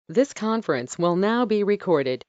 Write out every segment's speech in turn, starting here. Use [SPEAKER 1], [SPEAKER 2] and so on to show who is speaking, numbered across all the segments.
[SPEAKER 1] This conference will now be recorded.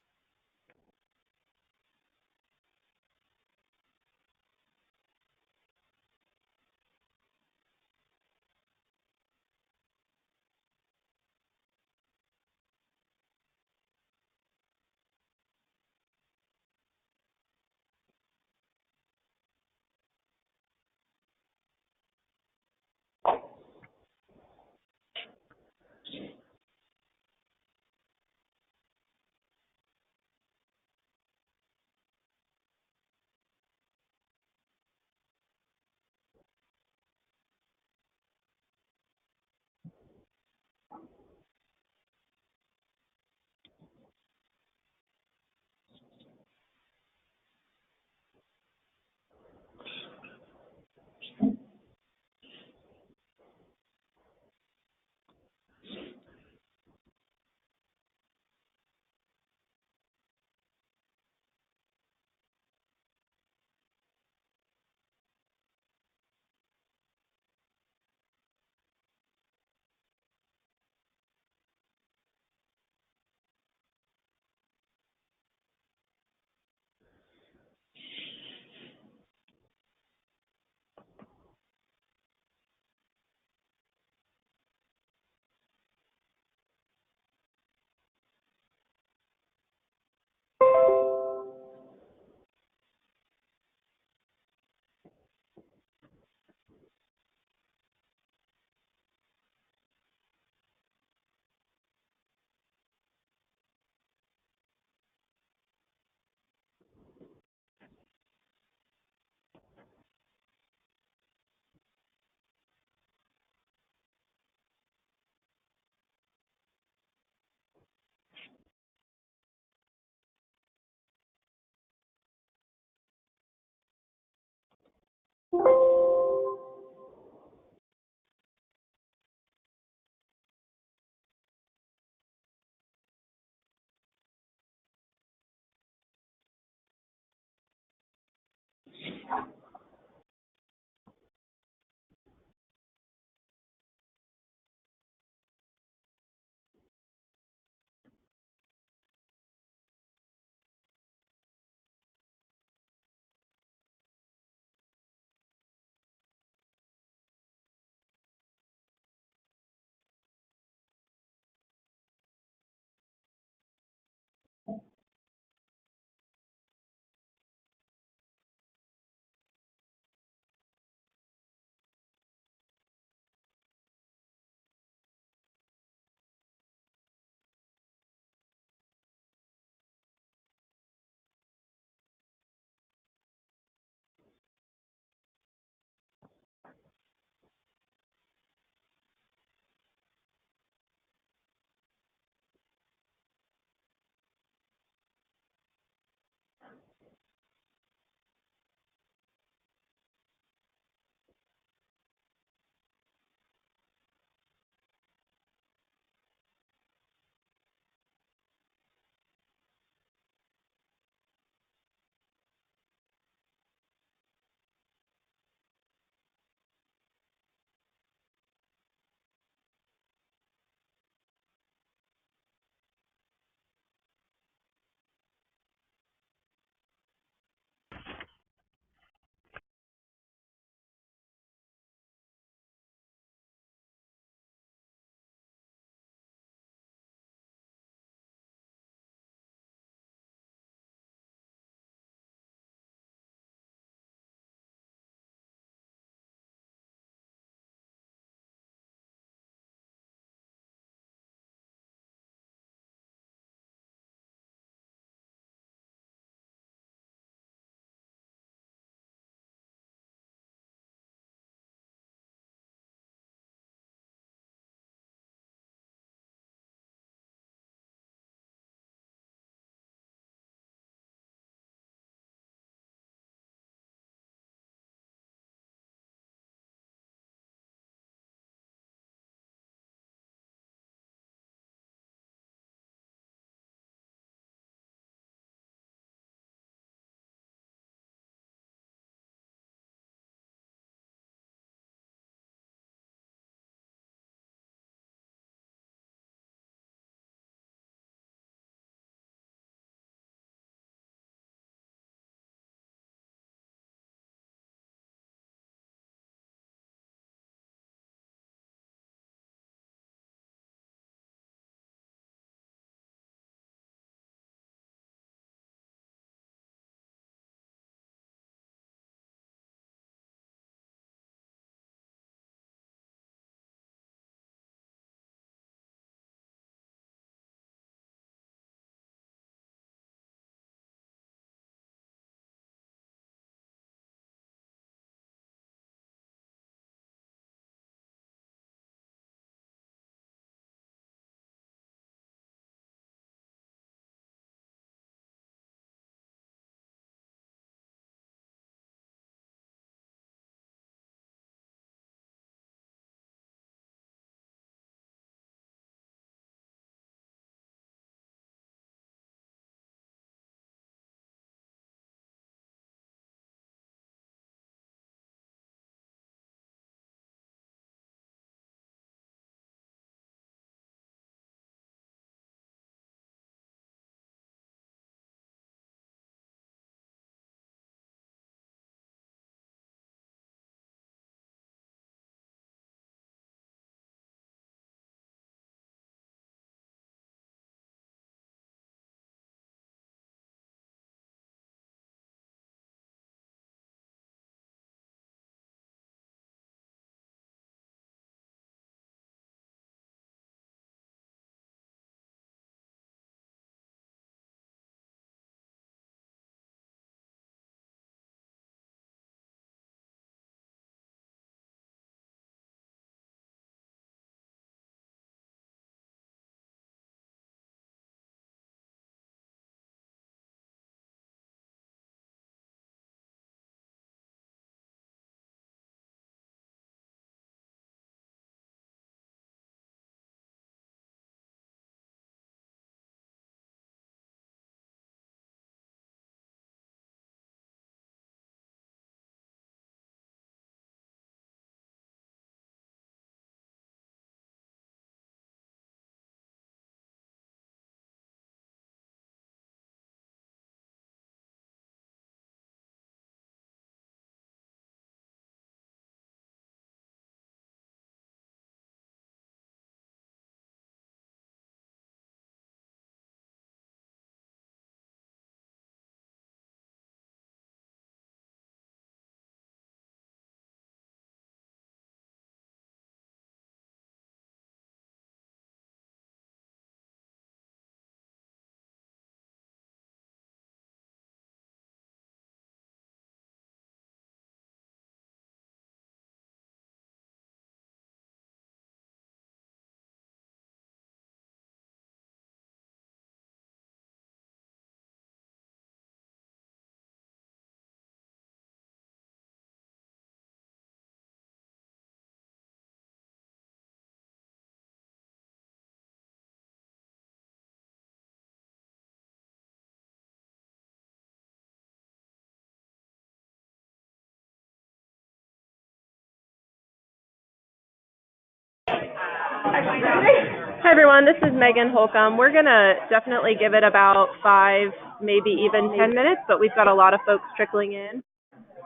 [SPEAKER 2] Hi everyone, this is Megan Holcomb. We're gonna definitely give it about 5, maybe even 10 minutes, but we've got a lot of folks trickling in.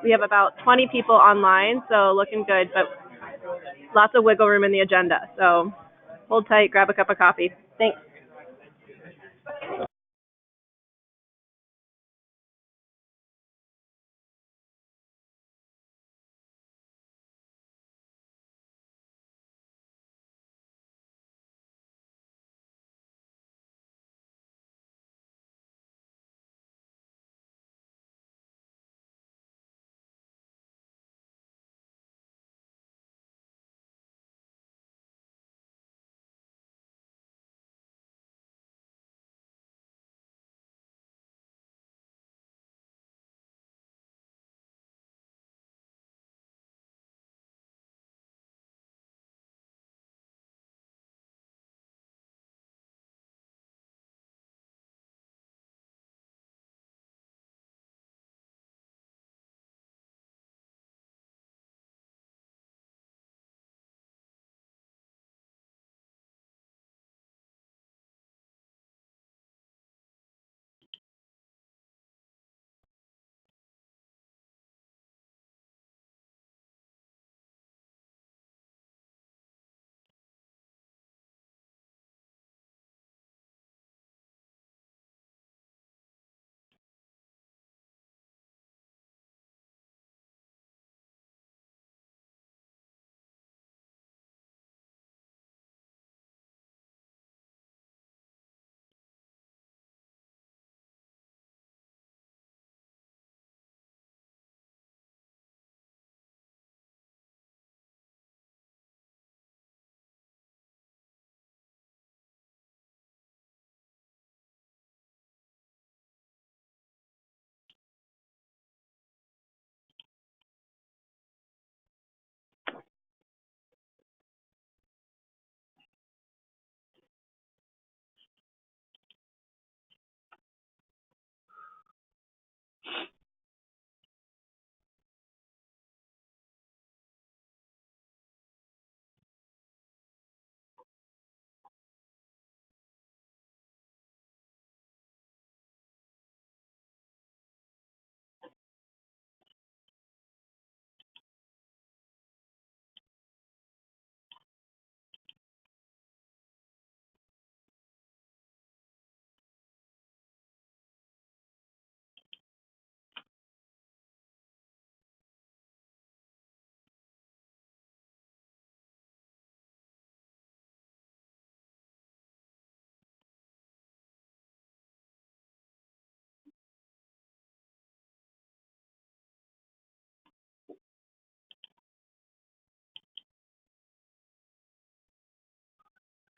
[SPEAKER 2] We have about 20 people online, so looking good, but lots of wiggle room in the agenda. So hold tight, grab a cup of coffee. Thanks.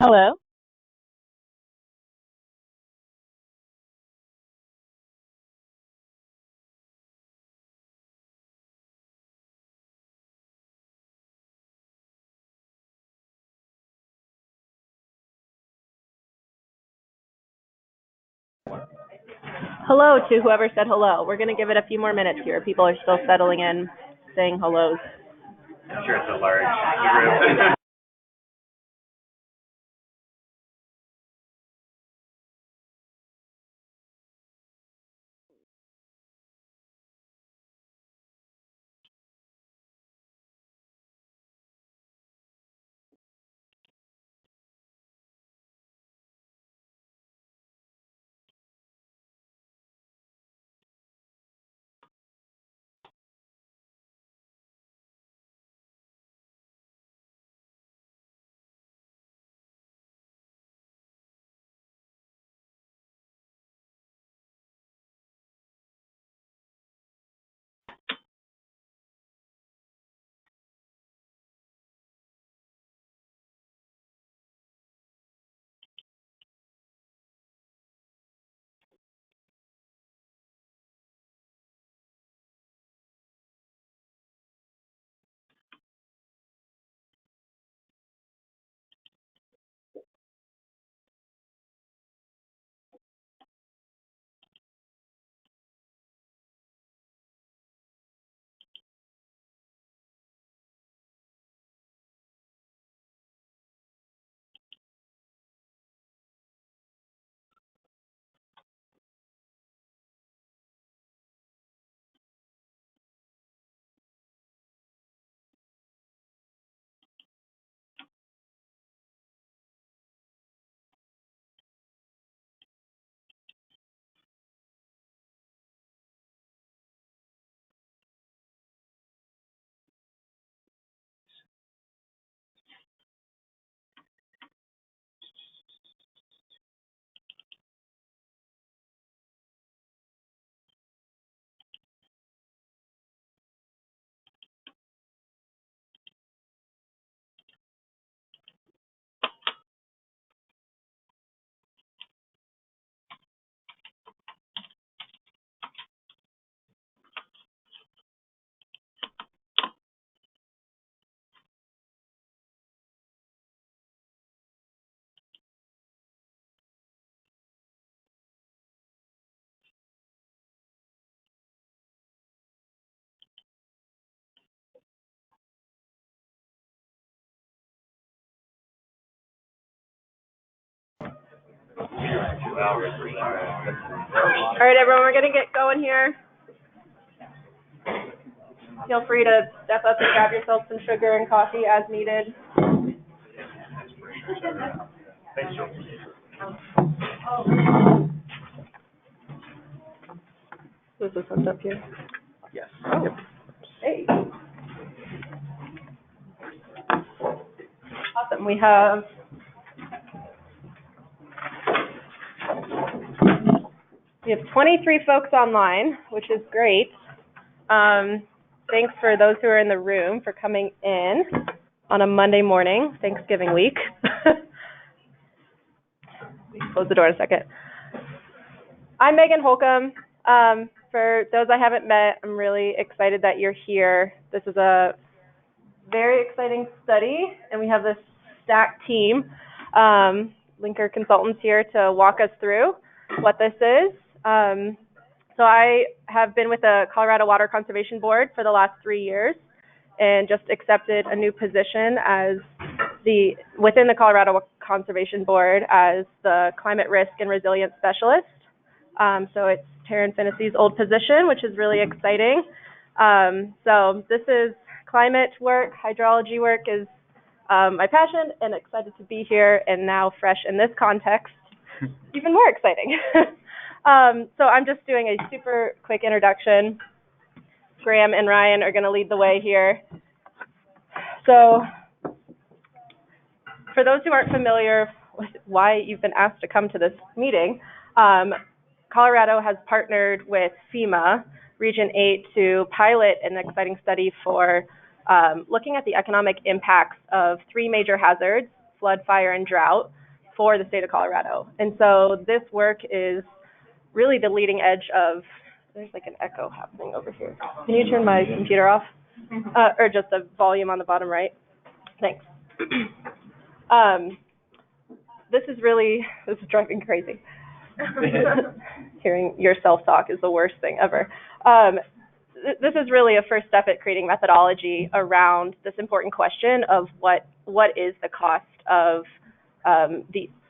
[SPEAKER 3] Hello.
[SPEAKER 2] Hello to whoever said hello. We're gonna give it a few more minutes here. People are still settling in, saying hellos.
[SPEAKER 4] I'm sure it's a large group.
[SPEAKER 2] right, everyone, we're gonna get going here. Feel free to step up and grab yourself some sugar and coffee as needed.
[SPEAKER 4] Thanks, Joe.
[SPEAKER 2] Is this hooked up here?
[SPEAKER 4] Yes.
[SPEAKER 2] Oh, hey. Awesome. We have We have 23 folks online, which is great. Thanks for those who are in the room for coming in on a Monday morning, Thanksgiving week. Close the door in a second. I'm Megan Holcomb. For those I haven't met, I'm really excited that you're here. This is a very exciting study, and we have this stacked team, Linker consultants here to walk us through what this is. So I have been with the Colorado Water Conservation Board for the last 3 years and just accepted a new position as within the Colorado Conservation Board as the Climate Risk and Resilience Specialist. So it's Taryn Finnessey's old position, which is really exciting. So this is climate work, hydrology work is my passion, and excited to be here and now fresh in this context, even more exciting. So I'm just doing a super quick introduction. Graham and Ryan are going to lead the way here. So for those who aren't familiar with why you've been asked to come to this meeting, Colorado has partnered with FEMA Region 8 to pilot an exciting study for looking at the economic impacts of 3 major hazards, flood, fire, and drought, for the state of Colorado. And so this work is really the leading edge of, there's like an echo happening over here. Can you turn my computer off? Or just the volume on the bottom right? Thanks. This is driving crazy. Hearing yourself talk is the worst thing ever. This is really a first step at creating methodology around this important question of what is the cost of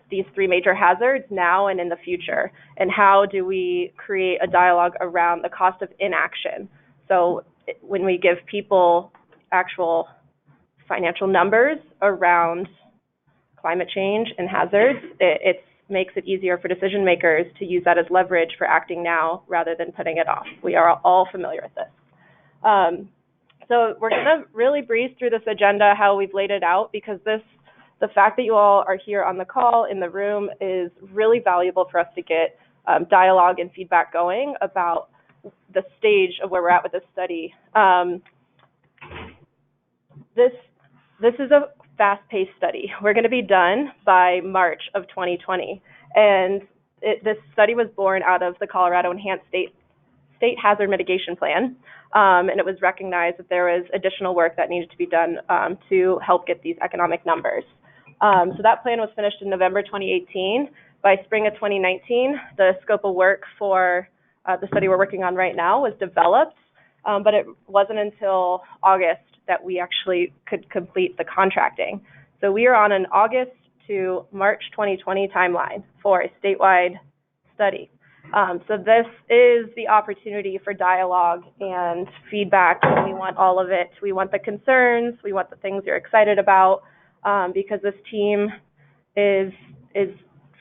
[SPEAKER 2] these 3 major hazards now and in the future, and how do we create a dialogue around the cost of inaction. So when we give people actual financial numbers around climate change and hazards, it makes it easier for decision makers to use that as leverage for acting now rather than putting it off. We are all familiar with this. So we're going to really breeze through this agenda, how we've laid it out, because the fact that you all are here on the call in the room is really valuable for us to get dialogue and feedback going about the stage of where we're at with this study. This is a fast-paced study. We're going to be done by March of 2020, and this study was born out of the Colorado Enhanced State Hazard Mitigation Plan, and it was recognized that there was additional work that needed to be done to help get these economic numbers. So that plan was finished in November 2018. By spring of 2019, the scope of work for the study we're working on right now was developed, but it wasn't until August that we actually could complete the contracting. So we are on an August to March 2020 timeline for a statewide study. So this is the opportunity for dialogue and feedback. We want all of it. We want the concerns. We want the things you're excited about, because this team is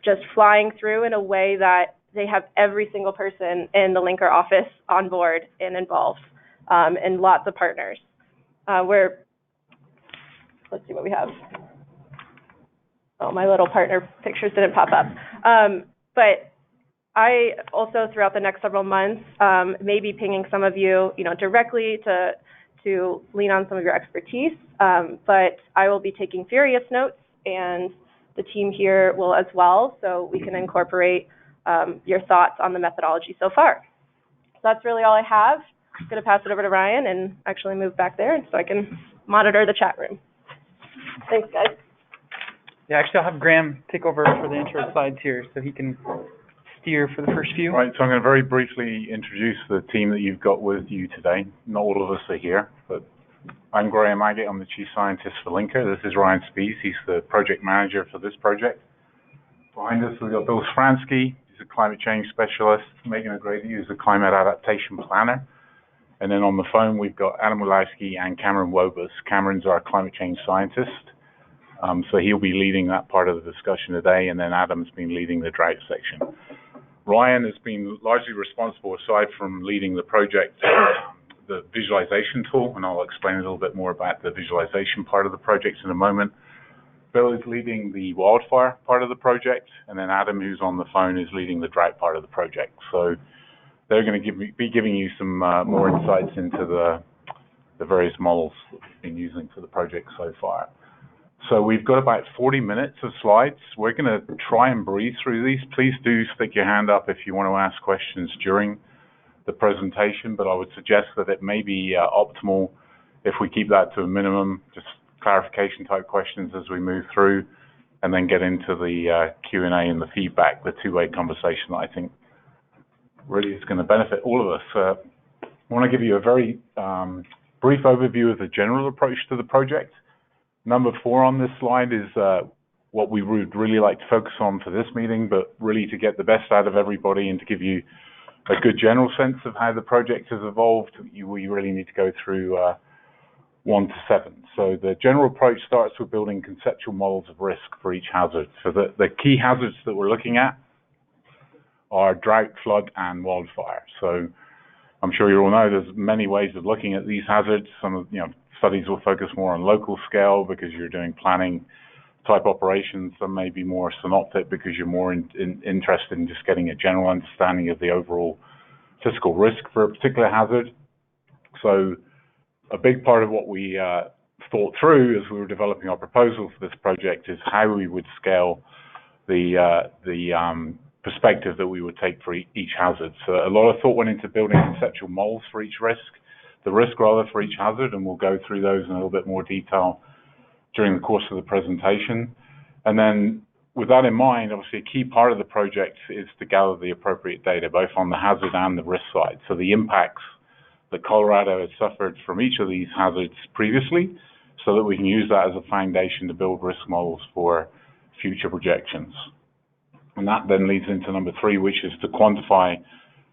[SPEAKER 2] just flying through in a way that they have every single person in the Linker office on board and involved, and lots of partners. Let's see what we have. Oh, my little partner pictures didn't pop up. But I also, throughout the next several months, may be pinging some of you, directly to lean on some of your expertise. But I will be taking furious notes, and the team here will as well, so we can incorporate your thoughts on the methodology so far. So that's really all I have. I'm going to pass it over to Ryan and actually move back there so I can monitor the chat room. Thanks, guys.
[SPEAKER 3] Yeah, actually, I'll have Graham take over for the intro slides here so he can steer for the first few.
[SPEAKER 5] Right, so I'm going to very briefly introduce the team that you've got with you today. Not all of us are here, but I'm Graham Agate. I'm the Chief Scientist for Linker. This is Ryan Spees. He's the project manager for this project. Behind us, we've got Bill Spransky. climate change specialist. Megan O'Grady is a climate adaptation planner. And then on the phone, we've got Adam Wilowski and Cameron Wobus. Cameron's our climate change scientist. So he'll be leading that part of the discussion today, and then Adam's been leading the drought section. Ryan has been largely responsible, aside from leading the project, the visualization tool, and I'll explain a little bit more about the visualization part of the project in a moment. Bill is leading the wildfire part of the project, and then Adam, who's on the phone, is leading the drought part of the project. So they're going to be giving you some more insights into the various models that we've been using for the project so far. So we've got about 40 minutes of slides. We're going to try and breeze through these. Please do stick your hand up if you want to ask questions during the presentation, but I would suggest that it may be optimal if we keep that to a minimum, just clarification type questions as we move through, and then get into the Q&A and the feedback, the two-way conversation that I think really is going to benefit all of us. I want to give you a very brief overview of the general approach to the project. Number 4 on this slide is what we would really like to focus on for this meeting, but really to get the best out of everybody and to give you a good general sense of how the project has evolved. We really need to go through 1 to 7. So the general approach starts with building conceptual models of risk for each hazard. So the key hazards that we're looking at are drought, flood, and wildfire. So I'm sure you all know there's many ways of looking at these hazards. Some of studies will focus more on local scale because you're doing planning type operations. Some may be more synoptic because you're more interested in just getting a general understanding of the overall physical risk for a particular hazard. So a big part of what we thought through as we were developing our proposal for this project is how we would scale the perspective that we would take for each hazard. So a lot of thought went into building conceptual models for each risk, for each hazard, and we'll go through those in a little bit more detail during the course of the presentation. And then with that in mind, obviously a key part of the project is to gather the appropriate data, both on the hazard and the risk side. So the impacts that Colorado has suffered from each of these hazards previously, so that we can use that as a foundation to build risk models for future projections. And that then leads into number 3, which is to quantify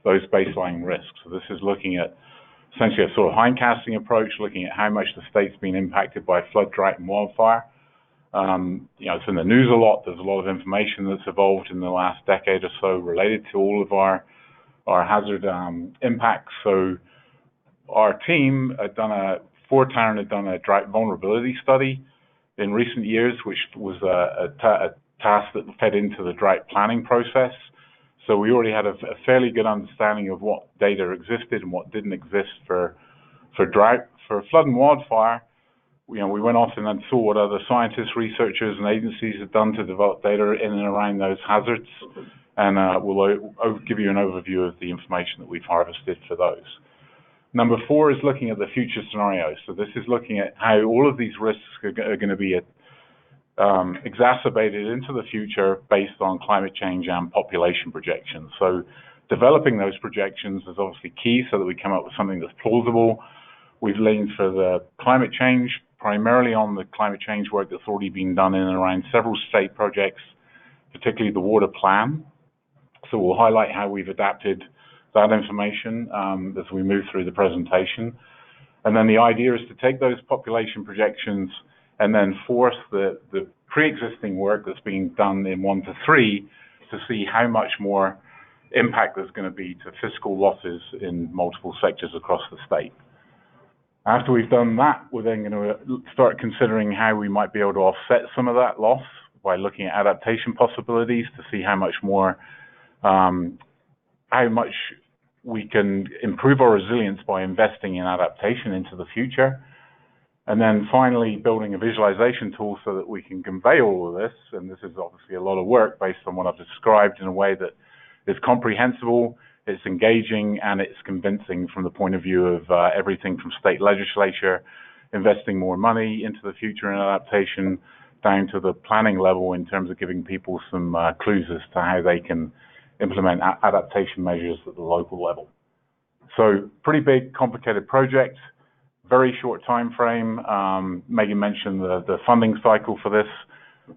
[SPEAKER 5] those baseline risks. So this is looking at essentially a sort of hindcasting approach, looking at how much the state's been impacted by flood, drought, and wildfire. It's in the news a lot. There's a lot of information that's evolved in the last decade or so related to all of our hazard impacts. So our team had done Fortown had done a drought vulnerability study in recent years, which was a task that fed into the drought planning process. So we already had a fairly good understanding of what data existed and what didn't exist for drought. For flood and wildfire, we went off and then saw what other scientists, researchers, and agencies had done to develop data in and around those hazards, and we'll give you an overview of the information that we've harvested for those. Number 4 is looking at the future scenarios. So this is looking at how all of these risks are going to be exacerbated into the future based on climate change and population projections. So developing those projections is obviously key so that we come up with something that's plausible. We've leaned for the climate change, primarily on the climate change work that's already been done in and around several state projects, particularly the water plan. So we'll highlight how we've adapted that information as we move through the presentation. And then the idea is to take those population projections and then force the pre-existing work that's being done in 1 to 3 to see how much more impact there's going to be to fiscal losses in multiple sectors across the state. After we've done that, we're then going to start considering how we might be able to offset some of that loss by looking at adaptation possibilities to see how much more, how much we can improve our resilience by investing in adaptation into the future. And then finally, building a visualization tool so that we can convey all of this, and this is obviously a lot of work based on what I've described, in a way that is comprehensible, it's engaging, and it's convincing from the point of view of everything from state legislature, investing more money into the future in adaptation, down to the planning level in terms of giving people some clues as to how they can implement adaptation measures at the local level. So pretty big, complicated project. Very short time frame. Megan mentioned the funding cycle for this.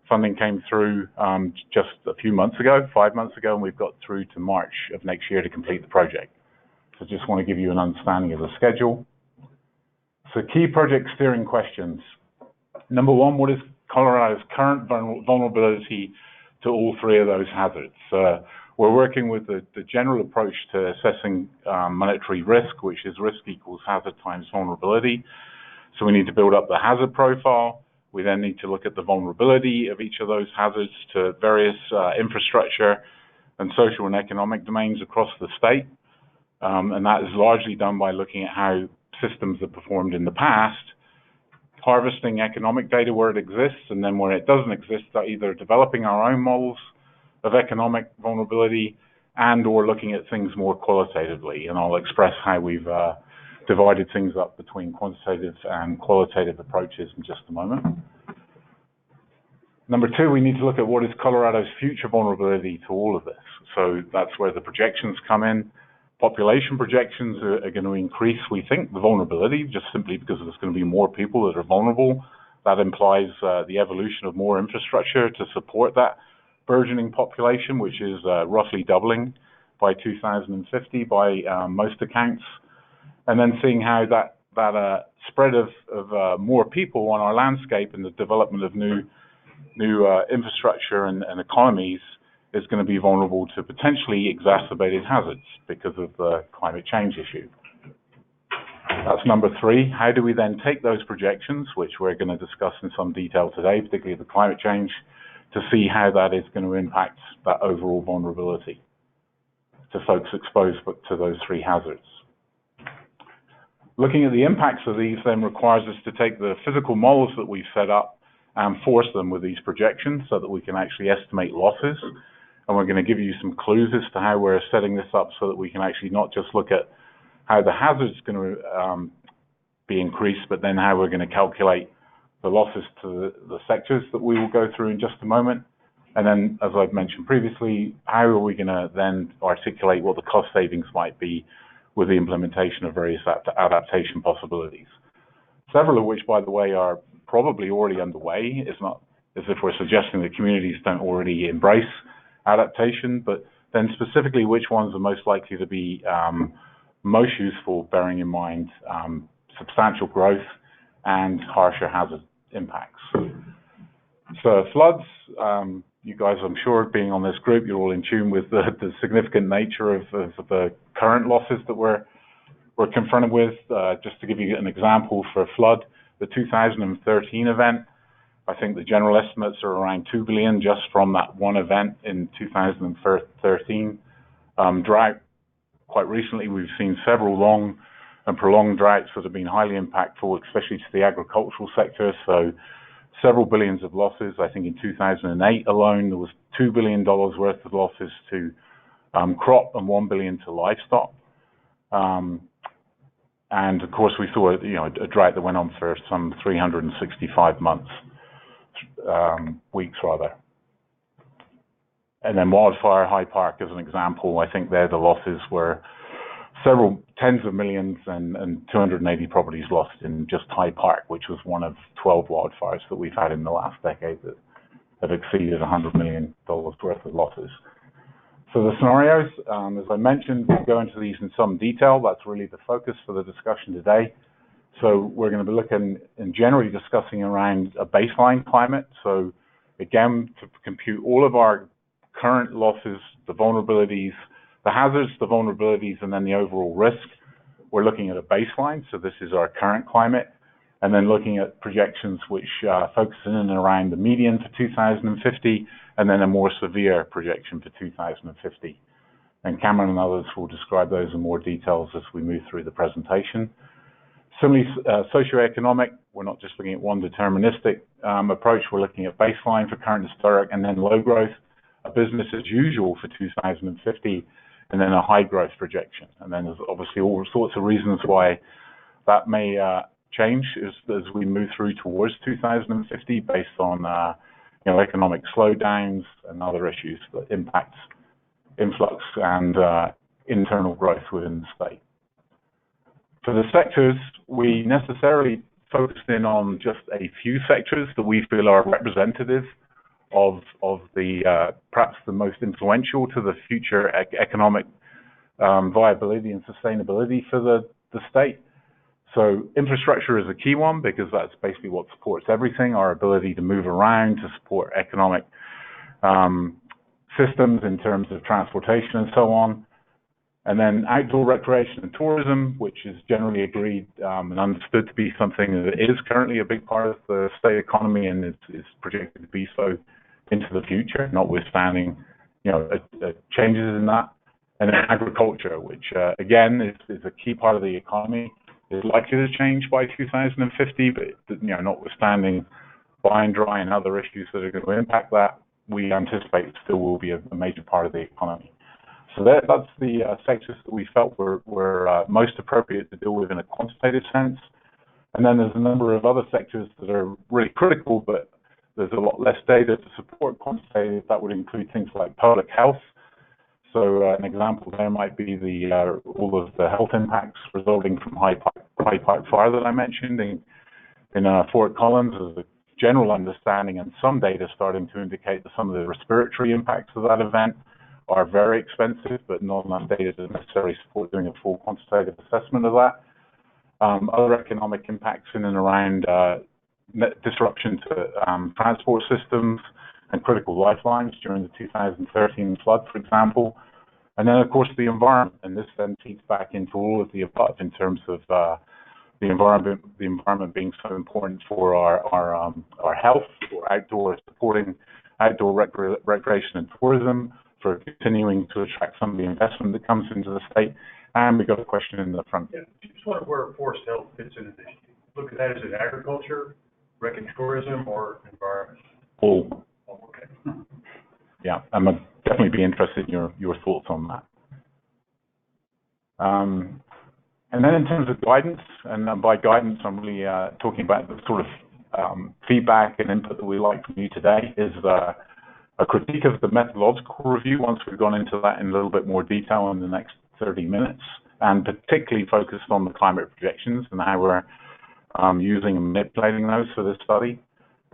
[SPEAKER 5] Funding came through just a few months ago, 5 months ago, and we've got through to March of next year to complete the project. So just want to give you an understanding of the schedule. So key project steering questions. Number one, what is Colorado's current vulnerability to all three of those hazards? We're working with the general approach to assessing monetary risk, which is risk equals hazard times vulnerability. So we need to build up the hazard profile. We then need to look at the vulnerability of each of those hazards to various infrastructure and social and economic domains across the state. And that is largely done by looking at how systems have performed in the past, harvesting economic data where it exists, and then where it doesn't exist, either developing our own models of economic vulnerability and or looking at things more qualitatively. And I'll express how we've divided things up between quantitative and qualitative approaches in just a moment. Number two, we need to look at what is Colorado's future vulnerability to all of this. So that's where the projections come in. Population projections are going to increase, we think, the vulnerability, just simply because there's going to be more people that are vulnerable. That implies the evolution of more infrastructure to support that burgeoning population, which is roughly doubling by 2050 by most accounts. And then seeing how that spread of more people on our landscape and the development of new infrastructure and economies is going to be vulnerable to potentially exacerbated hazards because of the climate change issue. That's number three. How do we then take those projections, which we're going to discuss in some detail today, particularly the climate change, to see how that is going to impact that overall vulnerability to folks exposed to those three hazards. Looking at the impacts of these then requires us to take the physical models that we've set up and force them with these projections so that we can actually estimate losses. And we're going to give you some clues as to how we're setting this up so that we can actually not just look at how the hazard's going to be increased, but then how we're going to calculate the losses to the sectors that we will go through in just a moment. And then, as I've mentioned previously, how are we going to then articulate what the cost savings might be with the implementation of various adaptation possibilities. Several of which, by the way, are probably already underway. It's not as if we're suggesting that communities don't already embrace adaptation, but then specifically which ones are most likely to be most useful, bearing in mind substantial growth and harsher hazard impacts. So floods, you guys, I'm sure, being on this group, you're all in tune with the significant nature of the current losses that we're confronted with. Just to give you an example for a flood, the 2013 event, I think the general estimates are around $2 billion just from that one event in 2013. Drought, quite recently, we've seen several long and prolonged droughts that have been highly impactful, especially to the agricultural sector. So several billions of losses. I think in 2008 alone, there was $2 billion worth of losses to crop and $1 billion to livestock. And of course, we saw a drought that went on for some 365 months, weeks rather. And then wildfire, High Park as an example, I think there the losses were several tens of millions and 280 properties lost in just High Park, which was one of 12 wildfires that we've had in the last decade that have exceeded $100 million worth of losses. So the scenarios, as I mentioned, we'll go into these in some detail. That's really the focus for the discussion today. So we're going to be looking and generally discussing around a baseline climate. So again, to compute all of our current losses, the vulnerabilities, the hazards, the vulnerabilities, and then the overall risk, we're looking at a baseline. So this is our current climate. And then looking at projections which focus in and around the median for 2050, and then a more severe projection for 2050. And Cameron and others will describe those in more details as we move through the presentation. Similarly, socioeconomic, we're not just looking at one deterministic approach, we're looking at baseline for current historic, and then low growth, a business as usual for 2050, and then a high growth projection. And then there's obviously all sorts of reasons why that may change as we move through towards 2050 based on economic slowdowns and other issues that impact influx and internal growth within the state. For the sectors, we necessarily focused in on just a few sectors that we feel are representative of the perhaps the most influential to the future economic viability and sustainability for the state. So infrastructure is a key one because that's basically what supports everything, our ability to move around, to support economic systems in terms of transportation and so on. And then outdoor recreation and tourism, which is generally agreed and understood to be something that is currently a big part of the state economy and is projected to be so into the future, notwithstanding, changes in that. And then agriculture, which again is a key part of the economy, is likely to change by 2050, but notwithstanding line dry and other issues that are going to impact that, we anticipate it still will be a major part of the economy. So that's the sectors that we felt were most appropriate to deal with in a quantitative sense. And then there's a number of other sectors that are really critical, but there's a lot less data to support quantitative. That would include things like public health. So an example there might be all of the health impacts resulting from high pipe fire that I mentioned in Fort Collins. There's a general understanding and some data starting to indicate that some of the respiratory impacts of that event are very expensive, but not enough data to necessarily support doing a full quantitative assessment of that. Other economic impacts in and around disruption to transport systems and critical lifelines during the 2013 flood, for example. And then, of course, the environment, and this then feeds back into all of the above in terms of the environment being so important for our health, for supporting outdoor recreation and tourism, for continuing to attract some of the investment that comes into the state. And we got a question in the front.
[SPEAKER 4] Yeah, just wonder where forest health fits into this. Look at that as an agriculture, rec and tourism, or environment?
[SPEAKER 5] All.
[SPEAKER 4] Oh, okay.
[SPEAKER 5] Yeah, I'm definitely be interested in your thoughts on that. And then in terms of guidance, and by guidance I'm really talking about the sort of feedback and input that we like from you today, is a critique of the methodological review once we've gone into that in a little bit more detail in the next 30 minutes, and particularly focused on the climate projections and how we're using and manipulating those for this study.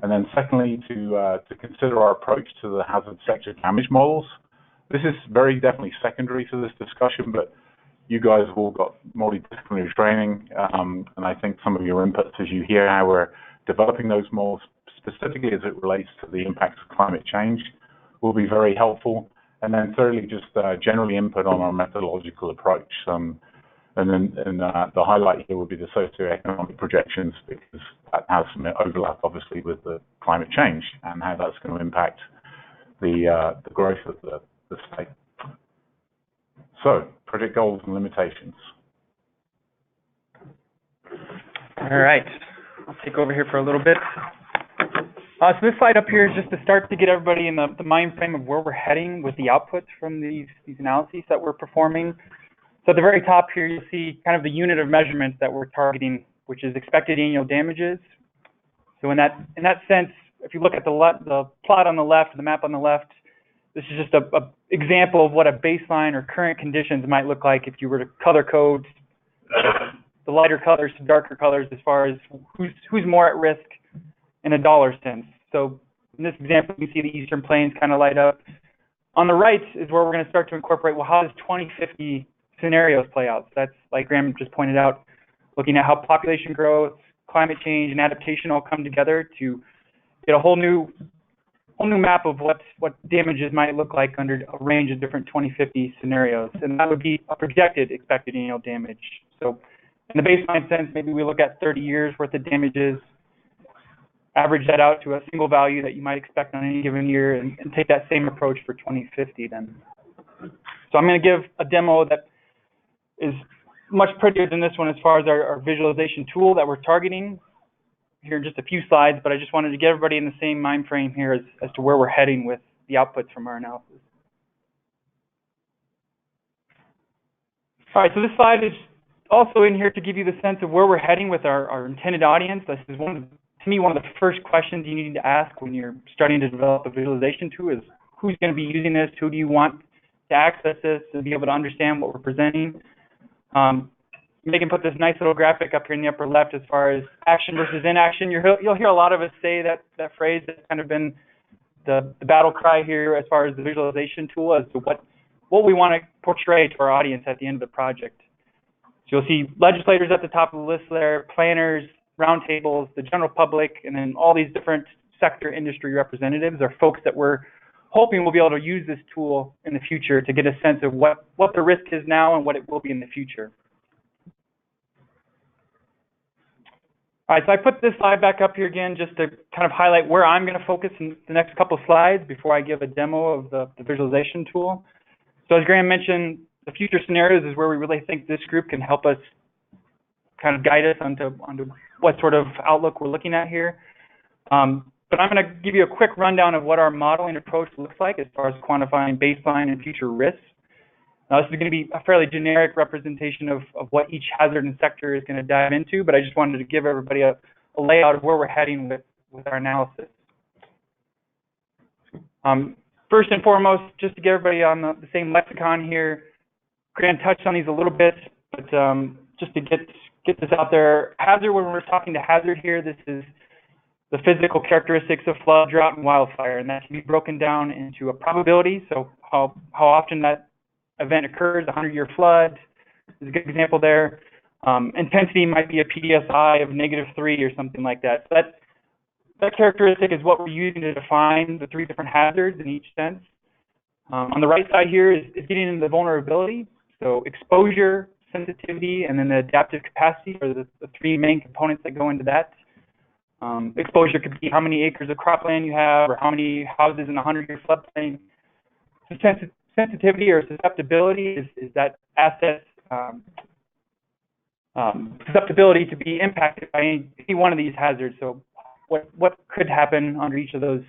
[SPEAKER 5] And then secondly, to consider our approach to the hazard sector damage models. This is very definitely secondary to this discussion, but you guys have all got multidisciplinary training, and I think some of your inputs as you hear how we're developing those models, specifically as it relates to the impacts of climate change, will be very helpful. And then thirdly, just generally input on our methodological approach. And the highlight here would be the socioeconomic projections, because that has some overlap, obviously, with the climate change and how that's going to impact the growth of the state. So, project goals and limitations.
[SPEAKER 3] All right, I'll take over here for a little bit. So this slide up here is just to start to get everybody in the mind frame of where we're heading with the outputs from these analyses that we're performing. So at the very top here, you'll see kind of the unit of measurements that we're targeting, which is expected annual damages. So in that sense, if you look at the plot on the left, the map on the left, this is just a example of what a baseline or current conditions might look like if you were to color code the lighter colors to darker colors as far as who's more at risk in a dollar sense. So in this example, you can see the Eastern Plains kind of light up. On the right is where we're going to start to incorporate, well, how does 2050 scenarios play out? So that's, like Graham just pointed out, looking at how population growth, climate change, and adaptation all come together to get a whole new map of what damages might look like under a range of different 2050 scenarios. And that would be a projected expected annual damage. So in the baseline sense, maybe we look at 30 years worth of damages, average that out to a single value that you might expect on any given year, and take that same approach for 2050 then. So I'm going to give a demo that is much prettier than this one as far as our visualization tool that we're targeting here in just a few slides, but I just wanted to get everybody in the same mind frame here as to where we're heading with the outputs from our analysis. All right, so this slide is also in here to give you the sense of where we're heading with our intended audience. This is to me, one of the first questions you need to ask when you're starting to develop a visualization tool is, who's going to be using this? Who do you want to access this and be able to understand what we're presenting? Megan put this nice little graphic up here in the upper left as far as action versus inaction. You'll hear a lot of us say that phrase that's kind of been the battle cry here as far as the visualization tool as to what we want to portray to our audience at the end of the project. So you'll see legislators at the top of the list there, planners, roundtables, the general public, and then all these different sector industry representatives are folks that we're hoping will be able to use this tool in the future to get a sense of what the risk is now and what it will be in the future. All right, so I put this slide back up here again just to kind of highlight where I'm going to focus in the next couple of slides before I give a demo of the visualization tool. So as Graham mentioned, the future scenarios is where we really think this group can help us kind of guide us onto what sort of outlook we're looking at here. But I'm going to give you a quick rundown of what our modeling approach looks like as far as quantifying baseline and future risks. Now, this is going to be a fairly generic representation of what each hazard and sector is going to dive into, but I just wanted to give everybody a layout of where we're heading with our analysis. First and foremost, just to get everybody on the same lexicon here, Grant touched on these a little bit, but just to get this out there, hazard, when we're talking to hazard here, this is the physical characteristics of flood, drought, and wildfire, and that can be broken down into a probability, so how often that event occurs. 100-year flood is a good example there. Intensity might be a PDSI of -3 or something like that. So that characteristic is what we're using to define the 3 different hazards in each sense. On the right side here is getting into the vulnerability, so exposure, sensitivity, and then the adaptive capacity are the 3 main components that go into that. Exposure could be how many acres of cropland you have or how many houses in a 100-year floodplain. So sensitivity or susceptibility is that asset's susceptibility to be impacted by any one of these hazards. So what could happen under each of those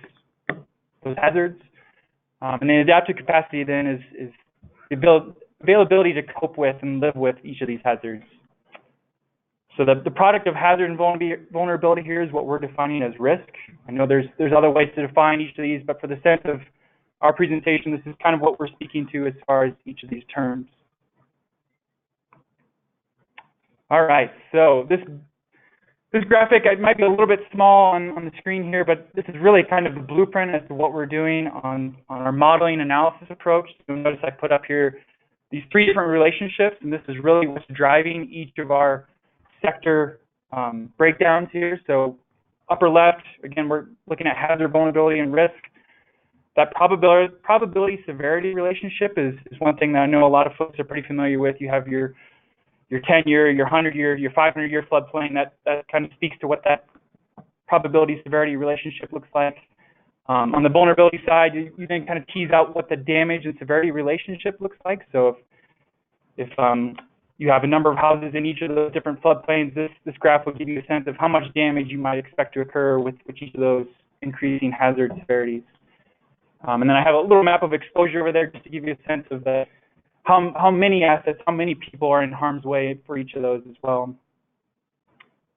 [SPEAKER 3] hazards. And the adaptive capacity then is the availability to cope with and live with each of these hazards. So the product of hazard and vulnerability here is what we're defining as risk. I know there's other ways to define each of these, but for the sense of our presentation, this is kind of what we're speaking to as far as each of these terms. All right, so this graphic, it might be a little bit small on the screen here, but this is really kind of the blueprint as to what we're doing on our modeling analysis approach. You'll notice I put up here these 3 different relationships, and this is really what's driving each of our sector breakdowns here. So upper left, again, we're looking at hazard, vulnerability, and risk. That probability severity relationship is one thing that I know a lot of folks are pretty familiar with. You have your 10-year, your 100-year, your 500-year floodplain. That kind of speaks to what that probability severity relationship looks like. On the vulnerability side, you then kind of tease out what the damage and severity relationship looks like. So if you have a number of houses in each of those different floodplains, this graph will give you a sense of how much damage you might expect to occur with each of those increasing hazard severities. And then I have a little map of exposure over there just to give you a sense of how many assets, how many people are in harm's way for each of those as well.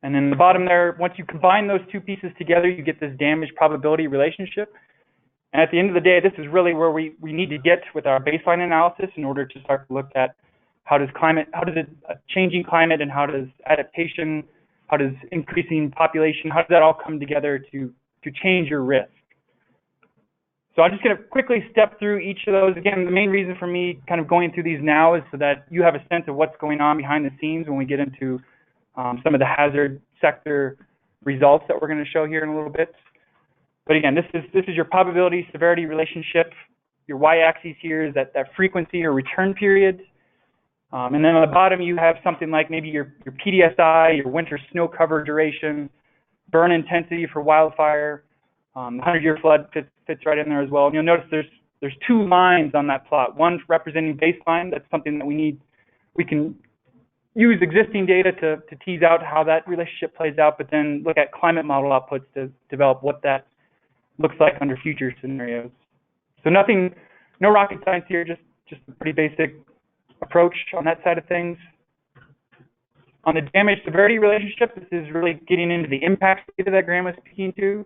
[SPEAKER 3] And then the bottom there, once you combine those 2 pieces together, you get this damage probability relationship. And at the end of the day, this is really where we need to get with our baseline analysis in order to start to look at how does changing climate and how does adaptation, how does increasing population, how does that all come together to change your risk. So I'm just going to quickly step through each of those. Again, the main reason for me kind of going through these now is so that you have a sense of what's going on behind the scenes when we get into some of the hazard sector results that we're going to show here in a little bit. But again, this is your probability severity relationship. Your y-axis here is that frequency or return period. And then on the bottom, you have something like maybe your PDSI, your winter snow cover duration, burn intensity for wildfire. 100-year flood fits right in there as well. And you'll notice there's 2 lines on that plot. One representing baseline. That's something that we can use existing data to tease out how that relationship plays out, but then look at climate model outputs to develop what that looks like under future scenarios. So no rocket science here, just a pretty basic approach on that side of things. On the damage severity relationship, this is really getting into the impact data that Graham was speaking to.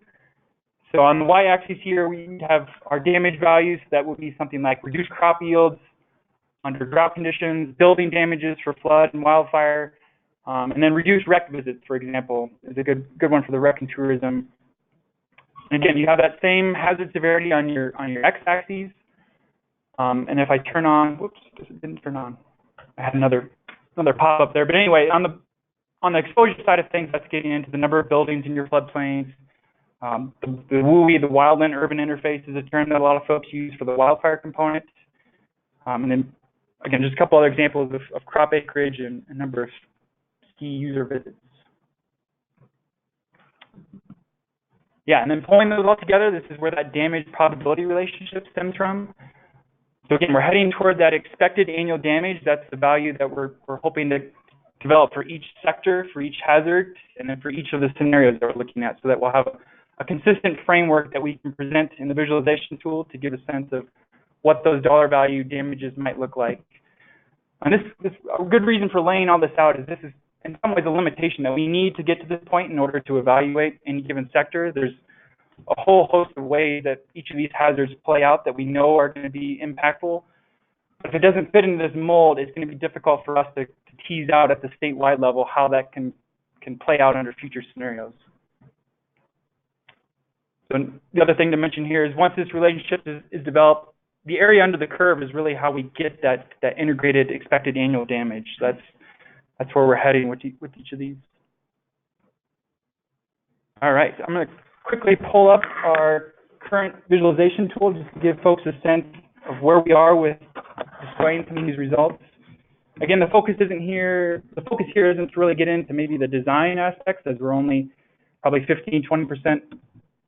[SPEAKER 3] So on the y-axis here, we have our damage values. That would be something like reduced crop yields under drought conditions, building damages for flood and wildfire, and then reduced rec visits, for example, is a good one for the rec and tourism. And again, you have that same hazard severity on your x-axis. And if I turn on, whoops, it didn't turn on. I had another pop-up there. But anyway, on the exposure side of things, that's getting into the number of buildings in your floodplains. The WUI, the wildland-urban interface, is a term that a lot of folks use for the wildfire component. And then, again, just a couple other examples of crop acreage and a number of ski user visits. Yeah, and then pulling those all together, this is where that damage probability relationship stems from. So again, we're heading toward that expected annual damage. That's the value that we're hoping to develop for each sector, for each hazard, and then for each of the scenarios that we're looking at, so that we'll have a consistent framework that we can present in the visualization tool to give a sense of what those dollar value damages might look like. And this a good reason for laying all this out is this is in some ways a limitation that we need to get to this point in order to evaluate any given sector. There's a whole host of ways that each of these hazards play out that we know are going to be impactful. But if it doesn't fit into this mold, it's going to be difficult for us to tease out at the statewide level how that can play out under future scenarios. So the other thing to mention here is once this relationship is developed, the area under the curve is really how we get that integrated expected annual damage. That's where we're heading with each of these. All right, I'm going to quickly pull up our current visualization tool just to give folks a sense of where we are with displaying some of these results. Again, the focus here isn't to really get into maybe the design aspects, as we're only probably 15–20%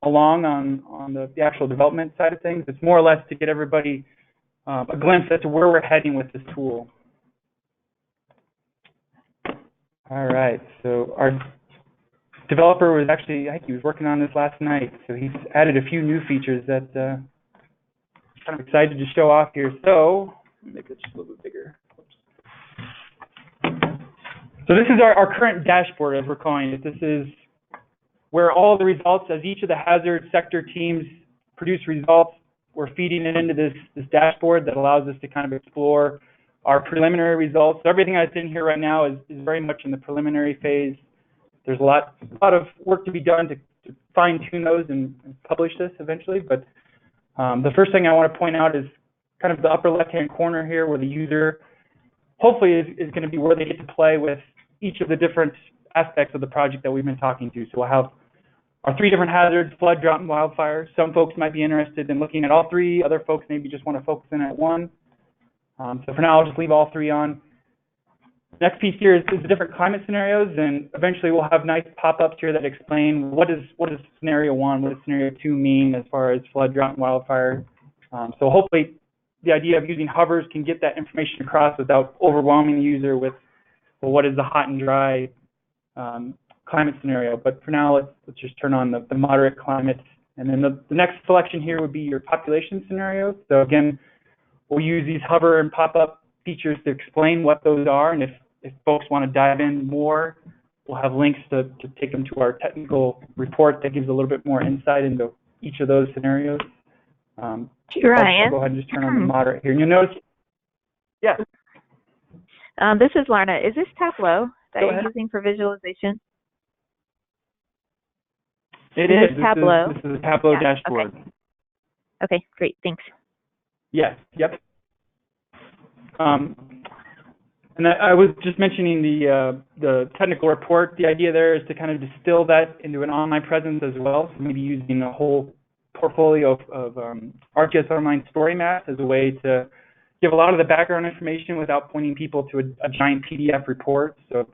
[SPEAKER 3] along on the actual development side of things. It's more or less to get everybody a glimpse as to where we're heading with this tool. All right, so our developer was actually, I think he was working on this last night, so he's added a few new features that I'm kind of excited to show off here. So, let me make it just a little bit bigger. So this is our current dashboard, as we're calling it. This is where all the results, as each of the hazard sector teams produce results, we're feeding it into this dashboard that allows us to kind of explore our preliminary results. So everything that's in here right now is very much in the preliminary phase. There's a lot of work to be done to fine-tune those and publish this eventually. But the first thing I want to point out is kind of the upper left-hand corner here, where the user hopefully is going to be where they get to play with each of the different aspects of the project that we've been talking to. So we'll have our 3 different hazards: flood, drought, and wildfire. Some folks might be interested in looking at all 3. Other folks maybe just want to focus in at one. So for now, I'll just leave all 3 on. Next piece here is the different climate scenarios, and eventually we'll have nice pop-ups here that explain what does scenario 1, what does scenario 2 mean as far as flood, drought, and wildfire. So hopefully the idea of using hovers can get that information across without overwhelming the user with, well, what is the hot and dry climate scenario. But for now, let's just turn on the moderate climate. And then the next selection here would be your population scenarios. So again, we'll use these hover and pop-up features to explain what those are, and if folks want to dive in more, we'll have links to take them to our technical report that gives a little bit more insight into each of those scenarios.
[SPEAKER 6] Ryan,
[SPEAKER 3] I'll go ahead and just turn on the moderate here. And you'll notice, yeah.
[SPEAKER 6] This is Lorna. Is this Tableau that
[SPEAKER 3] Go
[SPEAKER 6] you're
[SPEAKER 3] ahead.
[SPEAKER 6] using for visualization?
[SPEAKER 3] It
[SPEAKER 6] Is
[SPEAKER 3] is.
[SPEAKER 6] this Tableau?
[SPEAKER 3] This is a Tableau
[SPEAKER 6] Yeah,
[SPEAKER 3] dashboard.
[SPEAKER 6] Okay, great, thanks.
[SPEAKER 3] Yes, yep. And I was just mentioning the technical report. The idea there is to kind of distill that into an online presence as well. So maybe using a whole portfolio of ArcGIS Online story maps as a way to give a lot of the background information without pointing people to a giant PDF report. So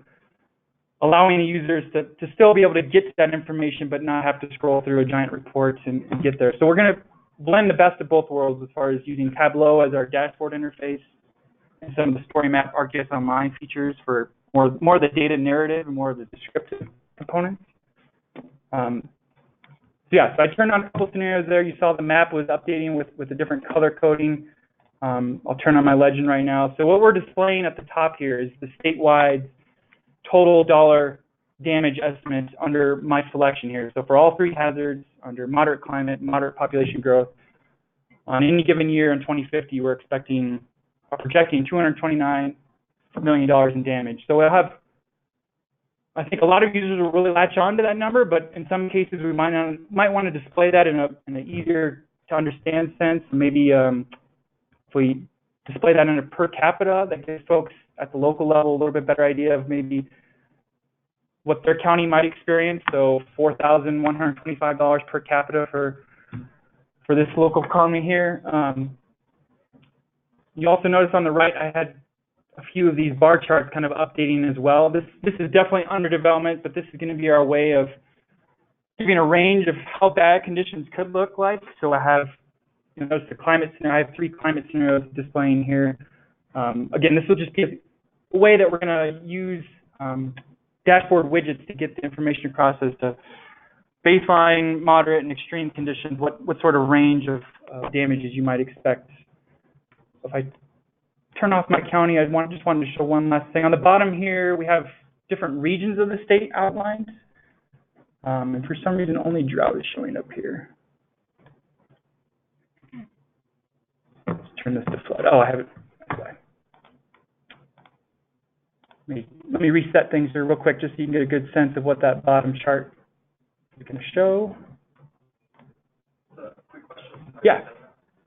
[SPEAKER 3] allowing the users to still be able to get to that information but not have to scroll through a giant report and get there. So we're going to blend the best of both worlds as far as using Tableau as our dashboard interface and some of the story map ArcGIS Online features for more of the data narrative and more of the descriptive components. So yeah, so I turned on a couple scenarios there. You saw the map was updating with the different color coding. I'll turn on my legend right now. So what we're displaying at the top here is the statewide total dollar damage estimate under my selection here. So for all 3 hazards, under moderate climate, moderate population growth, on any given year in 2050, we're projecting $229 million in damage. So we'll have I think a lot of users will really latch on to that number, but in some cases we might want to display that in an easier to understand sense. Maybe if we display that in a per capita, that gives folks at the local level a little bit better idea of maybe what their county might experience. So $4,125 per capita for this local economy here. You also notice on the right, I had a few of these bar charts kind of updating as well. This is definitely under development, but this is going to be our way of giving a range of how bad conditions could look like. So I have, notice the climate scenario. I have 3 climate scenarios displaying here. Again, this will just be a way that we're going to use dashboard widgets to get the information across as to baseline, moderate, and extreme conditions, what sort of range of damages you might expect. If I turn off my county, I just wanted to show one last thing. On the bottom here, we have different regions of the state outlined. And for some reason, only drought is showing up here. Let's turn this to flood. Oh, I have it. Let me reset things here real quick just so you can get a good sense of what that bottom chart is going to show.
[SPEAKER 7] Quick question.
[SPEAKER 3] Yeah.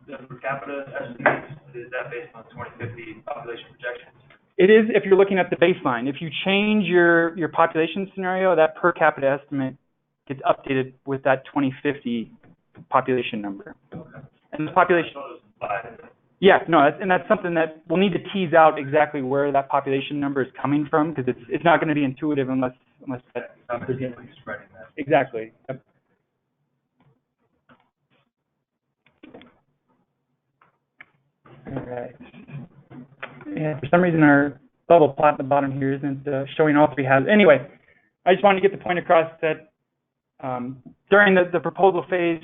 [SPEAKER 7] The per capita estimates, is that based on 2050 population projections?
[SPEAKER 3] It is if you're looking at the baseline. If you change your population scenario, that per capita estimate gets updated with that 2050 population number.
[SPEAKER 7] Okay.
[SPEAKER 3] And the population... Yeah, no, that's something that we'll need to tease out exactly where that population number is coming from, because it's not going to be intuitive unless that...
[SPEAKER 7] spreading that.
[SPEAKER 3] Exactly. Yep. All right. Yeah, for some reason our bubble plot at the bottom here isn't showing all 3 hazards. Anyway, I just wanted to get the point across that during the proposal phase,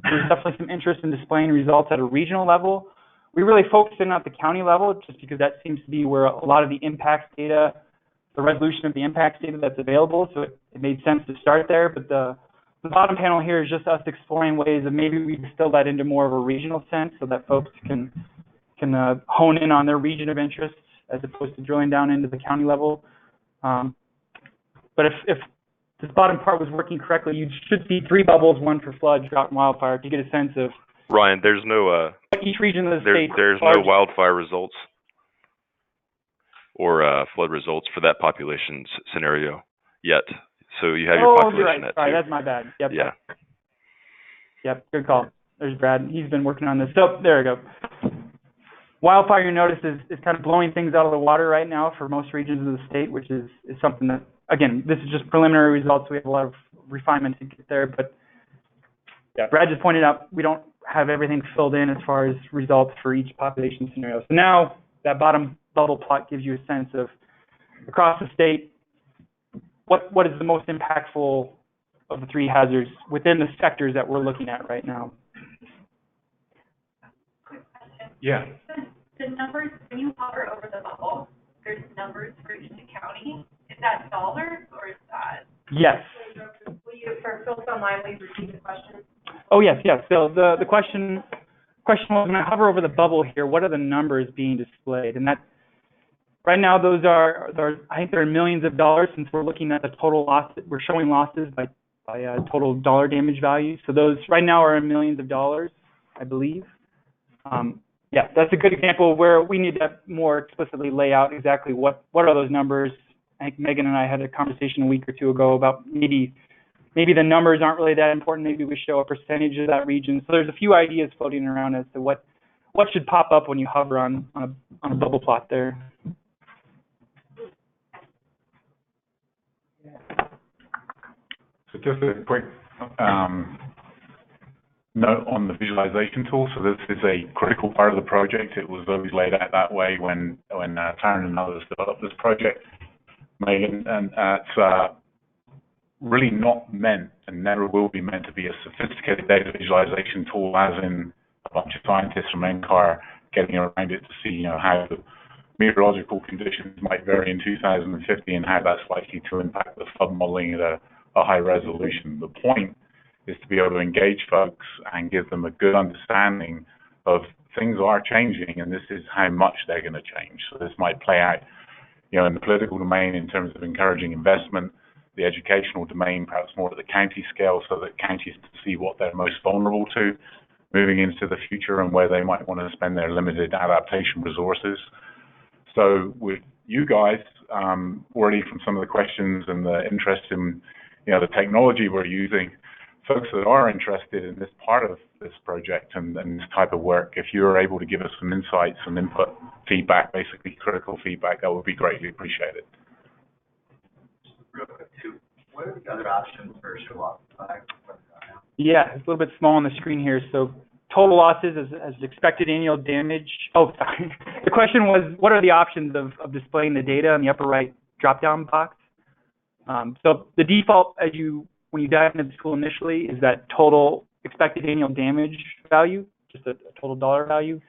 [SPEAKER 3] there's definitely some interest in displaying results at a regional level. We really focused in at the county level just because that seems to be where a lot of the impacts data, the resolution of the impacts data that's available, so it made sense to start there. But the bottom panel here is just us exploring ways of maybe we distill that into more of a regional sense so that folks can hone in on their region of interest as opposed to drilling down into the county level. But if this bottom part was working correctly, you should see 3 bubbles, 1 for flood, drought, and wildfire, to get a sense of
[SPEAKER 8] Ryan, there's no
[SPEAKER 3] each region of the state.
[SPEAKER 8] There's no wildfire results or flood results for that population scenario yet. So you have your population
[SPEAKER 3] you're right.
[SPEAKER 8] at
[SPEAKER 3] Sorry,
[SPEAKER 8] 2.
[SPEAKER 3] that's my bad. Yep.
[SPEAKER 8] Yeah.
[SPEAKER 3] Yep. Good call. There's Brad. He's been working on this. So there we go. Wildfire, you notice, is kind of blowing things out of the water right now for most regions of the state, which is something that, again, this is just preliminary results. We have a lot of refinement to get there, but yeah, Brad just pointed out we don't have everything filled in as far as results for each population scenario. So now that bottom bubble plot gives you a sense of across the state what is the most impactful of the 3 hazards within the sectors that we're looking at right now.
[SPEAKER 4] Yeah.
[SPEAKER 9] The numbers, when you hover over the bubble, there's numbers for each county. Is that dollars or is that?
[SPEAKER 3] Yes.
[SPEAKER 2] Will you, for folks online, will you repeat the question?
[SPEAKER 3] Oh, yes. So the question was, when I hover over the bubble here, what are the numbers being displayed? And that right now, those are I think they're millions of dollars, since we're looking at the total loss. We're showing losses by total dollar damage value. So those right now are in millions of dollars, I believe. Yeah, that's a good example where we need to more explicitly lay out exactly what are those numbers. I think Megan and I had a conversation a week or 2 ago about maybe the numbers aren't really that important. Maybe we show a percentage of that region. So there's a few ideas floating around as to what should pop up when you hover on a bubble plot there.
[SPEAKER 5] So just a quick note on the visualization tool. So this is a critical part of the project. It was always laid out that way when Taryn and others developed this project, Megan, and it's really not meant and never will be meant to be a sophisticated data visualization tool, as in a bunch of scientists from NCAR getting around it to see, how the meteorological conditions might vary in 2050 and how that's likely to impact the flood modeling at a high resolution. The point is to be able to engage folks and give them a good understanding of things are changing, and this is how much they're going to change. So this might play out in the political domain in terms of encouraging investment, the educational domain perhaps more at the county scale so that counties see what they're most vulnerable to moving into the future and where they might want to spend their limited adaptation resources. So with you guys, already from some of the questions and the interest in, the technology we're using, folks that are interested in this part of this project and this type of work, if you're able to give us some insights, some input, feedback, basically critical feedback, that would be greatly appreciated.
[SPEAKER 7] Real quick too, what are the other options for show loss?
[SPEAKER 3] Yeah, it's a little bit small on the screen here. So total losses as expected annual damage. Oh, sorry. The question was, what are the options of displaying the data in the upper right drop-down box? So the default, when you dive into the tool initially, is that total expected annual damage value, just a total dollar value.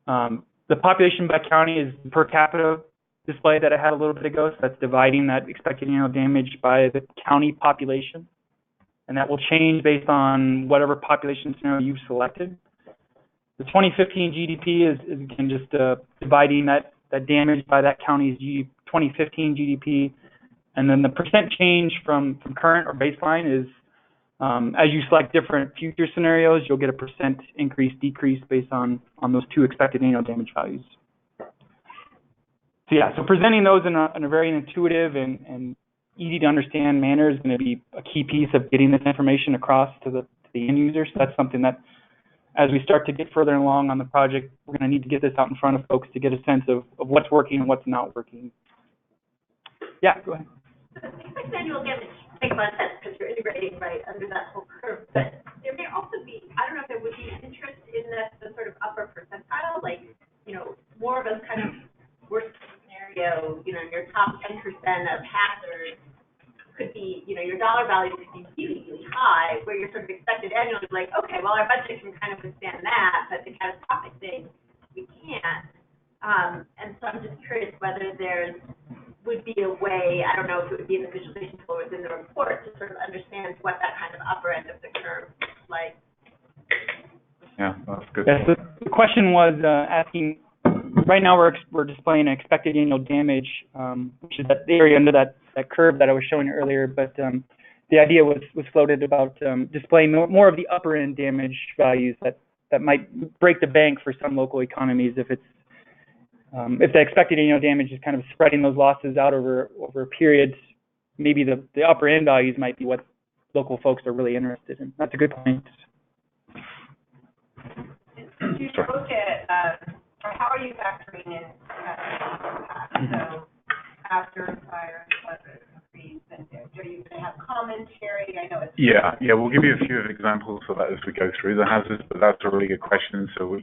[SPEAKER 3] The population by county is the per capita display that I had a little bit ago. So that's dividing that expected annual damage by the county population. And that will change based on whatever population scenario you've selected. The 2015 GDP is again just dividing that damage by that county's 2015 GDP. And then the percent change from current or baseline is, as you select different future scenarios, you'll get a percent increase, decrease based on those two expected annual damage values. So yeah, so presenting those in a very intuitive and easy to understand manner is going to be a key piece of getting this information across to the end user. So that's something that, as we start to get further along on the project, we're going to need to get this out in front of folks to get a sense of what's working and what's not working. Yeah, go ahead.
[SPEAKER 9] So expected annual damage makes a lot of sense because you're integrating right under that whole curve. But there may also be, I don't know if there would be interest in the sort of upper percentile, like, more of a kind of worst scenario, your top 10% of hazards could be, your dollar value could be really, really high, where your sort of expected annual is like, okay, well, our budget can kind of withstand that, but the catastrophic thing, we can't. And so I'm just curious whether would be a way, I don't know if it would be in the visualization tool or within the report, to sort of understand what that kind of upper end of the curve looks like.
[SPEAKER 5] Yeah, that's good.
[SPEAKER 3] Yeah, so the question was asking, right now we're displaying expected annual damage, which is that area under that curve that I was showing earlier, but the idea was floated about displaying more of the upper end damage values that might break the bank for some local economies if the expected annual damage is kind of spreading those losses out over a period. Maybe the upper end values might be what local folks are really interested in. That's a good point.
[SPEAKER 9] Did you look at, or how are you factoring in so after fire, flood, freeze, and are you going to have commentary? I know it's
[SPEAKER 5] we'll give you a few examples of that as we go through the hazards, but that's a really good question. So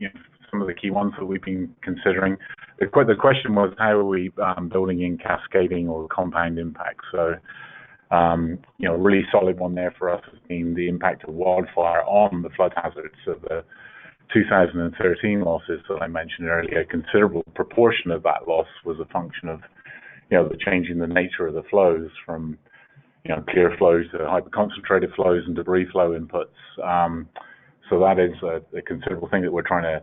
[SPEAKER 5] some of the key ones that we've been considering. The question was, how are we building in cascading or compound impacts? So, a really solid one there for us has been the impact of wildfire on the flood hazards. So the 2013 losses that I mentioned earlier, a considerable proportion of that loss was a function of, the change in the nature of the flows from, clear flows to hyperconcentrated flows and debris flow inputs. So that is a considerable thing that we're trying to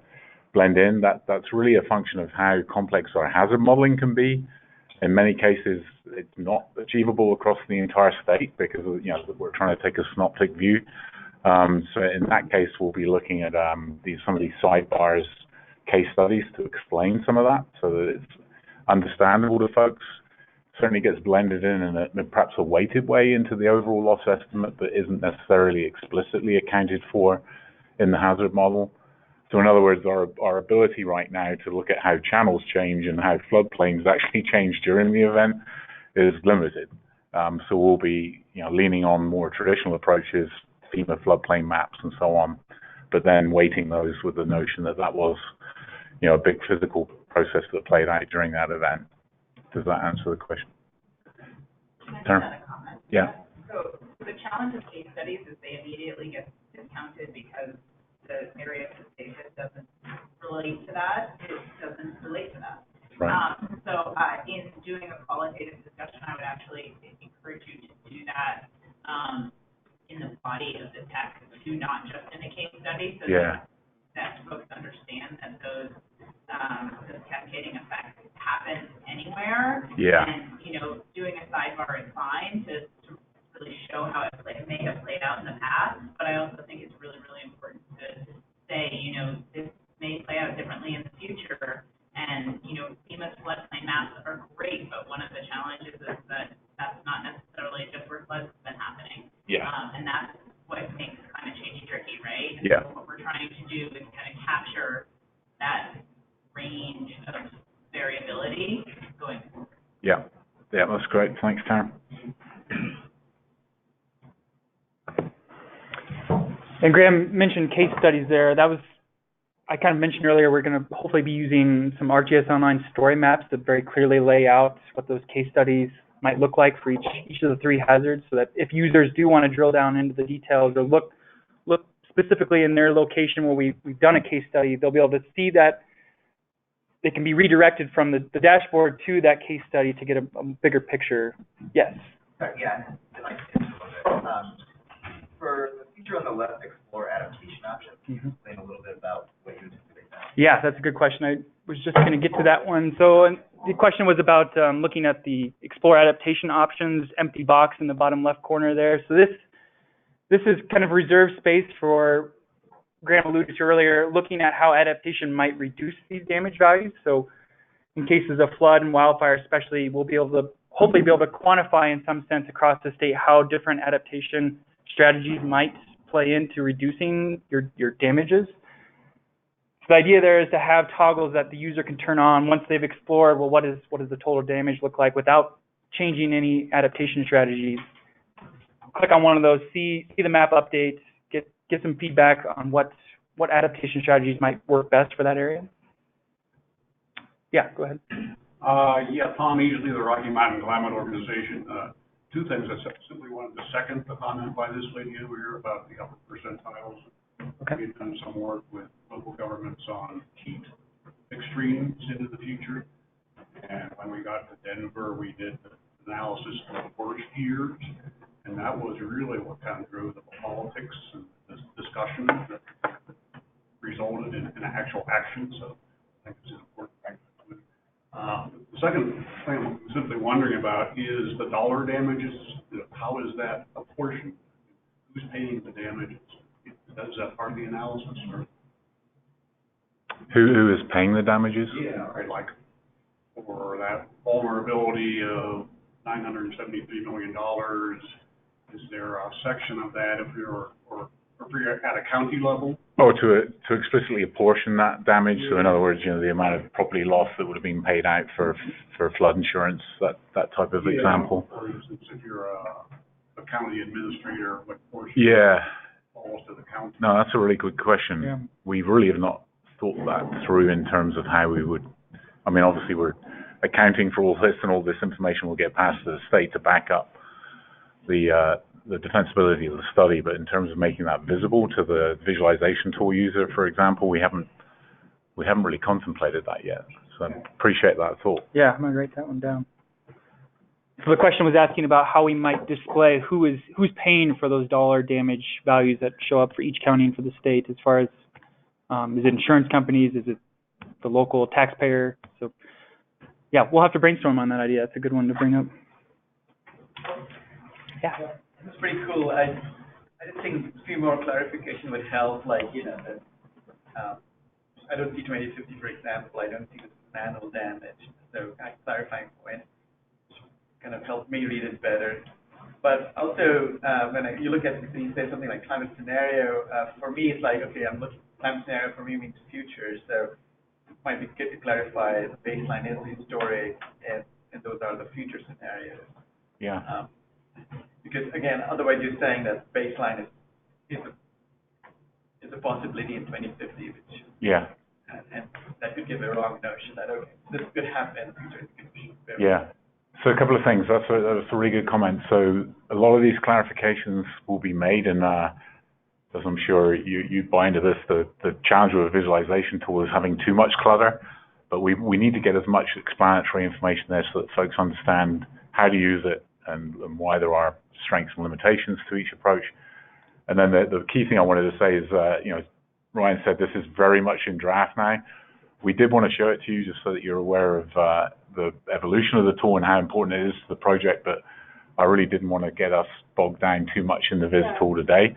[SPEAKER 5] blend in. That's really a function of how complex our hazard modeling can be. In many cases, it's not achievable across the entire state because we're trying to take a synoptic view. So in that case, we'll be looking at some of these sidebars case studies to explain some of that so that it's understandable to folks. Certainly gets blended in perhaps a weighted way into the overall loss estimate, but isn't necessarily explicitly accounted for in the hazard model. So in other words, our ability right now to look at how channels change and how floodplains actually change during the event is limited. So we'll be leaning on more traditional approaches, FEMA floodplain maps and so on, but then weighting those with the notion that was a big physical process that played out during that event. Does that answer the question?
[SPEAKER 9] Can I add a comment?
[SPEAKER 5] Yeah.
[SPEAKER 10] So the challenge of case studies is they immediately get discounted because the area of the data doesn't relate to that. It doesn't relate to that.
[SPEAKER 5] Right.
[SPEAKER 10] So in doing a qualitative discussion, I would actually encourage you to do that in the body of the text, to not just in a case study, so that folks understand that those cascading effects happen anywhere,
[SPEAKER 5] Yeah.
[SPEAKER 10] And, doing a sidebar is fine to really show how it may have played out in the past, but I also think it's really, really important to say, this may play out differently in the future. And, FEMA's floodplain maps are great, but one of the challenges is that that's not necessarily just where floods have been happening.
[SPEAKER 5] Yeah.
[SPEAKER 10] And that's what makes climate change tricky, right? And
[SPEAKER 5] Yeah.
[SPEAKER 10] so what we're trying to do is kind of capture that range of variability going forward.
[SPEAKER 5] Yeah. Yeah, that's great. Thanks, Taryn.
[SPEAKER 3] And Graham mentioned case studies there. I kind of mentioned earlier, we're going to hopefully be using some ArcGIS Online story maps that very clearly lay out what those case studies might look like for each of the three hazards, so that if users do want to drill down into the details or look specifically in their location where we've done a case study, they'll be able to see that they can be redirected from the dashboard to that case study to get a bigger picture. Yes?
[SPEAKER 7] Yeah, I'd like to for the feature on the left, explore adaptation options, can you explain a little bit about what you anticipate that?
[SPEAKER 3] Yeah, that's a good question. I was just going to get to that one. So the question was about looking at the explore adaptation options, empty box in the bottom left corner there. So this is kind of reserved space for, Graham alluded to earlier, looking at how adaptation might reduce these damage values. So in cases of flood and wildfire especially, we'll be able to hopefully be able to quantify in some sense across the state how different adaptation strategies might play into reducing your damages. So the idea there is to have toggles that the user can turn on once they've explored, well, what does the total damage look like without changing any adaptation strategies. Click on one of those, see the map updates, get some feedback on what adaptation strategies might work best for that area. Yeah, go ahead.
[SPEAKER 11] Yeah, Tom Easley, the Rocky Mountain Climate Organization. Two things. I simply wanted to second the comment by this lady over here about the upper percentiles.
[SPEAKER 3] Okay.
[SPEAKER 11] We've done some work with local governments on heat extremes into the future. And when we got to Denver, we did the analysis of the worst years. And that was really what kind of drove the politics and the discussion that resulted in actual action. So I think it's an important factor. The second thing I'm simply wondering about is the dollar damages. How is that apportioned? Who's paying the damages? Is that part of the analysis? Or?
[SPEAKER 5] Who is paying the damages?
[SPEAKER 11] Yeah, right. Like for that vulnerability of $973 million, is there a section of that if you're at a county level?
[SPEAKER 5] Oh, to explicitly apportion that damage. So in other words, the amount of property loss that would have been paid out for flood insurance, that type of example.
[SPEAKER 11] For instance, if you're a county administrator, what portion falls to the county?
[SPEAKER 5] No, that's a really good question.
[SPEAKER 3] Yeah.
[SPEAKER 5] We really have not thought that through in terms of how we would. I mean, obviously we're accounting for all this, and all this information will get passed to the state to back up the defensibility of the study, but in terms of making that visible to the visualization tool user, for example, we haven't really contemplated that yet. So I appreciate that thought.
[SPEAKER 3] Yeah, I'm gonna write that one down. So the question was asking about how we might display who's paying for those dollar damage values that show up for each county and for the state, as far as is it insurance companies, is it the local taxpayer? So yeah, we'll have to brainstorm on that idea. That's a good one to bring up. Yeah.
[SPEAKER 7] It's pretty cool. I just think a few more clarification would help, I don't see 2050, for example. I don't see the manual damage. So clarifying point kind of helped me read it better. But also, when you look at, you say something like climate scenario, for me it's like, okay, I'm looking, climate scenario for me means future. So it might be good to clarify the baseline is the story, and those are the future scenarios.
[SPEAKER 5] Yeah.
[SPEAKER 7] Because again, otherwise you're saying that baseline is a possibility in 2050, which and that could give a wrong notion that okay, this could happen in the future.
[SPEAKER 5] Yeah. So a couple of things. That's a really good comment. So a lot of these clarifications will be made, and as I'm sure you buy into this, the challenge with a visualization tool is having too much clutter. But we need to get as much explanatory information there so that folks understand how to use it and why there are strengths and limitations to each approach. And then the key thing I wanted to say is, Ryan said this is very much in draft now. We did want to show it to you just so that you're aware of the evolution of the tool and how important it is to the project, but I really didn't want to get us bogged down too much in the Viz tool today.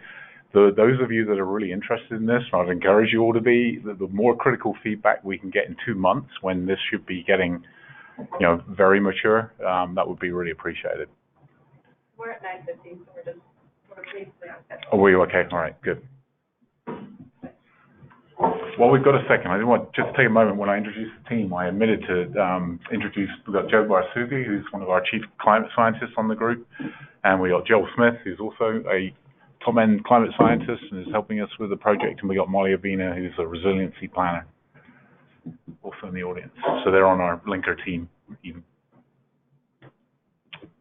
[SPEAKER 5] Those of you that are really interested in this, I'd encourage you all to be. The more critical feedback we can get in 2 months, when this should be getting, very mature, that would be really appreciated.
[SPEAKER 2] We're at 9:15, so we're basically on schedule.
[SPEAKER 5] Oh, were you okay? All right, good. Well, we've got a second. I didn't want just to take a moment. When I introduced the team, I omitted to introduce, we've got Joe Barasugi, who's one of our chief climate scientists on the group, and we got Joel Smith, who's also a top-end climate scientist and is helping us with the project, and we got Molly Avina, who's a resiliency planner, also in the audience. So they're on our linker team even.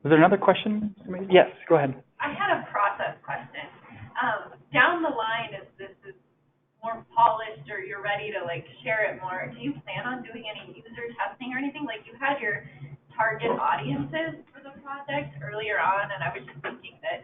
[SPEAKER 3] Was there another question? Yes, go ahead.
[SPEAKER 9] I had a process question. Down the line, as this is more polished or you're ready to share it more, do you plan on doing any user testing or anything? Like, you had your target audiences for the project earlier on, and I was just thinking that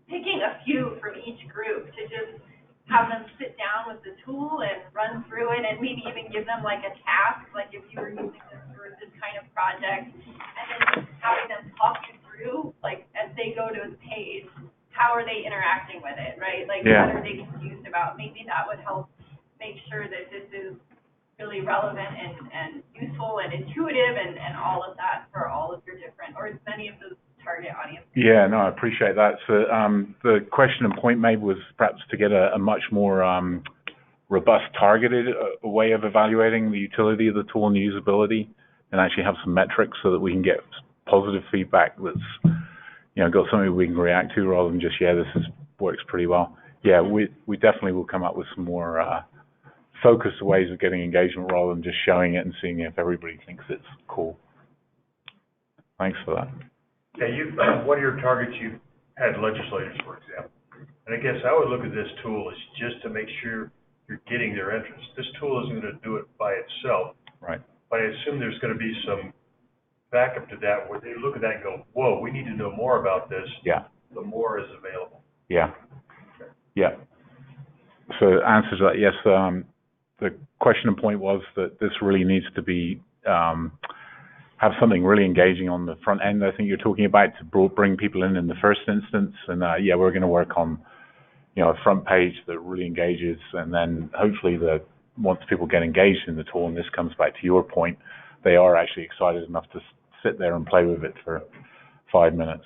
[SPEAKER 9] picking a few from each group to just have them sit down with the tool and run through it, and maybe even give them a task, like if you were using this for this kind of project, and then just having them talk you through, as they go to the page, how are they interacting with it, right? What are they confused about? Maybe that would help make sure that this is really relevant and useful and intuitive and all of that for all of your different, or as many of those target audiences.
[SPEAKER 5] Yeah, no, I appreciate that. So the question and point made was perhaps to get a much more robust, targeted way of evaluating the utility of the tool and the usability, and actually have some metrics so that we can get positive feedback that's, got something we can react to rather than just, this works pretty well. Yeah, we definitely will come up with some more focused ways of getting engagement rather than just showing it and seeing if everybody thinks it's cool. Thanks for that.
[SPEAKER 4] Yeah, one of your targets, you had legislators, for example. And I guess I would look at this tool as just to make sure you're getting their interest. This tool isn't going to do it by itself.
[SPEAKER 5] Right.
[SPEAKER 4] But I assume there's going to be some backup to that where they look at that and go, whoa, we need to know more about this.
[SPEAKER 5] Yeah.
[SPEAKER 4] The more is available.
[SPEAKER 5] Yeah. Okay. Yeah. So answer to that, yes. The question and point was that this really needs to be have something really engaging on the front end. I think you're talking about to bring people in the first instance, and we're going to work on a front page that really engages, and then hopefully once people get engaged in the tool, and this comes back to your point, they are actually excited enough to sit there and play with it for 5 minutes.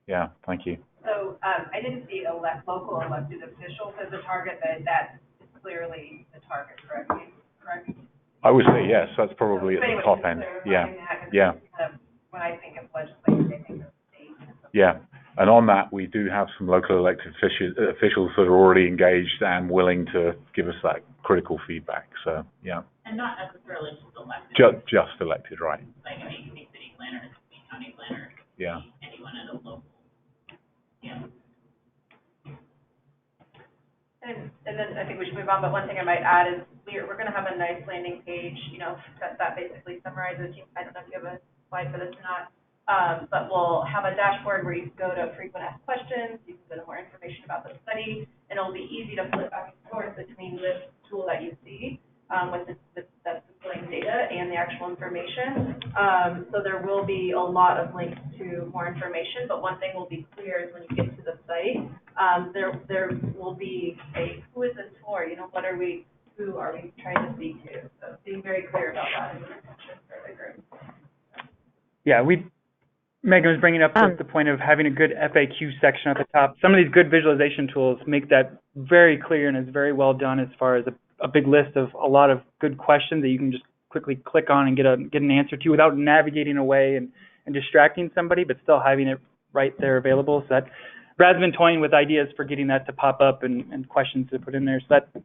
[SPEAKER 5] Yeah, thank you.
[SPEAKER 2] So I didn't see local elected officials as a target, but that is clearly the target, correct?
[SPEAKER 5] I would say yes. That's probably at the top end. Yeah. Yeah.
[SPEAKER 2] When I think of legislators, I think of state.
[SPEAKER 5] Yeah. And on that, we do have some local elected officials that are already engaged and willing to give us that critical feedback. So, yeah.
[SPEAKER 10] And not necessarily just elected.
[SPEAKER 5] Just elected, right.
[SPEAKER 10] It could be city planners, it could be county planners, it could be anyone at a local. Yeah.
[SPEAKER 2] And then I think we should move on, but one thing I might add is we're going to have a nice landing page, that basically summarizes. I don't know if you have a slide for this or not, but we'll have a dashboard where you can go to frequent asked questions, you can go to more information about the study, and it'll be easy to flip back and forth between this tool that you see with that's displaying data and the actual information. So there will be a lot of links to more information, but one thing will be clear is when you get to the site, there will be who is this for? Who are we trying to speak to? So being very clear about that is an intention for the group.
[SPEAKER 3] Yeah, Megan was bringing up the point of having a good FAQ section at the top. Some of these good visualization tools make that very clear, and it's very well done as far as a big list of a lot of good questions that you can just quickly click on and get an answer to without navigating away and distracting somebody, but still having it right there available. So that, rather than toying with ideas for getting that to pop up and questions to put in there. So that,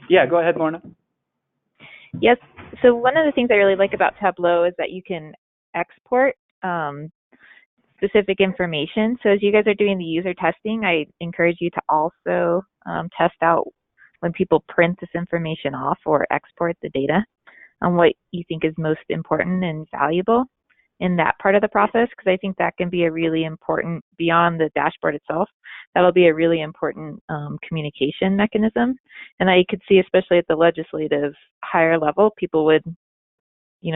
[SPEAKER 3] yeah, go ahead, Lorna.
[SPEAKER 6] Yes. So one of the things I really like about Tableau is that you can export specific information. So as you guys are doing the user testing, I encourage you to also test out when people print this information off or export the data on what you think is most important and valuable in that part of the process, because I think that can be a really important, beyond the dashboard itself, that'll be a really important communication mechanism. And I could see, especially at the legislative higher level, people would,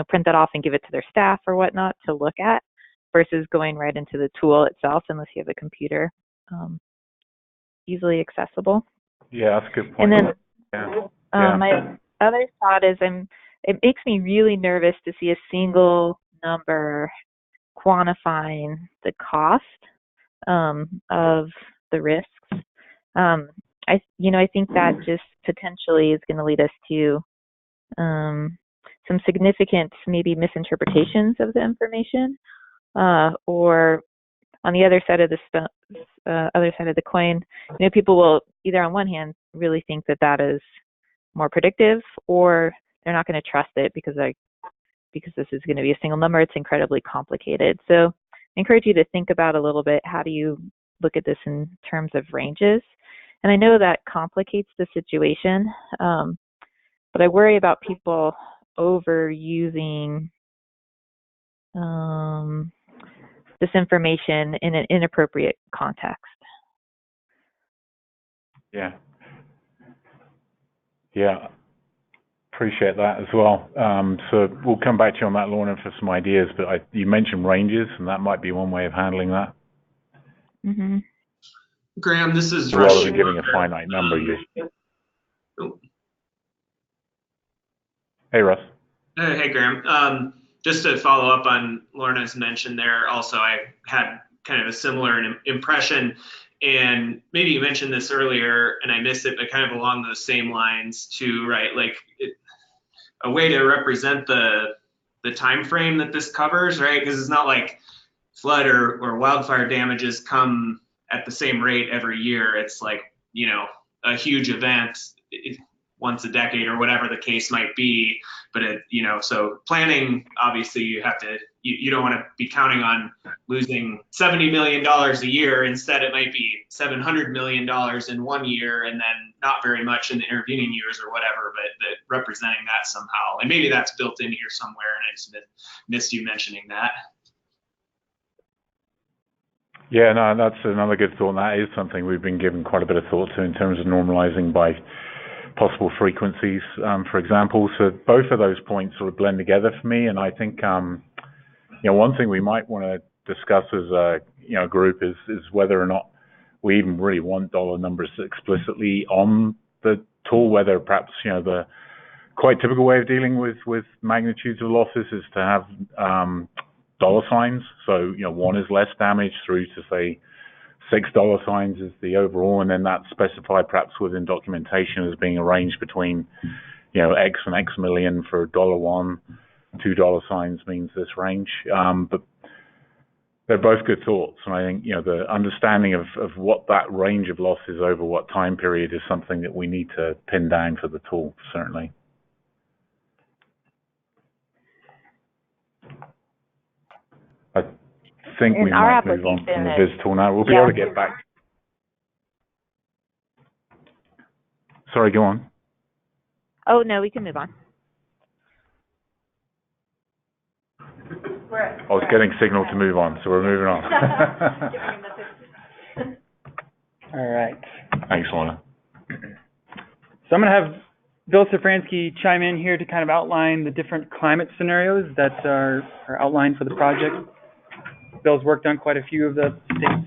[SPEAKER 6] print that off and give it to their staff or whatnot to look at versus going right into the tool itself unless you have a computer easily accessible.
[SPEAKER 5] Yeah, that's a good point.
[SPEAKER 6] And then
[SPEAKER 5] yeah.
[SPEAKER 6] my other thought is it makes me really nervous to see a single number quantifying the cost of the risks. I think that just potentially is going to lead us to some significant maybe misinterpretations of the information, or on the other side of the coin, people will either on one hand really think that is more predictive, or they're not going to trust it because this is going to be a single number. It's incredibly complicated. So I encourage you to think about a little bit, how do you look at this in terms of ranges? And I know that complicates the situation, but I worry about people overusing this information in an inappropriate context.
[SPEAKER 5] Yeah. Appreciate that as well. So we'll come back to you on that, Lorna, for some ideas, but you mentioned ranges, and that might be one way of handling that.
[SPEAKER 6] Mm-hmm.
[SPEAKER 12] Graham, this is
[SPEAKER 5] Rather
[SPEAKER 12] Rush.
[SPEAKER 5] than giving a finite number. Hey, Russ.
[SPEAKER 12] Hey, Graham. Just to follow up on Lorna's mention there, also I had kind of a similar impression, and maybe you mentioned this earlier and I missed it, but kind of along those same lines too, right? Like a way to represent the time frame that this covers, right? Because it's not like flood or wildfire damages come at the same rate every year. It's like, a huge event once a decade or whatever the case might be. But so planning, obviously you have to, you don't want to be counting on losing $70 million a year. Instead, it might be $700 million in one year and then not very much in the intervening years or whatever, but representing that somehow. And maybe that's built in here somewhere and I just missed you mentioning that.
[SPEAKER 5] Yeah, no, that's another good thought. And that is something we've been giving quite a bit of thought to in terms of normalizing by possible frequencies, for example. So both of those points sort of blend together for me. And I think, one thing we might want to discuss as a group is whether or not we even really want dollar numbers explicitly on the tool. Whether perhaps the quite typical way of dealing with magnitudes of losses is to have dollar signs. So, 1 is less damage through to say $6 signs is the overall, and then that's specified perhaps within documentation as being arranged between, X and X million for $1. $2 signs means this range. But they're both good thoughts. And I think, the understanding of what that range of loss is over what time period is something that we need to pin down for the tool, certainly. I think we might move on from the Viz tool now. We'll be able to get back. Sorry, go on.
[SPEAKER 6] Oh, no, we can move on.
[SPEAKER 5] I was getting signal to move on, so we're moving on.
[SPEAKER 3] All right.
[SPEAKER 5] Thanks, Lorna.
[SPEAKER 3] So I'm going to have Bill Safransky chime in here to kind of outline the different climate scenarios that are outlined for the project. Bill's worked on quite a few of the state's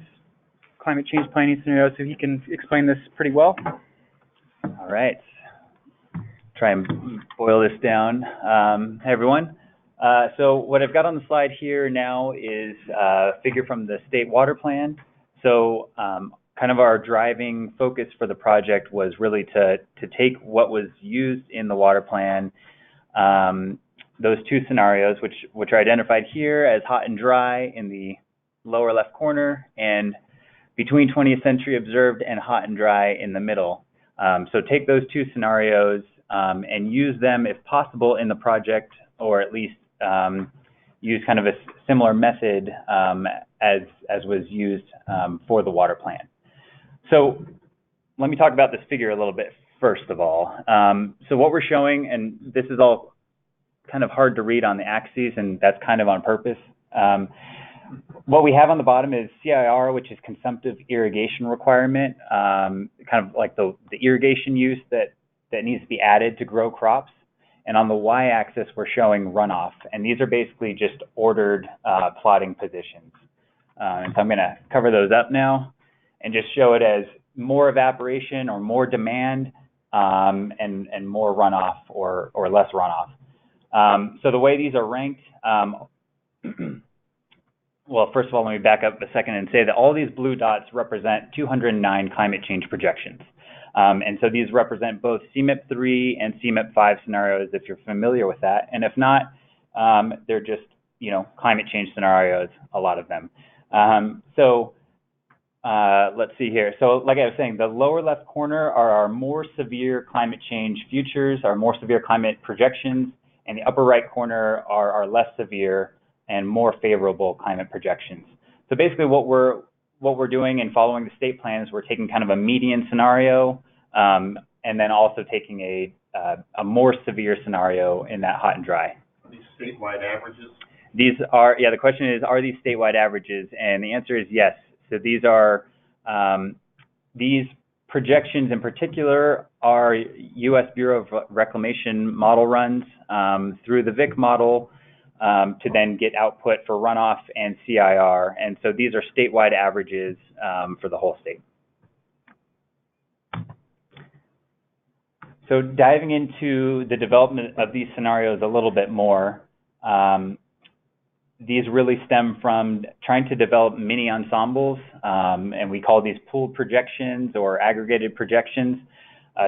[SPEAKER 3] climate change planning scenarios, so he can explain this pretty well.
[SPEAKER 13] All right. Try and boil this down. Hey, everyone. So what I've got on the slide here now is a figure from the state water plan. So kind of our driving focus for the project was really to take what was used in the water plan, those two scenarios, which are identified here as hot and dry in the lower left corner, and between 20th century observed and hot and dry in the middle. So take those two scenarios and use them if possible in the project, or at least use kind of a similar method as was used for the water plan. So let me talk about this figure a little bit first of all. So what we're showing, and this is all kind of hard to read on the axes, and that's kind of on purpose. What we have on the bottom is CIR, which is consumptive irrigation requirement, kind of like the irrigation use that needs to be added to grow crops. and on the y-axis we're showing runoff, and these are basically just ordered plotting positions. And so I'm going to cover those up now and just show it as more evaporation or more demand, and more runoff or less runoff. So the way these are ranked, well, first of all, let me back up a second and say that all these blue dots represent 209 climate change projections. And so these represent both CMIP3 and CMIP5 scenarios, if you're familiar with that. And if not, they're just, climate change scenarios, a lot of them. Let's see here. So like I was saying, the lower left corner are our more severe climate change futures, our more severe climate projections, and the upper right corner are our less severe and more favorable climate projections. So basically what we're doing in following the state plans, we're taking kind of a median scenario, and then also taking a more severe scenario in that hot and dry.
[SPEAKER 11] Are these statewide averages?
[SPEAKER 13] These are, yeah, the question is, are these statewide averages? And the answer is yes. So these are, these projections in particular are U.S. Bureau of Reclamation model runs through the VIC model to then get output for runoff and CIR. And so these are statewide averages for the whole state. So diving into the development of these scenarios a little bit more, these really stem from trying to develop mini ensembles, and we call these pooled projections or aggregated projections.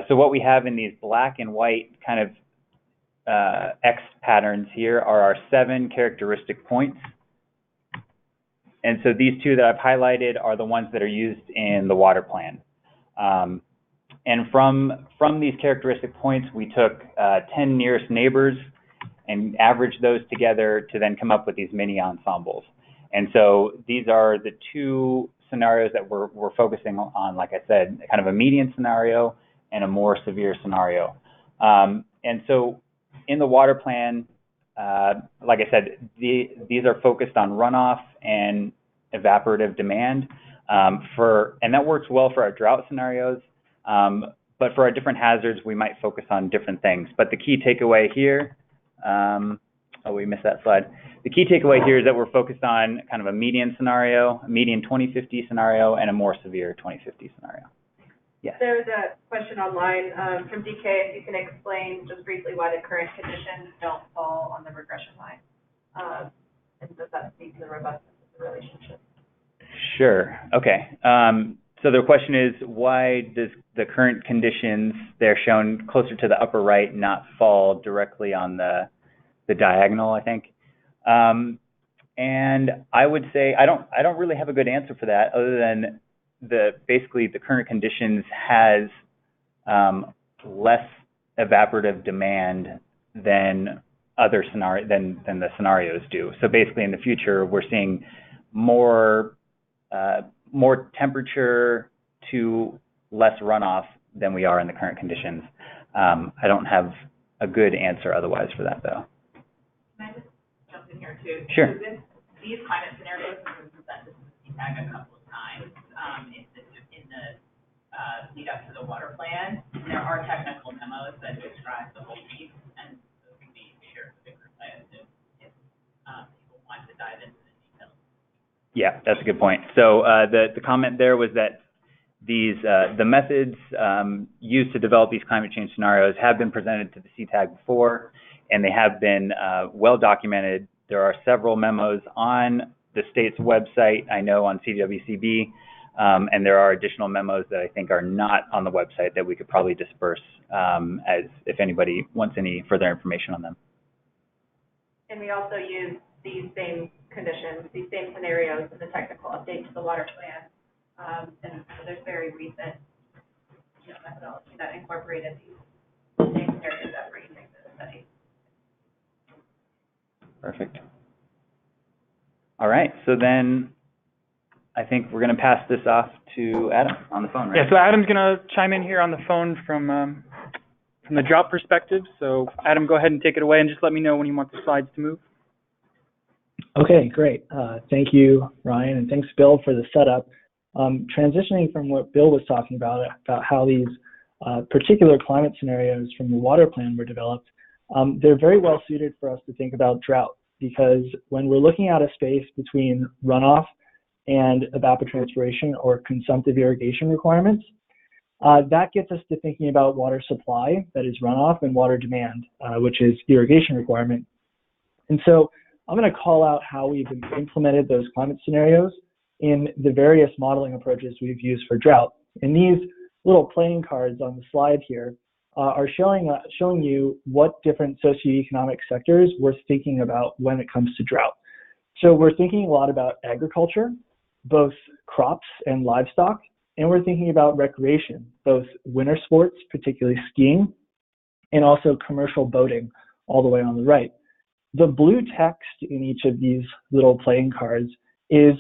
[SPEAKER 13] So what we have in these black and white kind of X patterns here are our 7 characteristic points. And so these 2 that I've highlighted are the ones that are used in the water plan. And from these characteristic points, we took 10 nearest neighbors and averaged those together to then come up with these mini ensembles. And so these are the 2 scenarios that we're focusing on, like I said, kind of a median scenario and a more severe scenario. And so in the water plan, like I said, these are focused on runoff and evaporative demand, and that works well for our drought scenarios, but for our different hazards, we might focus on different things. But the key takeaway here, we missed that slide. The key takeaway here is that we're focused on kind of a median scenario, a median 2050 scenario, and a more severe 2050 scenario. Yes.
[SPEAKER 2] There's a question online from DK, if you can explain just briefly why the current conditions don't fall on the regression line. And does that speak to the robustness of the relationship?
[SPEAKER 13] Sure. Okay. So the question is, why does the current conditions, they're shown closer to the upper right, not fall directly on the diagonal, I think? And I would say I don't really have a good answer for that, other than basically the current conditions has less evaporative demand than other than the scenarios do. So basically in the future we're seeing more temperature to less runoff than we are in the current conditions. I don't have a good answer otherwise for that though.
[SPEAKER 10] Can I just jump in here too?
[SPEAKER 13] Sure.
[SPEAKER 10] So these climate scenarios have been presented to CTAG a couple of times in the lead up to the water plan. There are technical memos that describe the whole piece, and those can be shared with the group, I assume, if people want to dive into the details. Yeah,
[SPEAKER 13] that's a good point. So the comment there was that the methods used to develop these climate change scenarios have been presented to the CTAG before, and they have been well documented. There are several memos on the state's website, I know on CWCB, and there are additional memos that I think are not on the website that we could probably disperse as if anybody wants any further information on them.
[SPEAKER 2] And we also use these same conditions, these same scenarios in the technical update to the water plan. And so there's very recent methodology that incorporated these same scenarios that we're using for the study.
[SPEAKER 13] Perfect. All right, so then I think we're going to pass this off to Adam on the phone, right?
[SPEAKER 3] Yeah, so Adam's going to chime in here on the phone from the drought perspective. So Adam, go ahead and take it away and just let me know when you want the slides to move.
[SPEAKER 14] Okay, great. Thank you, Ryan, and thanks, Bill, for the setup. Transitioning from what Bill was talking about how these particular climate scenarios from the water plan were developed, they're very well suited for us to think about drought, because when we're looking at a space between runoff and evapotranspiration or consumptive irrigation requirements, that gets us to thinking about water supply, that is runoff, and water demand, which is irrigation requirement. And so I'm going to call out how we've implemented those climate scenarios in the various modeling approaches we've used for drought. And these little playing cards on the slide here are showing you what different socioeconomic sectors we're thinking about when it comes to drought. So we're thinking a lot about agriculture, both crops and livestock, and we're thinking about recreation, both winter sports, particularly skiing, and also commercial boating all the way on the right. The blue text in each of these little playing cards is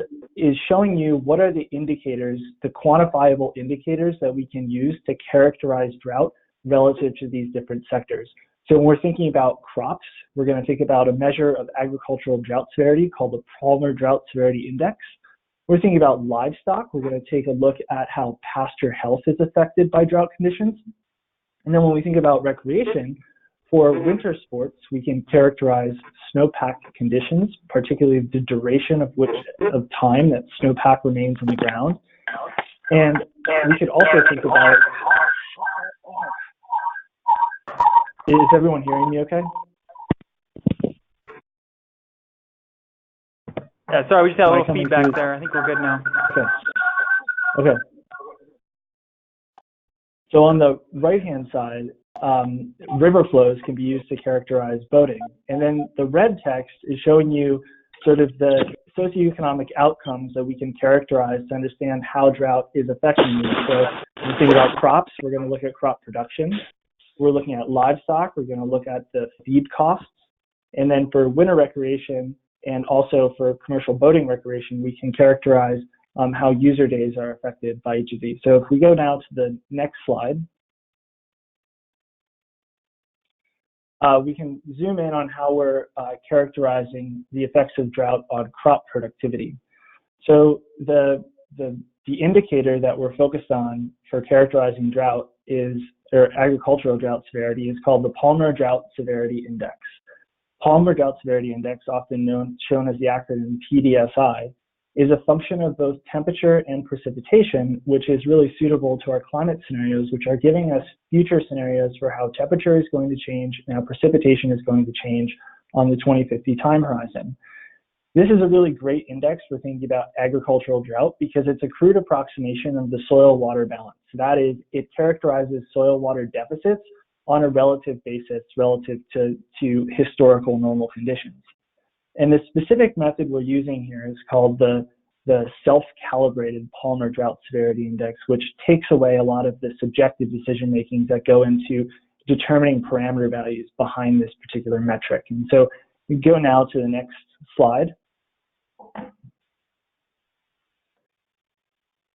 [SPEAKER 14] showing you what are the indicators, the quantifiable indicators that we can use to characterize drought relative to these different sectors. So when we're thinking about crops, we're going to think about a measure of agricultural drought severity called the Palmer Drought Severity Index. We're thinking about livestock. We're going to take a look at how pasture health is affected by drought conditions. And then when we think about recreation, for winter sports, we can characterize snowpack conditions, particularly the duration of time that snowpack remains on the ground. And we could also think about, is everyone hearing me okay?
[SPEAKER 3] Yeah, sorry, we just had a little feedback there. I think we're good now.
[SPEAKER 14] Okay. So on the right-hand side, river flows can be used to characterize boating. And then the red text is showing you sort of the socioeconomic outcomes that we can characterize to understand how drought is affecting you. So when we think about crops, we're going to look at crop production. We're looking at livestock. We're going to look at the feed costs. And then for winter recreation and also for commercial boating recreation, we can characterize how user days are affected by each of these. So if we go now to the next slide, we can zoom in on how we're characterizing the effects of drought on crop productivity. So the indicator that we're focused on for characterizing drought or agricultural drought severity is called the Palmer Drought Severity Index. Palmer Drought Severity Index, often shown as the acronym PDSI, is a function of both temperature and precipitation, which is really suitable to our climate scenarios, which are giving us future scenarios for how temperature is going to change and how precipitation is going to change on the 2050 time horizon. This is a really great index for thinking about agricultural drought because it's a crude approximation of the soil-water balance. That is, it characterizes soil-water deficits on a relative basis relative to historical normal conditions. And the specific method we're using here is called the self-calibrated Palmer Drought Severity Index, which takes away a lot of the subjective decision making that go into determining parameter values behind this particular metric. And so we go now to the next slide.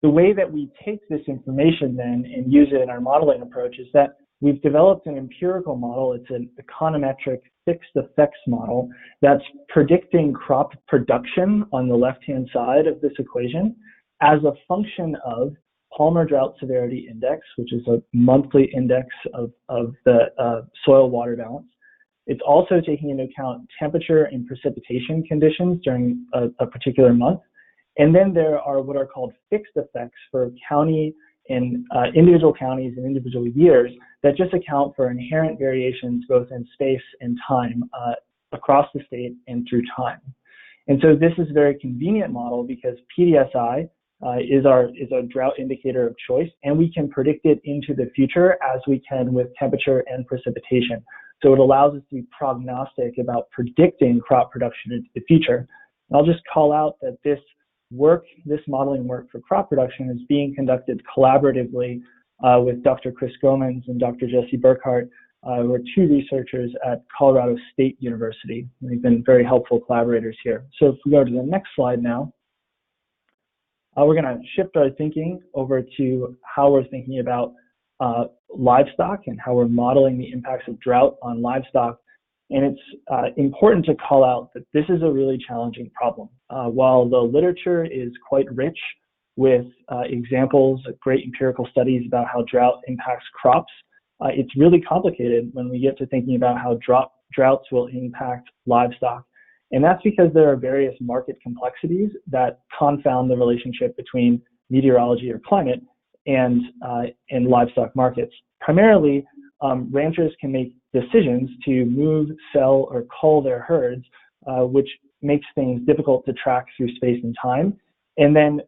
[SPEAKER 14] The way that we take this information then and use it in our modeling approach is that we've developed an empirical model. It's an econometric fixed effects model that's predicting crop production on the left-hand side of this equation as a function of Palmer Drought Severity Index, which is a monthly index of the soil water balance. It's also taking into account temperature and precipitation conditions during a particular month. And then there are what are called fixed effects for county and individual counties and individual years that just account for inherent variations both in space and time across the state and through time. And so this is a very convenient model because PDSI is our drought indicator of choice, and we can predict it into the future as we can with temperature and precipitation. So it allows us to be prognostic about predicting crop production into the future. And I'll just call out that this modeling work for crop production is being conducted collaboratively with Dr. Chris Gomans and Dr. Jesse Burkhart, who are two researchers at Colorado State University. They've been very helpful collaborators here. So if we go to the next slide now, we're going to shift our thinking over to how we're thinking about livestock and how we're modeling the impacts of drought on livestock. And it's important to call out that this is a really challenging problem. While the literature is quite rich with examples of great empirical studies about how drought impacts crops, it's really complicated when we get to thinking about how droughts will impact livestock. And that's because there are various market complexities that confound the relationship between meteorology or climate and livestock markets. Primarily, ranchers can make decisions to move, sell, or cull their herds, which makes things difficult to track through space and time. And then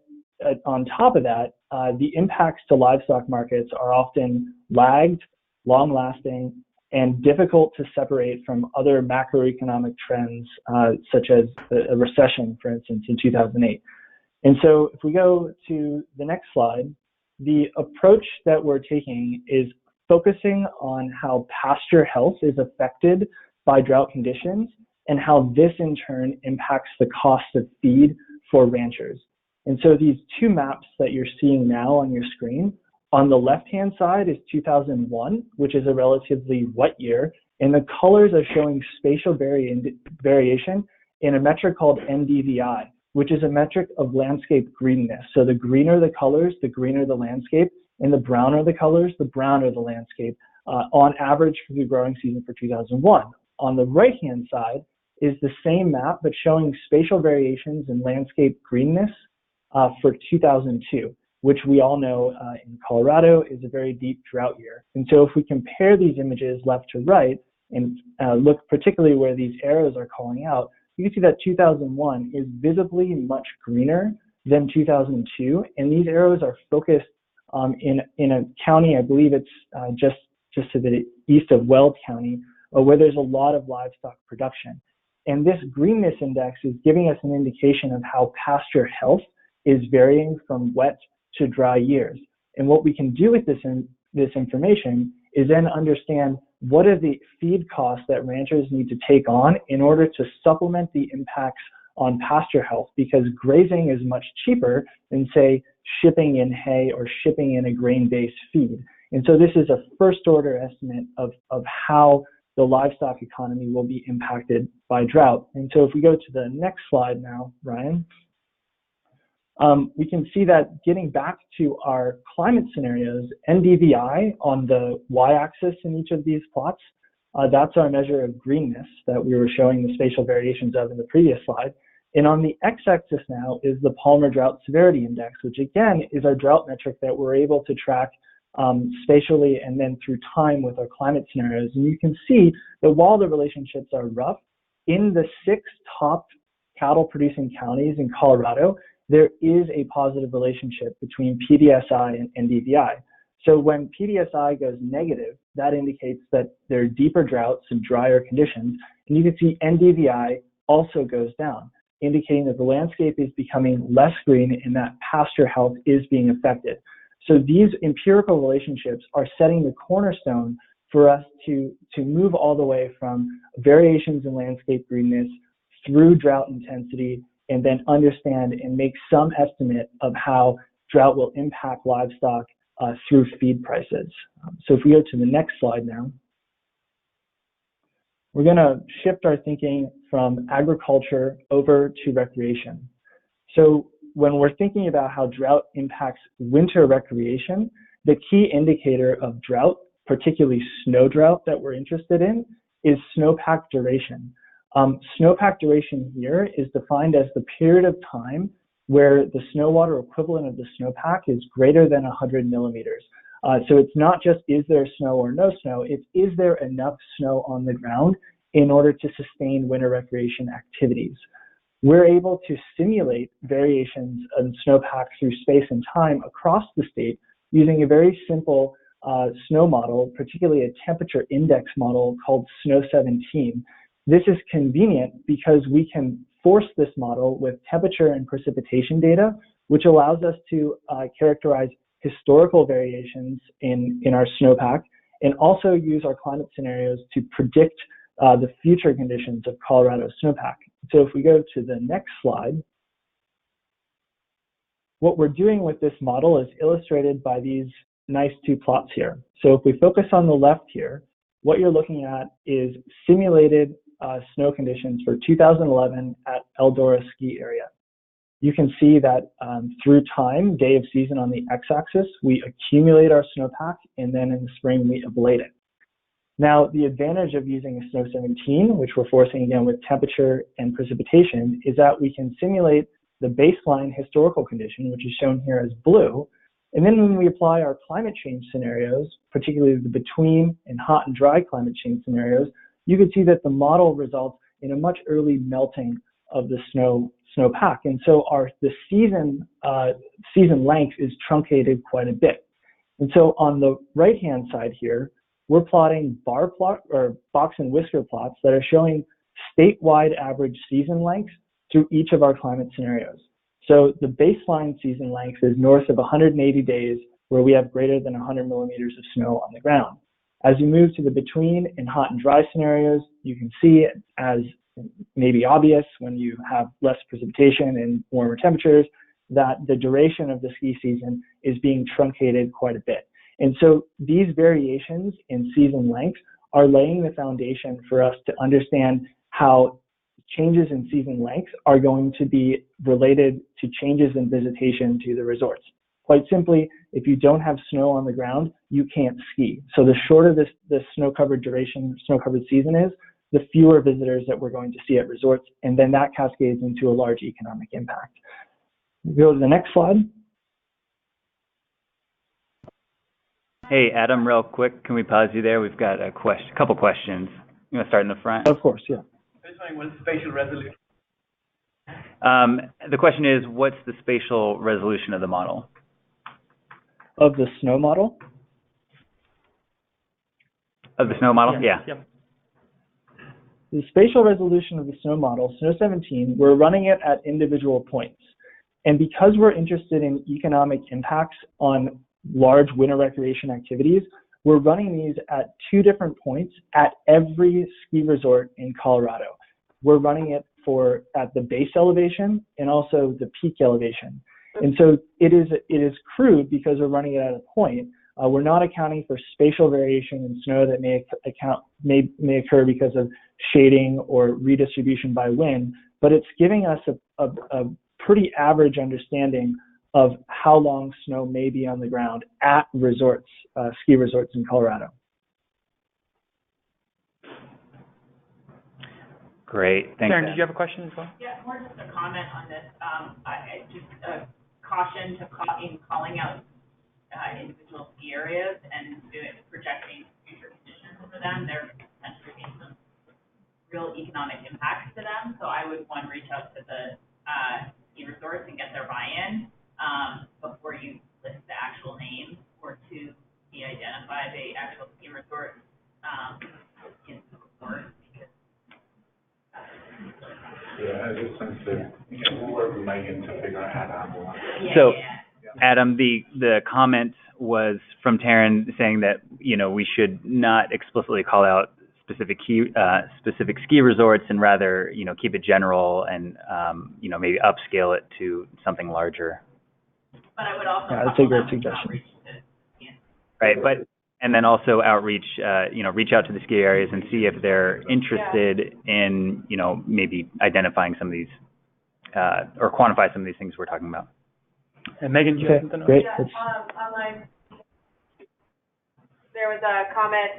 [SPEAKER 14] on top of that, the impacts to livestock markets are often lagged, long-lasting, and difficult to separate from other macroeconomic trends, such as a recession, for instance, in 2008. And so if we go to the next slide, the approach that we're taking is focusing on how pasture health is affected by drought conditions and how this in turn impacts the cost of feed for ranchers. And so these two maps that you're seeing now on your screen, on the left-hand side is 2001, which is a relatively wet year, and the colors are showing spatial variation in a metric called NDVI, which is a metric of landscape greenness. So the greener the colors, the greener the landscape, and the browner the colors, the browner the landscape, on average for the growing season for 2001. On the right-hand side is the same map, but showing spatial variations in landscape greenness for 2002, which we all know in Colorado is a very deep drought year. And so if we compare these images left to right and look particularly where these arrows are calling out, you can see that 2001 is visibly much greener than 2002, and these arrows are focused in a county, I believe it's just to the east of Weld County, where there's a lot of livestock production. And this greenness index is giving us an indication of how pasture health is varying from wet to dry years. And what we can do with this information is then understand what are the feed costs that ranchers need to take on in order to supplement the impacts on pasture health, because grazing is much cheaper than, say, shipping in hay or shipping in a grain-based feed. And so this is a first-order estimate of how the livestock economy will be impacted by drought. And so if we go to the next slide now, Ryan, we can see that getting back to our climate scenarios, NDVI on the y-axis in each of these plots, that's our measure of greenness that we were showing the spatial variations of in the previous slide. And on the x-axis now is the Palmer Drought Severity Index, which again is our drought metric that we're able to track spatially and then through time with our climate scenarios. And you can see that while the relationships are rough, in the 6 top cattle producing counties in Colorado, there is a positive relationship between PDSI and NDVI. So when PDSI goes negative, that indicates that there are deeper droughts and drier conditions. And you can see NDVI also goes down, indicating that the landscape is becoming less green and that pasture health is being affected. So these empirical relationships are setting the cornerstone for us to move all the way from variations in landscape greenness through drought intensity, and then understand and make some estimate of how drought will impact livestock through feed prices. So if we go to the next slide now, we're going to shift our thinking from agriculture over to recreation. So when we're thinking about how drought impacts winter recreation, the key indicator of drought, particularly snow drought that we're interested in, is snowpack duration. Snowpack duration here is defined as the period of time where the snow water equivalent of the snowpack is greater than 100 millimeters. So it's not just is there snow or no snow, it's is there enough snow on the ground in order to sustain winter recreation activities. We're able to simulate variations in snowpack through space and time across the state using a very simple snow model, particularly a temperature index model called Snow 17. This is convenient because we can force this model with temperature and precipitation data, which allows us to characterize historical variations in our snowpack and also use our climate scenarios to predict the future conditions of Colorado snowpack. So if we go to the next slide, what we're doing with this model is illustrated by these nice 2 plots here. So if we focus on the left here, what you're looking at is simulated snow conditions for 2011 at Eldora ski area. you can see that through time, day of season on the x-axis, we accumulate our snowpack, and then in the spring we ablate it. Now, the advantage of using a snow 17, which we're forcing again with temperature and precipitation, is that we can simulate the baseline historical condition, which is shown here as blue. And then when we apply our climate change scenarios, particularly the between and hot and dry climate change scenarios, you can see that the model results in a much early melting of the snowpack. And so the season length is truncated quite a bit. And so on the right-hand side here, we're plotting bar plot or box and whisker plots that are showing statewide average season lengths through each of our climate scenarios. So the baseline season length is north of 180 days, where we have greater than 100 millimeters of snow on the ground. As you move to the between and hot and dry scenarios, you can see, as maybe obvious when you have less precipitation and warmer temperatures, that the duration of the ski season is being truncated quite a bit. And so these variations in season length are laying the foundation for us to understand how changes in season length are going to be related to changes in visitation to the resorts. Quite simply, if you don't have snow on the ground, you can't ski. So the shorter the snow-covered duration, snow-covered season is, the fewer visitors that we're going to see at resorts, and then that cascades into a large economic impact. Go to the next slide.
[SPEAKER 13] Hey, Adam, real quick, can we pause you there? We've got a couple questions. You want to start in the front?
[SPEAKER 14] Of course, yeah.
[SPEAKER 7] What's spatial resolution?
[SPEAKER 13] The question is, what's the spatial resolution of the model?
[SPEAKER 14] Of the snow model?
[SPEAKER 13] Of the snow model? Yeah.
[SPEAKER 14] Yep. The spatial resolution of the snow model, Snow 17, we're running it at individual points. And because we're interested in economic impacts on large winter recreation activities, we're running these at 2 different points at every ski resort in Colorado. We're running it at the base elevation and also the peak elevation. And so it is crude because we're running it at a point. We're not accounting for spatial variation in snow that may occur because of shading or redistribution by wind, but it's giving us a pretty average understanding of how long snow may be on the ground at resorts, ski resorts in Colorado.
[SPEAKER 13] Great, thanks.
[SPEAKER 3] Karen, did you have a question as well?
[SPEAKER 10] Yeah, more just a comment on this. Just a caution in calling out individual ski areas and projecting future conditions for them. There potentially be some real economic impacts to them. So I would, one, reach out to the ski resorts and get their buy-in before you list the actual names, or two, identify the actual ski resort in the report.
[SPEAKER 5] Yeah, I just think that we'll work with Megan to figure out how to handle that.
[SPEAKER 13] So, Adam, the comment was from Taryn saying that, we should not explicitly call out specific ski resorts and rather, keep it general and, maybe upscale it to something larger.
[SPEAKER 10] But I would also
[SPEAKER 14] that's a great suggestion.
[SPEAKER 13] Right, and then also outreach, reach out to the ski areas and see if they're interested in, maybe identifying some of these, or quantify some of these things we're talking about.
[SPEAKER 3] And Megan, do you have something?
[SPEAKER 14] Great.
[SPEAKER 2] Online, there was a comment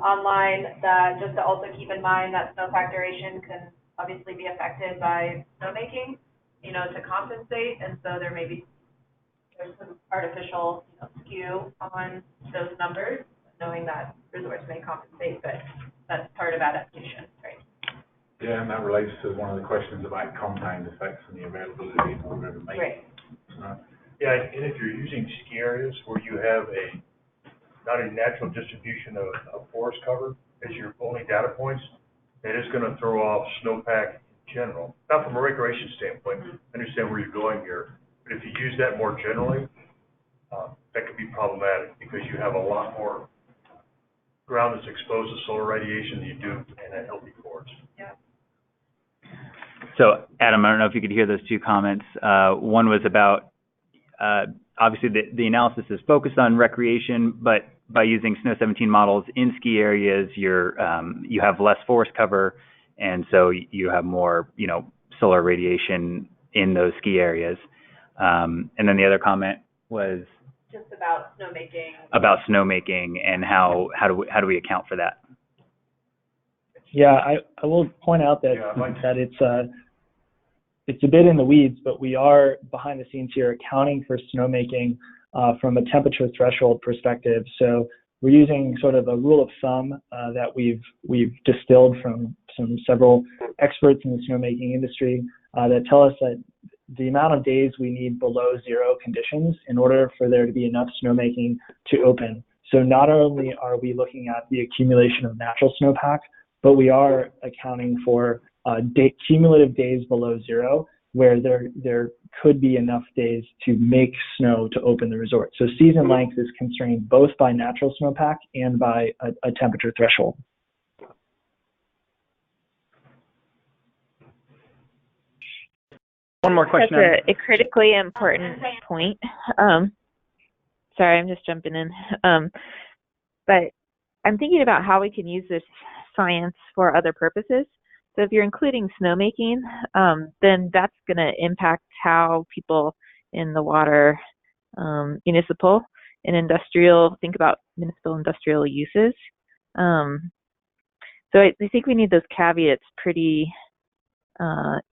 [SPEAKER 2] online that just to also keep in mind that snowpack duration can obviously be affected by snowmaking, to compensate, and so there's some artificial skew on those numbers, knowing that resorts may compensate, but that's part of adaptation, right?
[SPEAKER 5] Yeah, and that relates to one of the questions about compound effects and the availability in order to make.
[SPEAKER 2] Right.
[SPEAKER 4] Yeah, and if you're using ski areas where you have not a natural distribution of forest cover as your only data points, that is going to throw off snowpack in general. Not from a recreation standpoint, I understand where you're going here, but if you use that more generally, that could be problematic because you have a lot more ground that's exposed to solar radiation than you do in a healthy forest.
[SPEAKER 2] Yeah.
[SPEAKER 13] So, Adam, I don't know if you could hear those 2 comments. One was about, obviously, the analysis is focused on recreation, but by using Snow 17 models in ski areas, you have less forest cover, and so you have more, solar radiation in those ski areas. And then the other comment was
[SPEAKER 2] Just about snowmaking.
[SPEAKER 13] about snowmaking and how do we account for that?
[SPEAKER 14] Yeah, I will point out that it's a bit in the weeds, but we are behind the scenes here accounting for snowmaking from a temperature threshold perspective. So we're using sort of a rule of thumb that we've distilled from several experts in the snowmaking industry that tell us that the amount of days we need below zero conditions in order for there to be enough snowmaking to open. So not only are we looking at the accumulation of natural snowpack, but we are accounting for cumulative days below zero where there could be enough days to make snow to open the resort. So season length is constrained both by natural snowpack and by a temperature threshold.
[SPEAKER 3] One more question.
[SPEAKER 6] That's a critically important point. Sorry, I'm just jumping in. But I'm thinking about how we can use this science for other purposes. So if you're including snowmaking, then that's going to impact how people in the water, municipal and industrial, think about municipal industrial uses. So I think we need those caveats pretty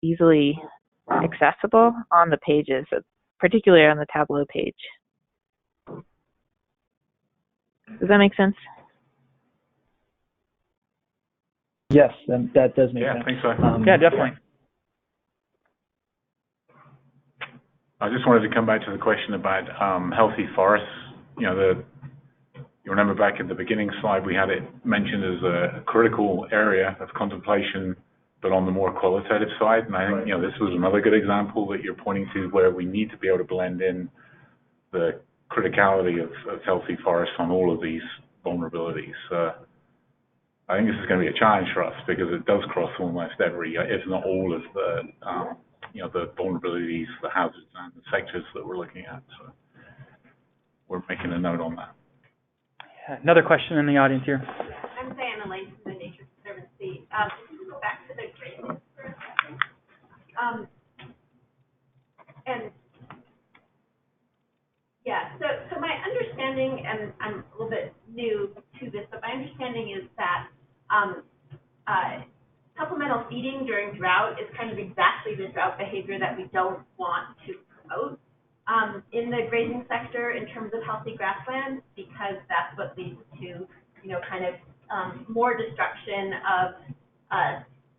[SPEAKER 6] easily accessible on the pages, particularly on the Tableau page. Does that make sense?
[SPEAKER 14] Yes, that does make sense.
[SPEAKER 5] Yeah, I think so.
[SPEAKER 3] Yeah, definitely.
[SPEAKER 5] I just wanted to come back to the question about healthy forests. You remember back at the beginning slide, we had it mentioned as a critical area of contemplation, but on the more qualitative side. And I think, this was another good example that you're pointing to where we need to be able to blend in the criticality of healthy forests on all of these vulnerabilities. I think this is going to be a challenge for us because it does cross almost every, if not all of the, the vulnerabilities, the hazards, and the sectors that we're looking at. So we're making a note on that.
[SPEAKER 3] Another question in the audience here.
[SPEAKER 9] I'm Diana Lane from the Nature Conservancy. Go back to the grading for a second. So my understanding, and I'm a little bit new to this, but my understanding is that supplemental feeding during drought is kind of exactly the drought behavior that we don't want to promote in the grazing sector in terms of healthy grassland, because that's what leads to, more destruction of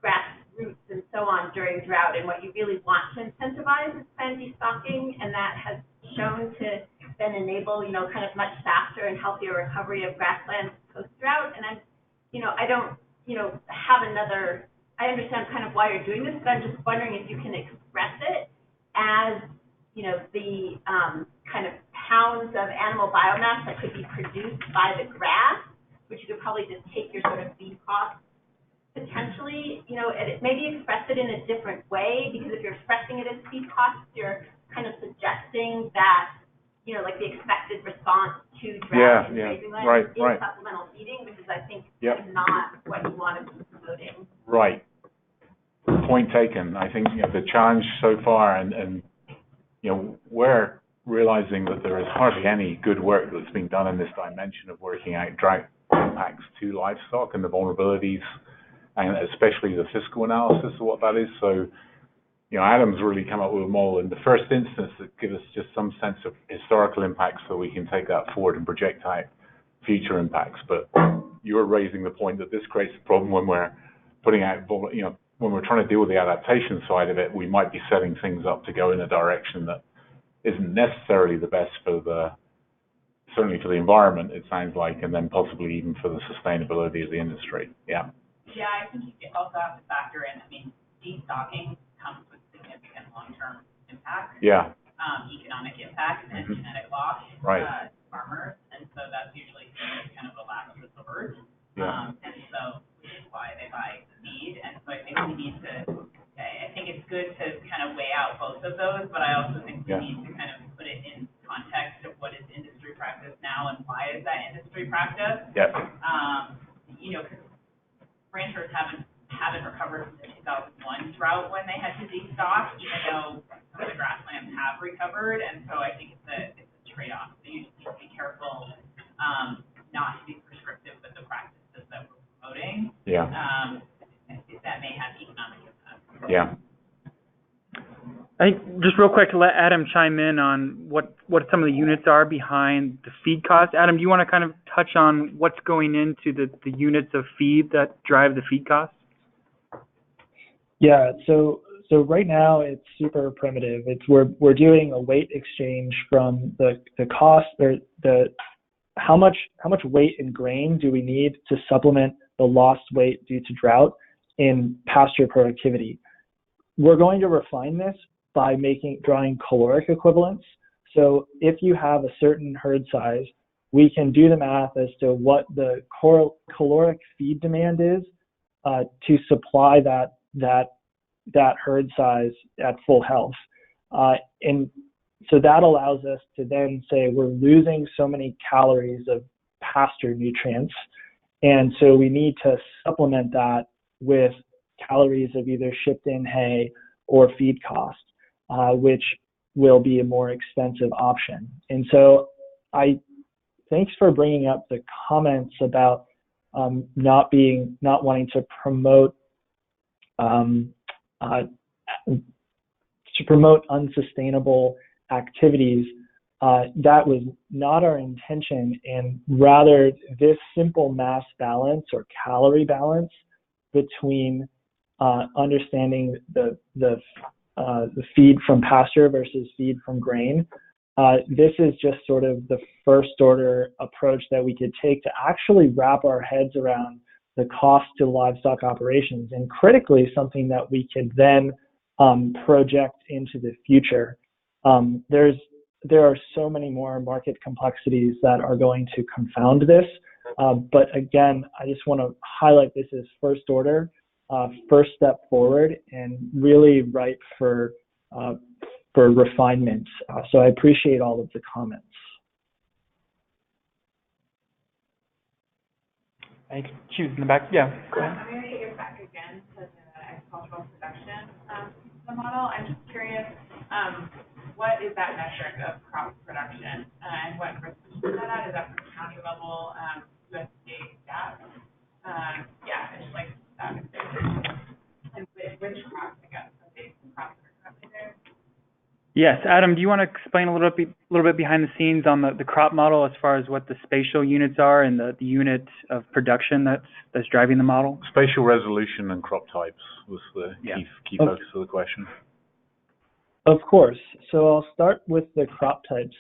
[SPEAKER 9] grass roots and so on during drought. And what you really want to incentivize is plant destocking, and that has shown to then enable, much faster and healthier recovery of grasslands post-drought. And I don't, have another, I understand kind of why you're doing this, but I'm just wondering if you can express it as, the kind of pounds of animal biomass that could be produced by the grass, which you could probably just take your sort of feed costs potentially, maybe express it in a different way, because if you're expressing it as feed costs, you're kind of suggesting that, like the expected response to drought in grazing land is supplemental feeding, which is, I think, not what you want to be promoting.
[SPEAKER 5] Right. Point taken. I think, the challenge so far, and we're realizing that there is hardly any good work that's being done in this dimension of working out drought impacts to livestock and the vulnerabilities, and especially the fiscal analysis of what that is. So, Adam's really come up with a model in the first instance that gives us just some sense of historical impacts so we can take that forward and project out future impacts. But you're raising the point that this creates a problem when we're putting out, when we're trying to deal with the adaptation side of it, we might be setting things up to go in a direction that isn't necessarily the best for certainly for the environment, it sounds like, and then possibly even for the sustainability of the industry. Yeah.
[SPEAKER 10] Yeah, I think you also have to factor in, destocking comes with significant long-term impacts.
[SPEAKER 5] Yeah.
[SPEAKER 10] Economic impacts and genetic loss to farmers, and so that's usually kind of a last resort.
[SPEAKER 5] Yeah.
[SPEAKER 10] And so which is why they buy feed. And so I think we need to, I think it's good to kind of weigh out both of those, but I also think we need to kind of put it in context of what is industry practice now and why is that industry practice.
[SPEAKER 5] Yeah.
[SPEAKER 10] Because ranchers haven't recovered from the 2001 drought when they had to destock, even though covered, and so I think it's a trade-off. So you just need to be careful not to be prescriptive with the practices that we're promoting.
[SPEAKER 5] Yeah.
[SPEAKER 10] That may have economic impact.
[SPEAKER 5] Yeah.
[SPEAKER 3] I think just real quick to let Adam chime in on what some of the units are behind the feed cost. Adam, do you want to kind of touch on what's going into the units of feed that drive the feed cost?
[SPEAKER 14] Yeah, so right now it's super primitive. We're doing a weight exchange from the cost or how much weight in grain do we need to supplement the lost weight due to drought in pasture productivity. We're going to refine this by drawing caloric equivalents. So if you have a certain herd size, we can do the math as to what the caloric feed demand is to supply that herd size at full health. And so that allows us to then say we're losing so many calories of pasture nutrients, and so we need to supplement that with calories of either shipped in hay or feed cost, which will be a more expensive option. And so thanks for bringing up the comments about not wanting to promote unsustainable activities. That was not our intention, and rather this simple mass balance or calorie balance between understanding the feed from pasture versus feed from grain. This is just sort of the first order approach that we could take to actually wrap our heads around the cost to livestock operations, and critically something that we could then project into the future. There are so many more market complexities that are going to confound this, but again, I just want to highlight this as first order, first step forward, and really ripe for refinement. So I appreciate all of the comments.
[SPEAKER 3] I think she was in the back. Yeah, go ahead.
[SPEAKER 10] I'm going to get you back again to the agricultural production the model. I'm just curious, what is that metric of crop production and what risks is that at? Is that for county level, USDA stats? Yeah, it's like that. And which crops, I guess, are they crops that are currently there?
[SPEAKER 3] Yes, Adam, do you want to explain a little bit behind the scenes on the crop model as far as what the spatial units are and the unit of production that's driving the model?
[SPEAKER 5] Spatial resolution and crop types was the key focus of the question.
[SPEAKER 14] Of course. So I'll start with the crop types.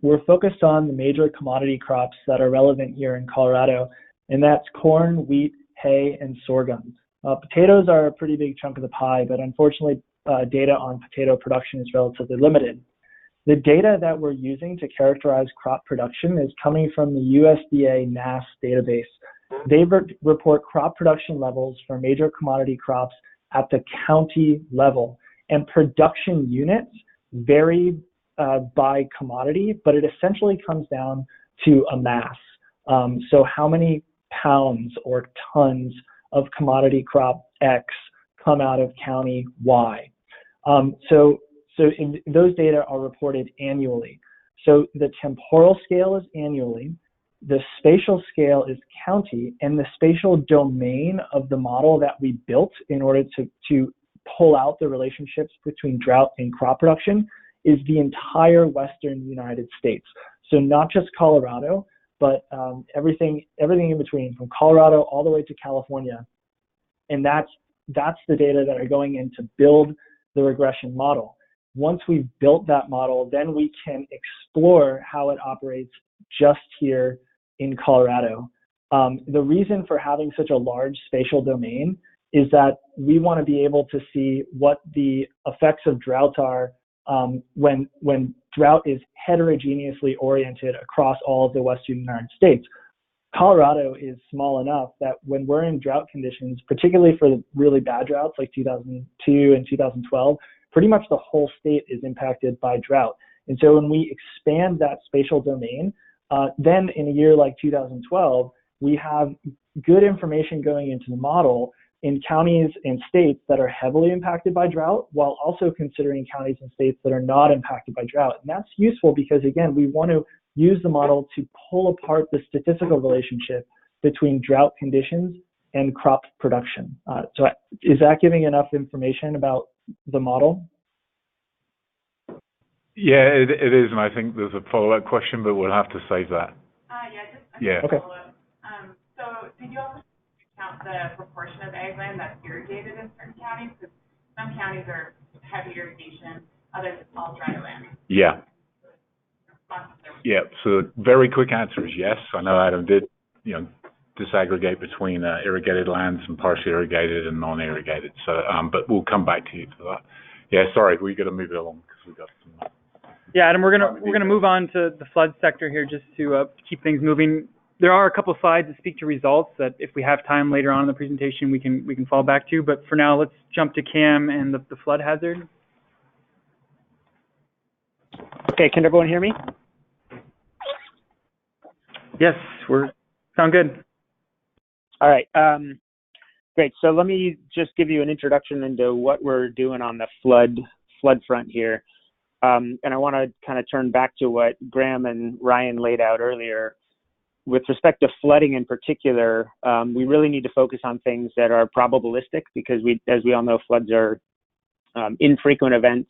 [SPEAKER 14] We're focused on the major commodity crops that are relevant here in Colorado, and that's corn, wheat, hay, and sorghum. Potatoes are a pretty big chunk of the pie, but unfortunately, data on potato production is relatively limited. The data that we're using to characterize crop production is coming from the USDA NASS database. They report crop production levels for major commodity crops at the county level, and production units vary by commodity, but it essentially comes down to a mass. So how many pounds or tons of commodity crop X come out of county Y? So those data are reported annually. So the temporal scale is annually, the spatial scale is county, and the spatial domain of the model that we built in order to pull out the relationships between drought and crop production is the entire Western United States. So not just Colorado, but everything in between, from Colorado all the way to California. And that's the data that are going in to build the regression model. Once we've built that model, then we can explore how it operates just here in Colorado. The reason for having such a large spatial domain is that we want to be able to see what the effects of drought are when drought is heterogeneously oriented across all of the Western United States. Colorado is small enough that when we're in drought conditions, particularly for the really bad droughts like 2002 and 2012, pretty much the whole state is impacted by drought. And so when we expand that spatial domain, then in a year like 2012, we have good information going into the model in counties and states that are heavily impacted by drought, while also considering counties and states that are not impacted by drought. And that's useful because, again, we want to use the model to pull apart the statistical relationship between drought conditions and crop production. So is that giving enough information about the model?
[SPEAKER 5] Yeah, it is, and I think there's a follow-up question, but we'll have to save that.
[SPEAKER 10] Yeah.
[SPEAKER 14] Okay.
[SPEAKER 10] So did you also count the proportion of ag land that's irrigated in certain counties? Because some counties are heavy irrigation, others it's all dry land.
[SPEAKER 5] Yeah. Yeah, so very quick answer is yes. I know Adam did, disaggregate between irrigated lands and partially irrigated and non-irrigated. So, but we'll come back to you for that. Yeah, sorry, we got to move it along because we've got some.
[SPEAKER 3] Yeah, Adam, we're gonna move on to the flood sector here just to keep things moving. There are a couple of slides that speak to results that if we have time later on in the presentation we can fall back to. But for now, let's jump to Cam and the flood hazard.
[SPEAKER 15] Okay, can everyone hear me?
[SPEAKER 3] Yes, sound good.
[SPEAKER 15] All right, great. So let me just give you an introduction into what we're doing on the flood front here. And I want to kind of turn back to what Graham and Ryan laid out earlier. With respect to flooding in particular, we really need to focus on things that are probabilistic because as we all know, floods are infrequent events.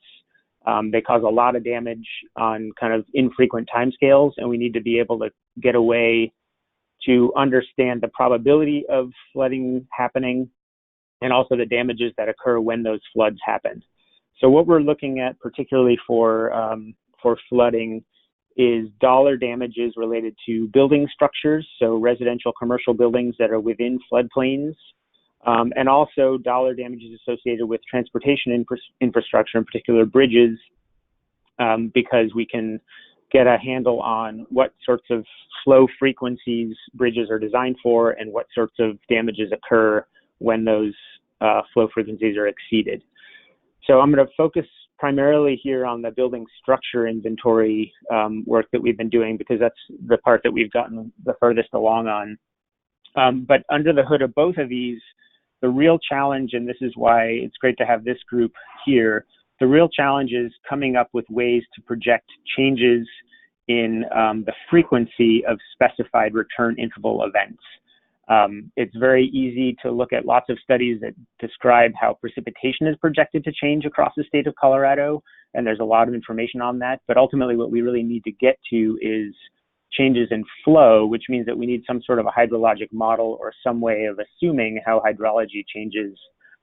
[SPEAKER 15] They cause a lot of damage on kind of infrequent timescales, and we need to be able to get a way to understand the probability of flooding happening and also the damages that occur when those floods happen. So what we're looking at particularly for flooding is dollar damages related to building structures, so residential commercial buildings that are within floodplains, and also dollar damages associated with transportation infrastructure, in particular bridges, because we can get a handle on what sorts of flow frequencies bridges are designed for and what sorts of damages occur when those flow frequencies are exceeded. So I'm going to focus primarily here on the building structure inventory work that we've been doing because that's the part that we've gotten the furthest along on. But under the hood of both of these, the real challenge, and this is why it's great to have this group here, the real challenge is coming up with ways to project changes in the frequency of specified return interval events. It's very easy to look at lots of studies that describe how precipitation is projected to change across the state of Colorado, and there's a lot of information on that. But ultimately, what we really need to get to is changes in flow, which means that we need some sort of a hydrologic model or some way of assuming how hydrology changes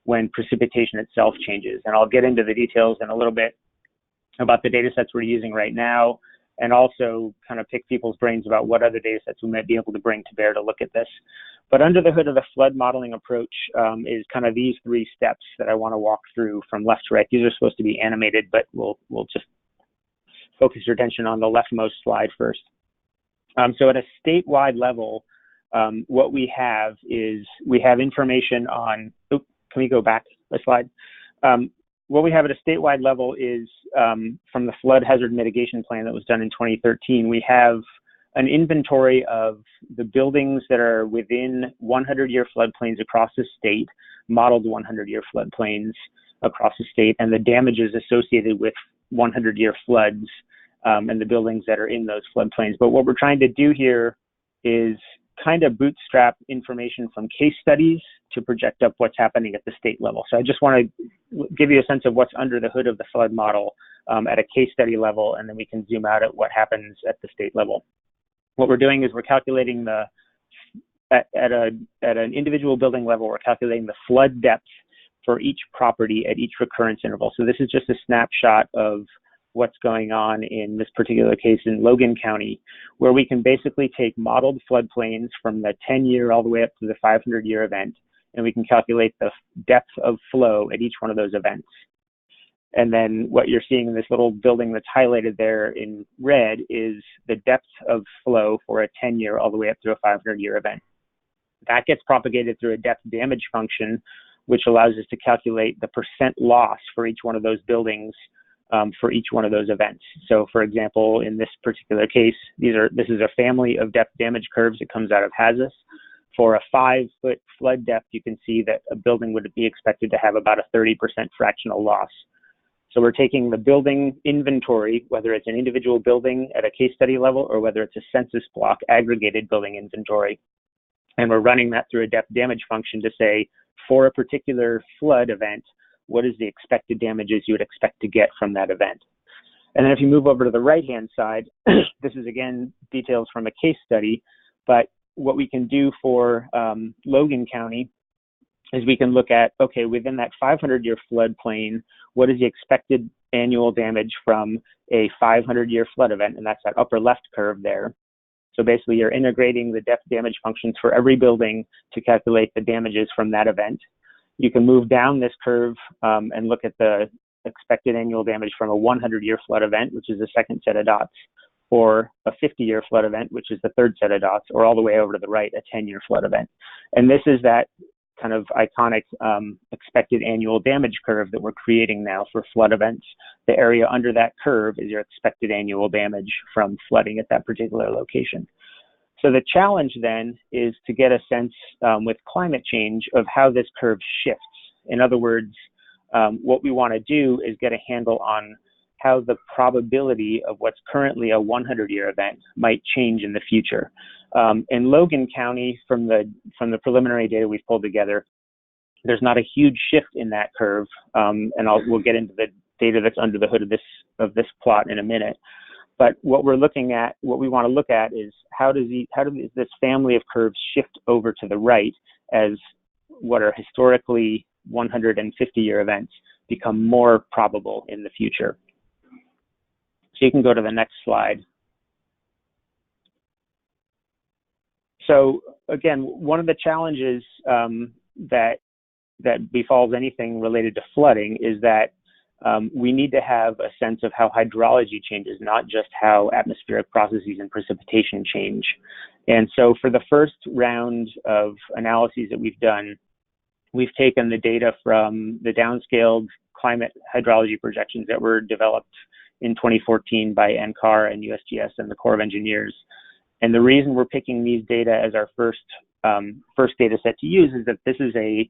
[SPEAKER 15] when precipitation itself changes. And I'll get into the details in a little bit about the data sets we're using right now, and also kind of pick people's brains about what other data sets we might be able to bring to bear to look at this. But under the hood of the flood modeling approach is kind of these three steps that I want to walk through from left to right. These are supposed to be animated, but we'll just focus your attention on the leftmost slide first. So at a statewide level, what we have is we have information on, can we go back a slide? What we have at a statewide level is from the flood hazard mitigation plan that was done in 2013, we have an inventory of the buildings that are within 100-year floodplains across the state, modeled 100-year floodplains across the state, and the damages associated with 100-year floods and the buildings that are in those floodplains. But what we're trying to do here is kind of bootstrap information from case studies to project up what's happening at the state level. So I just want to give you a sense of what's under the hood of the flood model at a case study level, and then we can zoom out at what happens at the state level. What we're doing is we're calculating at an individual building level, we're calculating the flood depth for each property at each recurrence interval. So this is just a snapshot of what's going on in this particular case in Logan County, where we can basically take modeled floodplains from the 10-year all the way up to the 500-year event, and we can calculate the depth of flow at each one of those events. And then what you're seeing in this little building that's highlighted there in red is the depth of flow for a 10-year all the way up to a 500-year event. That gets propagated through a depth damage function, which allows us to calculate the percent loss for each one of those buildings for each one of those events. So for example, in this particular case, this is a family of depth damage curves that comes out of HAZUS. For a 5-foot flood depth, you can see that a building would be expected to have about a 30% fractional loss. So we're taking the building inventory, whether it's an individual building at a case study level or whether it's a census block aggregated building inventory, and we're running that through a depth damage function to say, for a particular flood event, what is the expected damages you would expect to get from that event? And then if you move over to the right-hand side, this is again details from a case study, but what we can do for Logan County is we can look at, okay, within that 500-year floodplain, what is the expected annual damage from a 500-year flood event? And that's that upper left curve there. So basically, you're integrating the depth damage functions for every building to calculate the damages from that event. You can move down this curve and look at the expected annual damage from a 100-year flood event, which is the second set of dots, or a 50-year flood event, which is the third set of dots, or all the way over to the right, a 10-year flood event. And this is that kind of iconic expected annual damage curve that we're creating now for flood events. The area under that curve is your expected annual damage from flooding at that particular location. So the challenge then is to get a sense with climate change of how this curve shifts. In other words, what we want to do is get a handle on how the probability of what's currently a 100-year event might change in the future. In Logan County, from the preliminary data we've pulled together, there's not a huge shift in that curve, and we'll get into the data that's under the hood of this plot in a minute. But what we want to look at is how does this family of curves shift over to the right as what are historically 150-year events become more probable in the future. So you can go to the next slide. So again, one of the challenges that befalls anything related to flooding is that we need to have a sense of how hydrology changes, not just how atmospheric processes and precipitation change. And so for the first round of analyses that we've done, we've taken the data from the downscaled climate hydrology projections that were developed in 2014 by NCAR and USGS and the Corps of Engineers. And the reason we're picking these data as our first data set to use is that this is a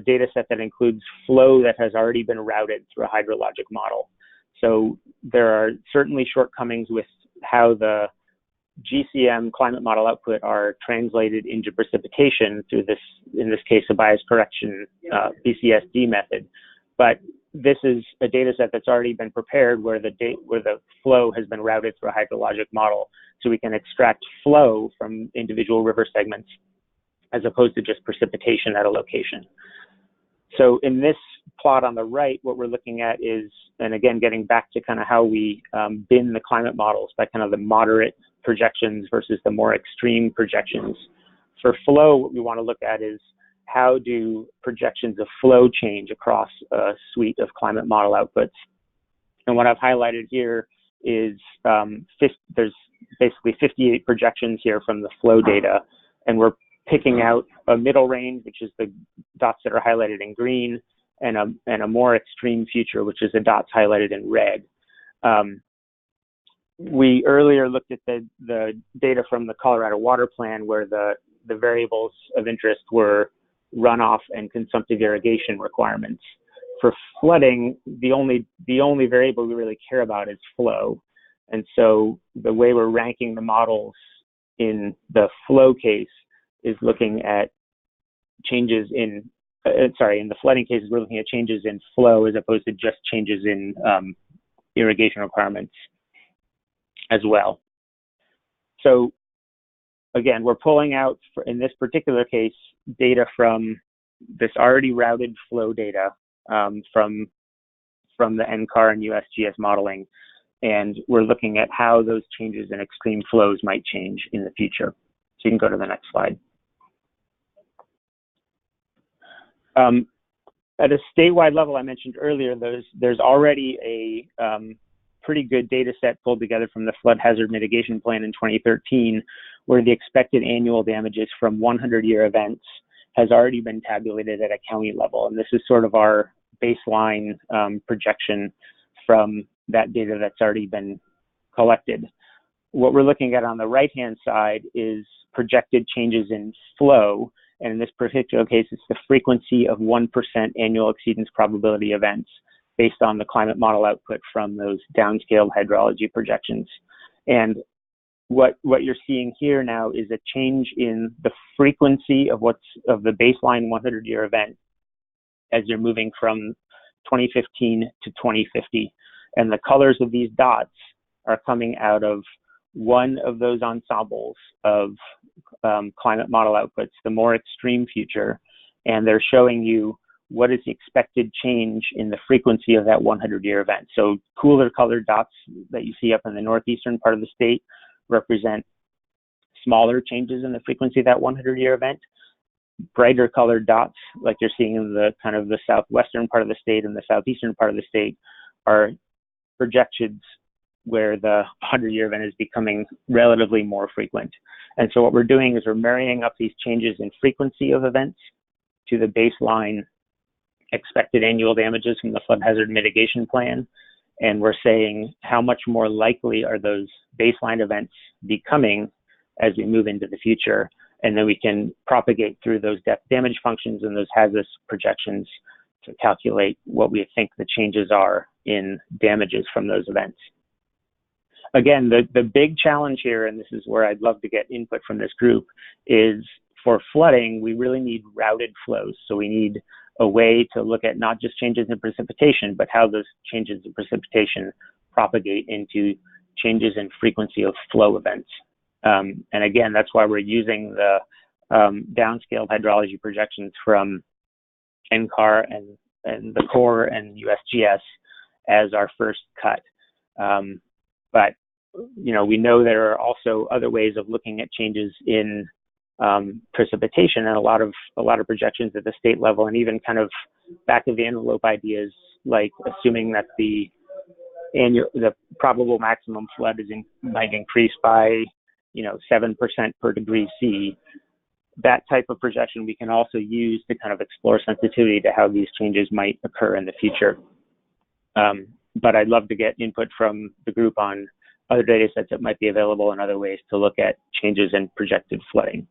[SPEAKER 15] data set that includes flow that has already been routed through a hydrologic model. So there are certainly shortcomings with how the GCM climate model output are translated into precipitation through this, in this case, a bias correction BCSD method. But this is a data set that's already been prepared where the flow has been routed through a hydrologic model, so we can extract flow from individual river segments as opposed to just precipitation at a location. So in this plot on the right, what we're looking at is, and again, getting back to kind of how we bin the climate models by kind of the moderate projections versus the more extreme projections. For flow, what we want to look at is how do projections of flow change across a suite of climate model outputs. And what I've highlighted here is there's basically 58 projections here from the flow data, and we're picking out a middle range, which is the dots that are highlighted in green, and a more extreme future, which is the dots highlighted in red. We earlier looked at the data from the Colorado Water Plan, where the variables of interest were runoff and consumptive irrigation requirements. For flooding, the only variable we really care about is flow. And so the way we're ranking the models in the flow case is looking at changes in, in the flooding cases, we're looking at changes in flow as opposed to just changes in irrigation requirements as well. So again, we're pulling out, in this particular case, data from this already routed flow data from the NCAR and USGS modeling, and we're looking at how those changes in extreme flows might change in the future. So you can go to the next slide. At a statewide level, I mentioned earlier, there's already a pretty good data set pulled together from the Flood Hazard Mitigation Plan in 2013, where the expected annual damages from 100-year events has already been tabulated at a county level. And this is sort of our baseline projection from that data that's already been collected. what we're looking at on the right-hand side is projected changes in flow. And in this particular case, it's the frequency of 1% annual exceedance probability events based on the climate model output from those downscaled hydrology projections. And what you're seeing here now is a change in the frequency of the baseline 100-year event as you're moving from 2015 to 2050. And the colors of these dots are coming out of one of those ensembles of climate model outputs, the more extreme future, and they're showing you what is the expected change in the frequency of that 100-year event. So cooler colored dots that you see up in the northeastern part of the state represent smaller changes in the frequency of that 100-year event. Brighter colored dots, like you're seeing in the kind of the southwestern part of the state and the southeastern part of the state, are projections where the 100-year event is becoming relatively more frequent. And so what we're doing is we're marrying up these changes in frequency of events to the baseline expected annual damages from the flood hazard mitigation plan. And we're saying how much more likely are those baseline events becoming as we move into the future. And then we can propagate through those depth damage functions and those hazardous projections to calculate what we think the changes are in damages from those events. Again, the big challenge here, and this is where I'd love to get input from this group, is for flooding, we really need routed flows. So we need a way to look at not just changes in precipitation, but how those changes in precipitation propagate into changes in frequency of flow events. And again, that's why we're using the downscaled hydrology projections from NCAR and the Corps and USGS as our first cut. But you know, we know there are also other ways of looking at changes in precipitation, and a lot of projections at the state level, and even kind of back of the envelope ideas, like assuming that the probable maximum flood might increase by 7% per degree C. That type of projection we can also use to kind of explore sensitivity to how these changes might occur in the future. But I'd love to get input from the group on other data sets that might be available and other ways to look at changes in projected flooding.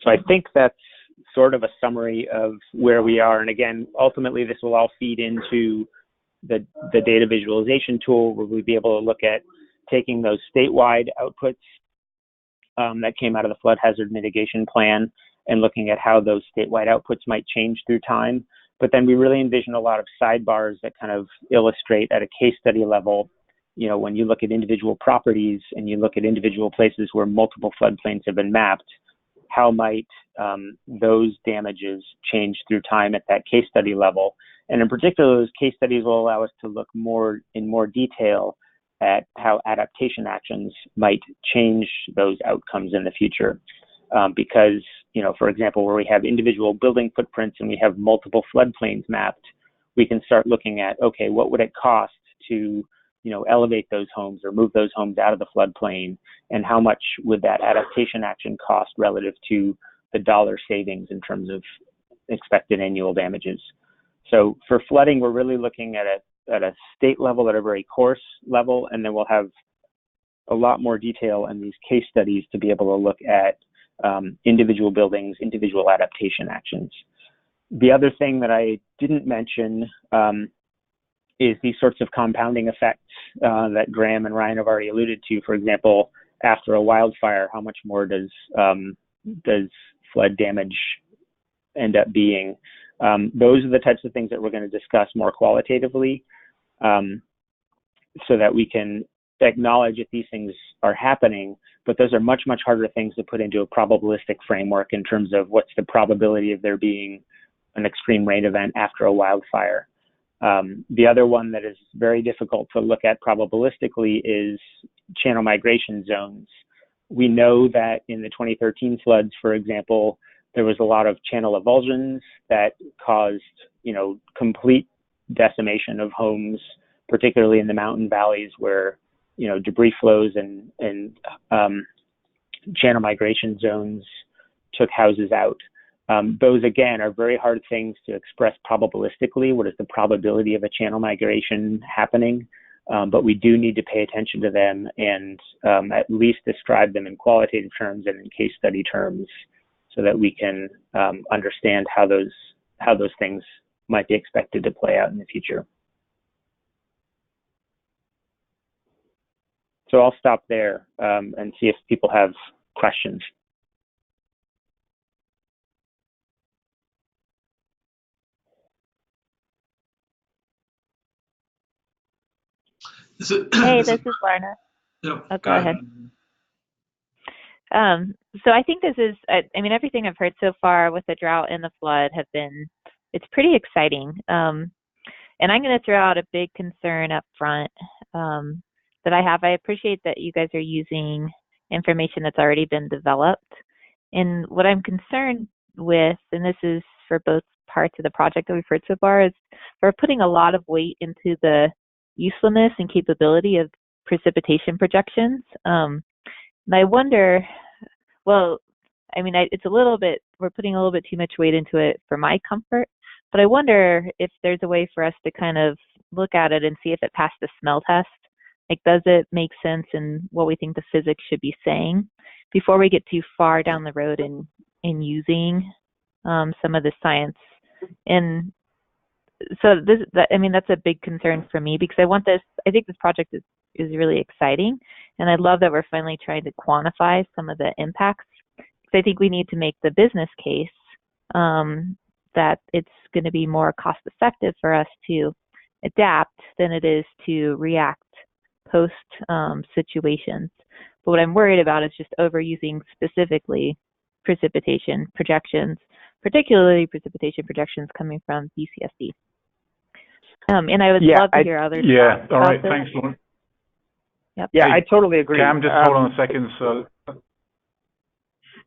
[SPEAKER 15] So I think that's sort of a summary of where we are. And again, ultimately, this will all feed into the data visualization tool, where we'll be able to look at taking those statewide outputs that came out of the flood hazard mitigation plan and looking at how those statewide outputs might change through time. But then we really envision a lot of sidebars that kind of illustrate at a case study level, when you look at individual properties and you look at individual places where multiple floodplains have been mapped, how might those damages change through time at that case study level? And in particular, those case studies will allow us to look in more detail at how adaptation actions might change those outcomes in the future. Because, for example, where we have individual building footprints and we have multiple floodplains mapped, we can start looking at, okay, what would it cost to, elevate those homes or move those homes out of the floodplain, and how much would that adaptation action cost relative to the dollar savings in terms of expected annual damages. So for flooding, we're really looking at a state level, at a very coarse level, and then we'll have a lot more detail in these case studies to be able to look at individual buildings, individual adaptation actions. The other thing that I didn't mention is these sorts of compounding effects that Graham and Ryan have already alluded to. For example, after a wildfire, how much more does flood damage end up being? Those are the types of things that we're going to discuss more qualitatively, so that we can acknowledge that these things are happening, but those are much, much harder things to put into a probabilistic framework in terms of what's the probability of there being an extreme rain event after a wildfire. The other one that is very difficult to look at probabilistically is channel migration zones. We know that in the 2013 floods, for example, there was a lot of channel avulsions that caused, complete decimation of homes, particularly in the mountain valleys where, debris flows and channel migration zones took houses out. Those, again, are very hard things to express probabilistically. What is the probability of a channel migration happening? But we do need to pay attention to them and at least describe them in qualitative terms and in case study terms so that we can understand how those things might be expected to play out in the future. So I'll stop there and see if people have questions.
[SPEAKER 6] Hey, this is Lorna.
[SPEAKER 12] No,
[SPEAKER 6] Oh, go ahead. So I think this is, I mean, everything I've heard so far with the drought and the flood have been, it's pretty exciting. And I'm going to throw out a big concern up front that I have. I appreciate that you guys are using information that's already been developed. And what I'm concerned with, and this is for both parts of the project that we've heard so far, is we're putting a lot of weight into the usefulness and capability of precipitation projections. And I wonder, well, I mean, it's a little bit, we're putting a little bit too much weight into it for my comfort, but I wonder if there's a way for us to kind of look at it and see if it passed the smell test. Like, does it make sense in what we think the physics should be saying before we get too far down the road in using some of the science? And so I mean, that's a big concern for me because I think this project is really exciting. And I love that we're finally trying to quantify some of the impacts. Because I think we need to make the business case that it's going to be more cost effective for us to adapt than it is to react post situations. But what I'm worried about is just overusing specifically precipitation projections, particularly precipitation projections coming from BCSD. And I would love to hear others.
[SPEAKER 5] Yeah, all right, thanks, Lauren.
[SPEAKER 15] Yep. Yeah, I totally agree.
[SPEAKER 5] Cam, just hold on a second, so,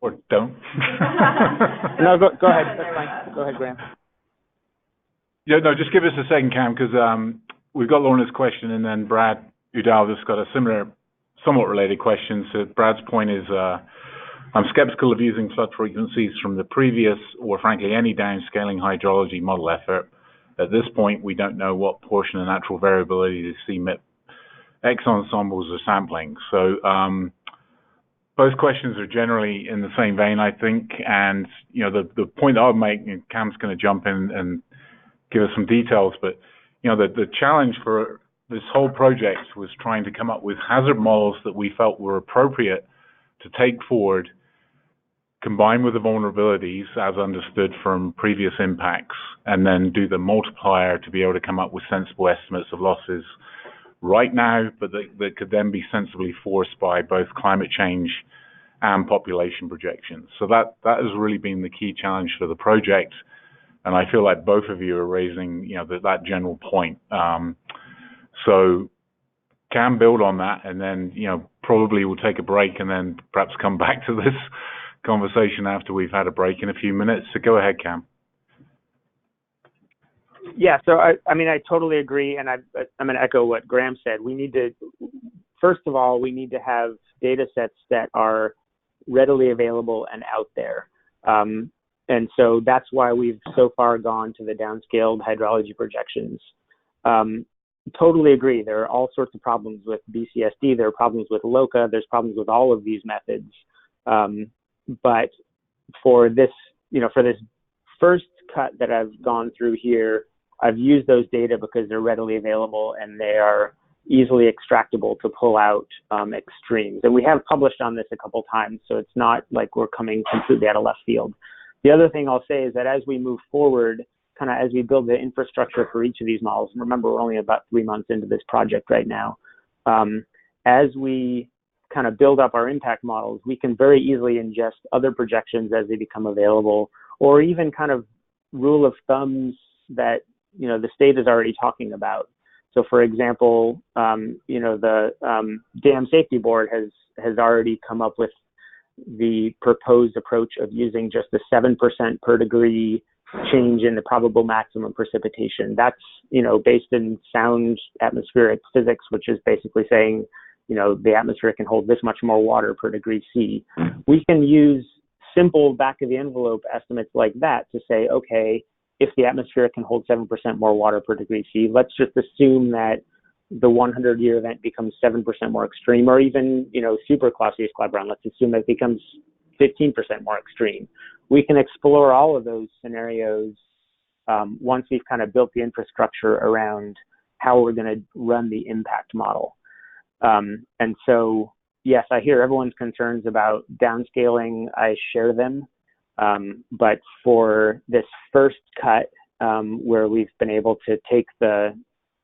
[SPEAKER 5] or don't.
[SPEAKER 15] No, go ahead, that's fine. Go ahead, Graham.
[SPEAKER 5] Yeah, no, just give us a second, Cam, because we've got Lorna's question, and then Brad Udall just got a similar, somewhat related question. So Brad's point is, I'm skeptical of using flood frequencies from the previous, or frankly, any downscaling hydrology model effort. At this point, we don't know what portion of natural variability to see X ensembles are sampling. So both questions are generally in the same vein, I think. And, you know, the point that I'll make, and Cam's going to jump in and give us some details, but, you know, the challenge for this whole project was trying to come up with hazard models that we felt were appropriate to take forward, combine with the vulnerabilities as understood from previous impacts, and then do the multiplier to be able to come up with sensible estimates of losses right now, but that could then be sensibly forced by both climate change and population projections. So that has really been the key challenge for the project, and I feel like both of you are raising, you know, that general point. So can build on that, and then, you know, probably we'll take a break and then perhaps come back to this conversation after we've had a break in a few minutes. So go ahead, Cam.
[SPEAKER 15] Yeah, so I mean, I totally agree, and I'm going to echo what Graham said. We need to, first of all, we need to have data sets that are readily available and out there. And so that's why we've so far gone to the downscaled hydrology projections. Totally agree. There are all sorts of problems with BCSD. There are problems with LOCA. There's problems with all of these methods. But for this, you know, for this first cut that I've gone through here, I've used those data because they're readily available and they are easily extractable to pull out extremes. And we have published on this a couple times, so it's not like we're coming completely out of left field. The other thing I'll say is that as we move forward, kind of as we build the infrastructure for each of these models, and remember we're only about 3 months into this project right now, as we kind of build up our impact models, we can very easily ingest other projections as they become available, or even kind of rule of thumbs that, you know, the state is already talking about. So for example, you know, the Dam Safety Board has already come up with the proposed approach of using just a 7% per degree change in the probable maximum precipitation. That's, you know, based in sound atmospheric physics, which is basically saying, you know, the atmosphere can hold this much more water per degree C. We can use simple back of the envelope estimates like that to say, okay, if the atmosphere can hold 7% more water per degree C, let's just assume that the 100-year event becomes 7% more extreme, or even, super Clausius Clapeyron, let's assume that it becomes 15% more extreme. We can explore all of those scenarios once we've kind of built the infrastructure around how we're going to run the impact model. And so, yes, I hear everyone's concerns about downscaling. I share them. But for this first cut, where we've been able to take the,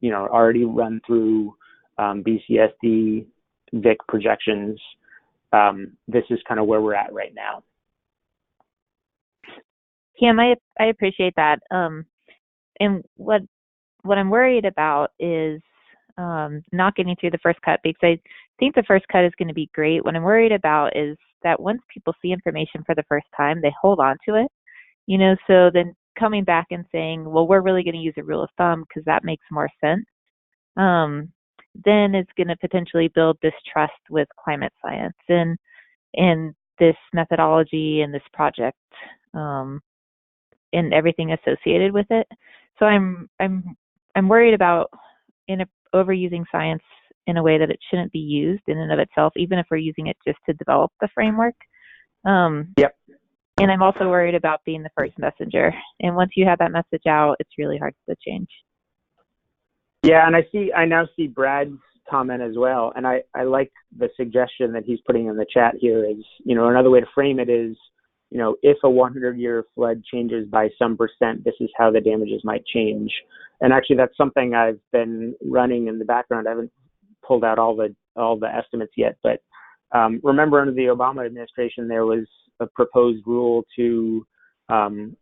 [SPEAKER 15] already run through BCSD VIC projections, this is kind of where we're at right now.
[SPEAKER 6] Cam, I appreciate that. And what I'm worried about is not getting through the first cut, because I think the first cut is going to be great. What I'm worried about is that once people see information for the first time, they hold on to it, so then coming back and saying, well, we're really going to use a rule of thumb because that makes more sense, then it's going to potentially build distrust with climate science and this methodology and this project and everything associated with it. So I'm worried about overusing science in a way that it shouldn't be used in and of itself, even if we're using it just to develop the framework.
[SPEAKER 15] Yep.
[SPEAKER 6] And I'm also worried about being the first messenger. And once you have that message out, it's really hard to change.
[SPEAKER 15] Yeah, and I now see Brad's comment as well. And I like the suggestion that he's putting in the chat here is, another way to frame it is, if a 100-year flood changes by some percent, this is how the damages might change. And actually, that's something I've been running in the background. I haven't pulled out all the estimates yet, but remember under the Obama administration, there was a proposed rule to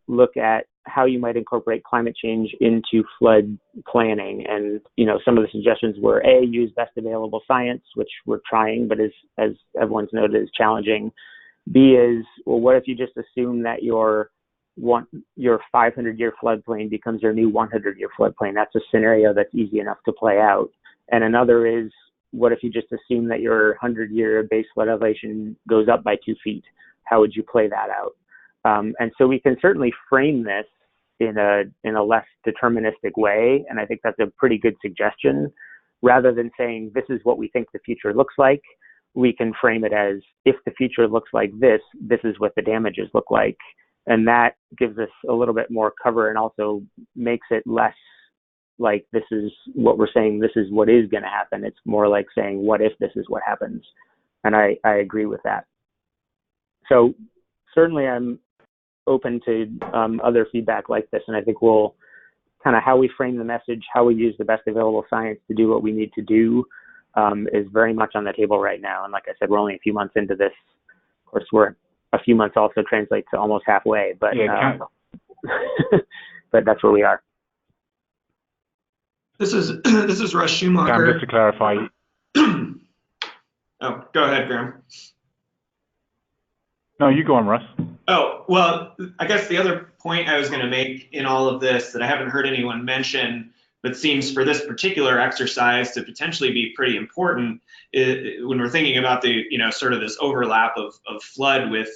[SPEAKER 15] look at how you might incorporate climate change into flood planning. And, some of the suggestions were A, use best available science, which we're trying, but as everyone's noted, is challenging. B is, well, what if you just assume that your 500-year floodplain becomes your new 100-year floodplain? That's a scenario that's easy enough to play out. And another is, what if you just assume that your 100-year base flood elevation goes up by 2 feet? How would you play that out? And so we can certainly frame this in a less deterministic way, and I think that's a pretty good suggestion. Rather than saying this is what we think the future looks like, we can frame it as, if the future looks like this is what the damages look like. And that gives us a little bit more cover and also makes it less like this is what we're saying, this is what is going to happen. It's more like saying, what if this is what happens? And I agree with that. So certainly I'm open to other feedback like this. And I think we'll kind of how we frame the message, how we use the best available science to do what we need to do is very much on the table right now. And like I said, we're only a few months into this. Of course, we're a few months also translates to almost halfway, but but that's where we are.
[SPEAKER 12] This is Russ Schumacher.
[SPEAKER 5] Just to clarify.
[SPEAKER 12] Oh, go ahead, Graham.
[SPEAKER 5] No, you go on, Russ.
[SPEAKER 12] Oh, well, I guess the other point I was going to make in all of this that I haven't heard anyone mention, but seems for this particular exercise to potentially be pretty important when we're thinking about the, sort of this overlap of flood with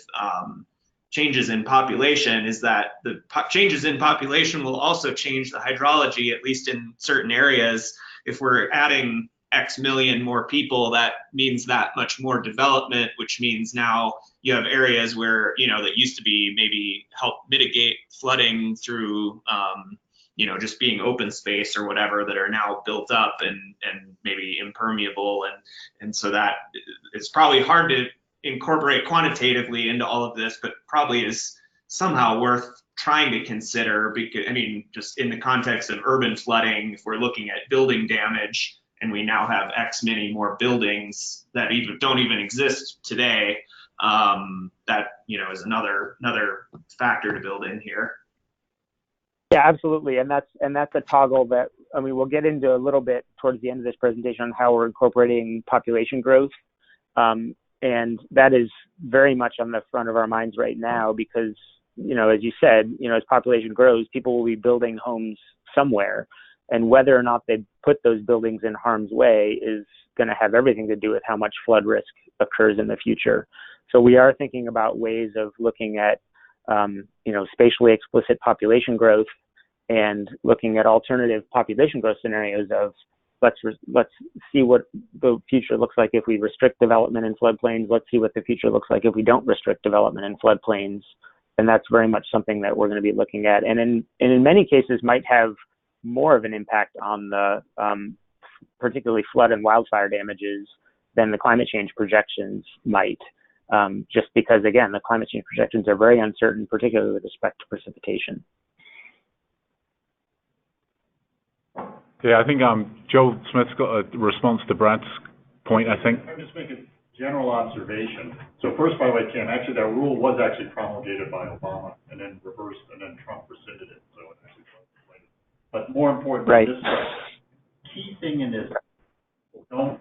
[SPEAKER 12] changes in population, is that the changes in population will also change the hydrology, at least in certain areas. If we're adding X million more people, that means that much more development, which means now you have areas where, that used to be maybe help mitigate flooding through, just being open space or whatever, that are now built up and maybe impermeable. And so that it's probably hard to incorporate quantitatively into all of this, but probably is somehow worth trying to consider, because, just in the context of urban flooding, if we're looking at building damage and we now have X many more buildings that don't even exist today, that, is another factor to build in here.
[SPEAKER 15] Yeah, absolutely. And that's a toggle that, we'll get into a little bit towards the end of this presentation on how we're incorporating population growth. And that is very much on the front of our minds right now because, as you said, as population grows, people will be building homes somewhere. And whether or not they put those buildings in harm's way is going to have everything to do with how much flood risk occurs in the future. So we are thinking about ways of looking at, spatially explicit population growth and looking at alternative population growth scenarios of let's see what the future looks like if we restrict development in floodplains. Let's see what the future looks like if we don't restrict development in floodplains. And that's very much something that we're going to be looking at. And in many cases might have more of an impact on the particularly flood and wildfire damages than the climate change projections might. Just because, again, the climate change projections are very uncertain, particularly with respect to precipitation.
[SPEAKER 5] Yeah, I think Joel Smith's got a response to Brad's point, I think.
[SPEAKER 4] I'm just making a general observation. So first, by the way, Kim, actually that rule was actually promulgated by Obama and then reversed, and then Trump rescinded it. So it actually was related. But more importantly,
[SPEAKER 15] right.
[SPEAKER 4] This key thing in this, don't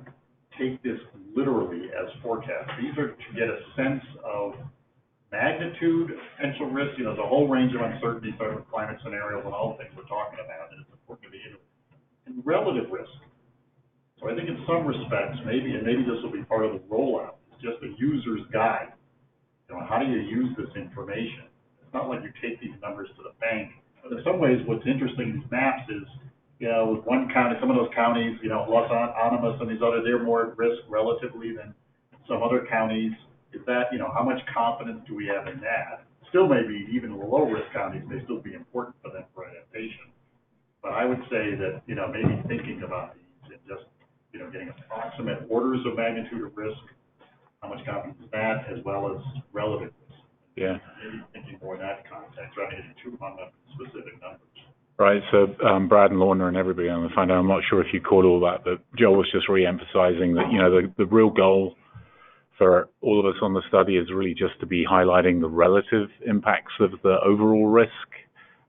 [SPEAKER 4] take this literally as forecasts. These are to get a sense of magnitude, potential risk. There's a whole range of uncertainty, sort of climate scenarios and all the things we're talking about, and it's important to be into it. And relative risk. So I think in some respects, maybe this will be part of the rollout, it's just a user's guide. How do you use this information? It's not like you take these numbers to the bank. But in some ways, what's interesting in these maps is, with one county, some of those counties, Los Animas and these others, they're more at risk relatively than some other counties. Is that, how much confidence do we have in that? Still maybe even the low risk counties may still be important for them for adaptation. But I would say that, maybe thinking about these and just, getting approximate orders of magnitude of risk, how much confidence is that, as well as relative risk.
[SPEAKER 5] Yeah.
[SPEAKER 4] Maybe thinking more in that context, rather than too hung up in specific numbers.
[SPEAKER 5] Right, so Brad and Lorna and everybody on the phone, I'm not sure if you caught all that, but Joel was just re-emphasizing that, the real goal for all of us on the study is really just to be highlighting the relative impacts of the overall risk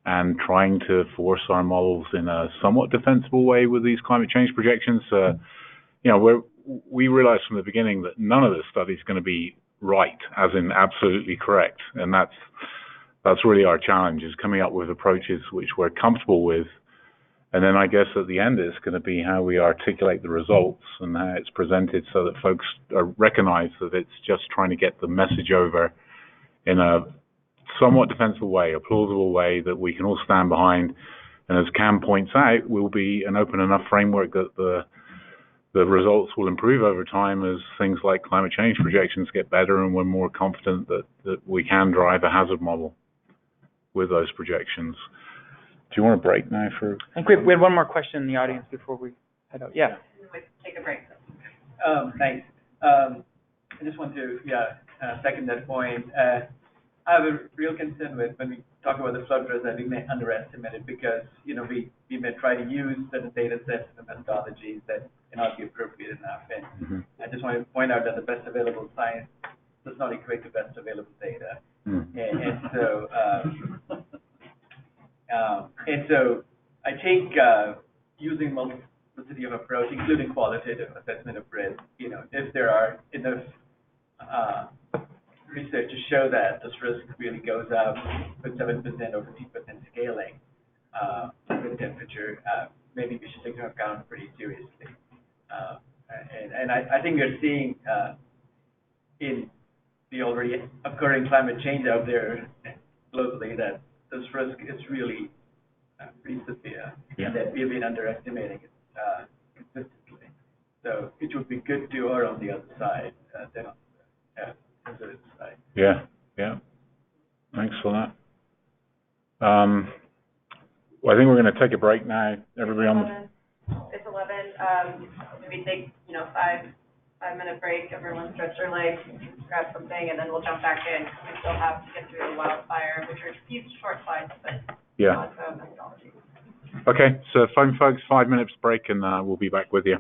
[SPEAKER 5] and trying to force our models in a somewhat defensible way with these climate change projections. We realized from the beginning that none of this study is going to be right, as in absolutely correct, and that's really our challenge, is coming up with approaches which we're comfortable with. And then I guess at the end it's going to be how we articulate the results and how it's presented so that folks recognize that it's just trying to get the message over in a somewhat defensible way, a plausible way that we can all stand behind. And as Cam points out, will be an open enough framework that the results will improve over time as things like climate change projections get better and we're more confident that we can drive a hazard model with those projections. Do you want a break now for?
[SPEAKER 3] I think we had one more question in the audience before we head out. Yeah.
[SPEAKER 9] Take a break.
[SPEAKER 7] Thanks. I just want to, second that point. I have a real concern with when we talk about the flood risk that we may underestimate it because, we may try to use certain data sets and methodologies that may not be appropriate enough. And I just want to point out that the best available science does not equate to best available data. And so I think using multiplicity of approach, including qualitative assessment of risk, if there are enough research to show that this risk really goes up with 7% or 15% scaling with temperature, maybe we should take into account pretty seriously. And I think we're seeing in the already occurring climate change out there globally that this risk is really pretty severe, and that we've been underestimating it consistently. So it would be good to err on the other side than on the conservative side.
[SPEAKER 5] Yeah. Thanks for that. Well, I think we're going to take a break now. Everybody on the...
[SPEAKER 2] It's 11. Maybe take, 5-minute break. Everyone stretch their legs, grab something, and then we'll jump back in. We still have to get through the wildfire, which are a few short slides, but methodology.
[SPEAKER 5] Okay, so phone folks, 5 minutes break, and we'll be back with you.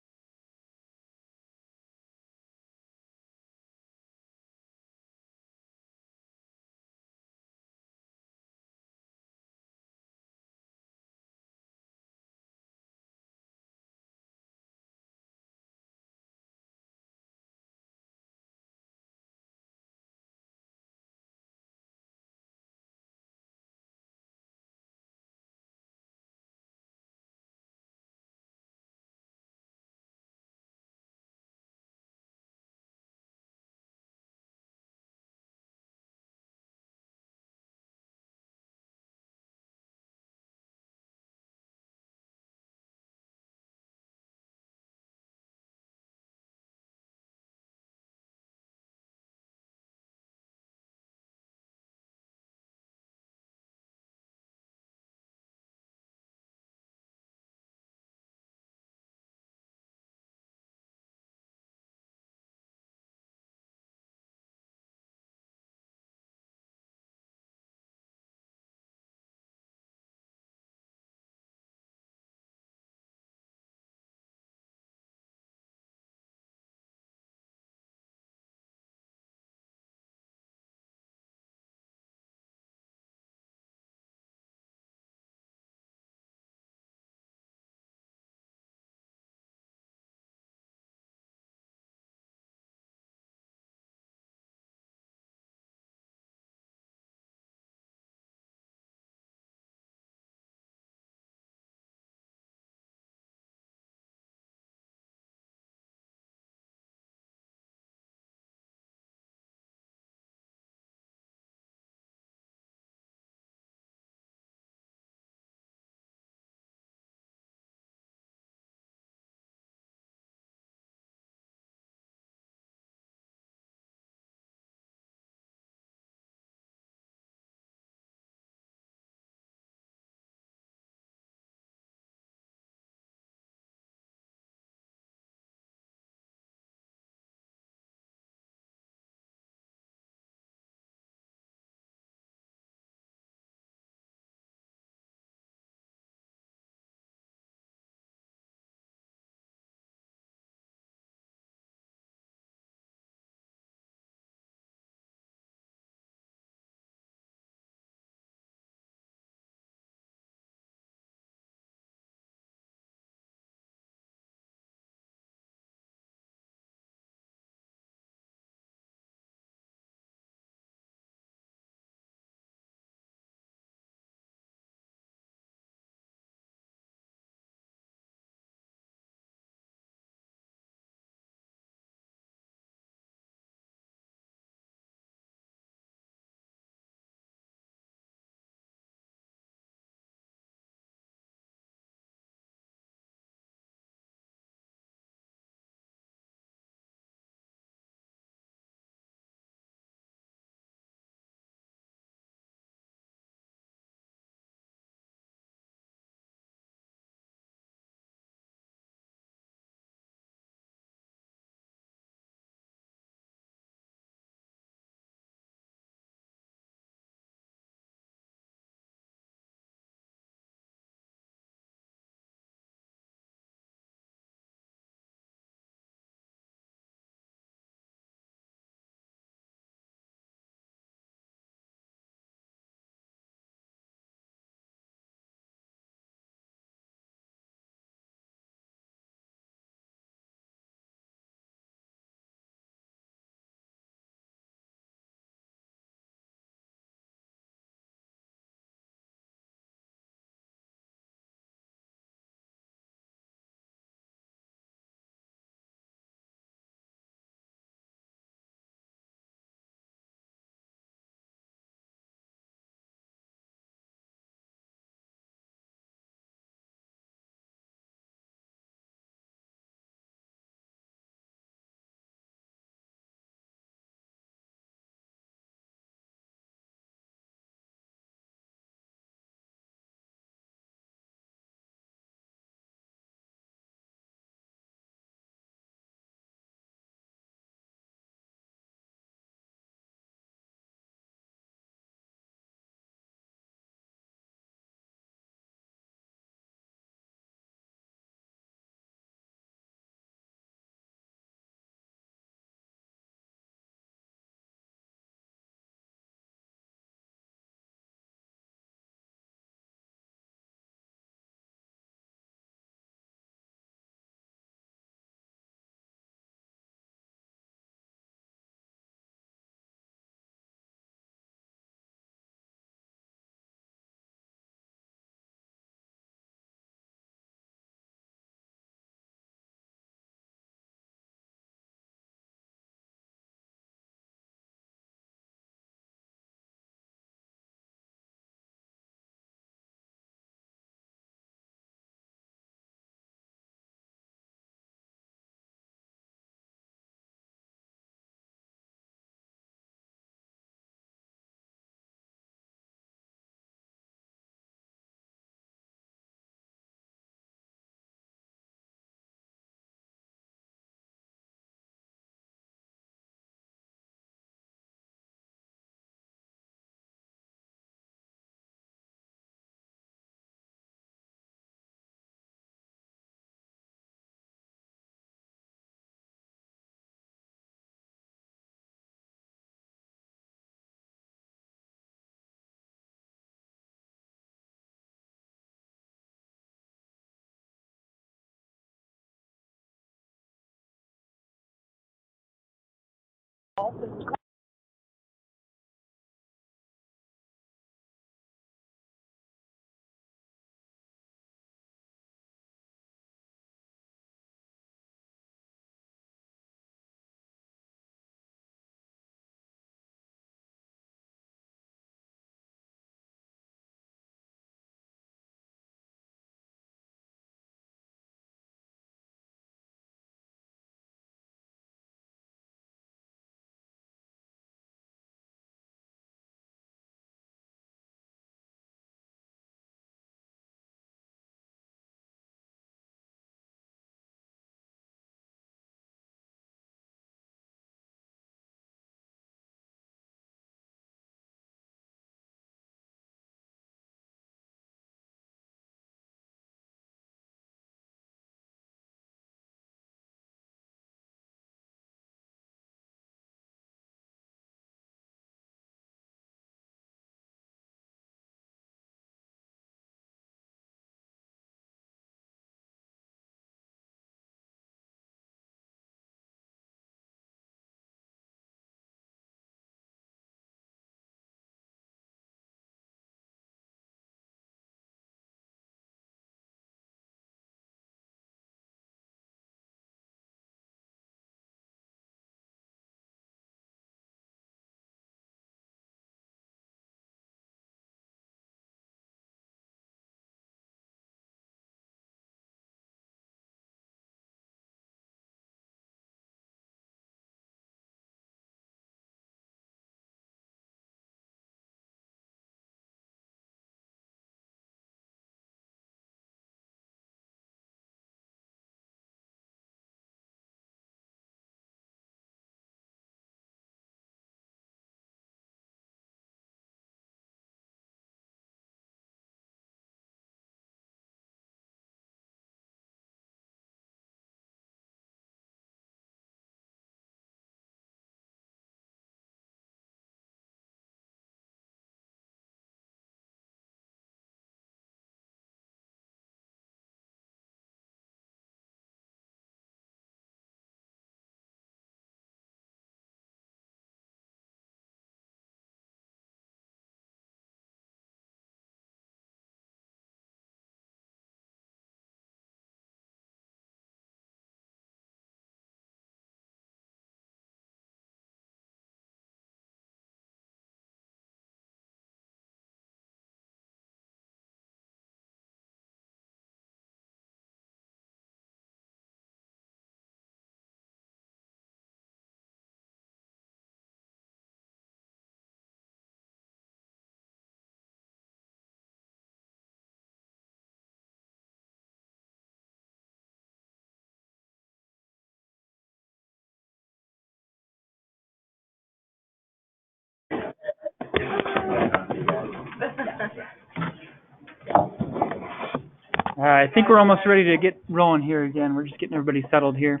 [SPEAKER 3] I think we're almost ready to get rolling here again. We're just getting everybody settled here.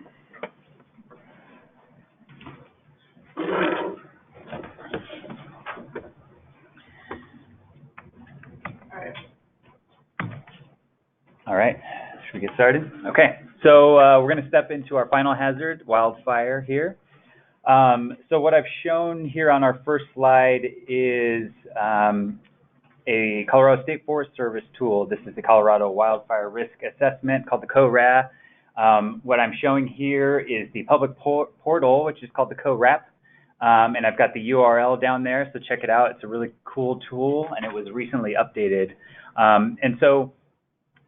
[SPEAKER 13] All right, should we get started? Okay, so we're going to step into our final hazard, wildfire here. So what I've shown here on our first slide is a Colorado State Forest Service tool. This is the Colorado Wildfire Risk Assessment called the CORAP. What I'm showing here is the public portal, which is called the CORAP. And I've got the URL down there, so check it out. It's a really cool tool, and it was recently updated. And so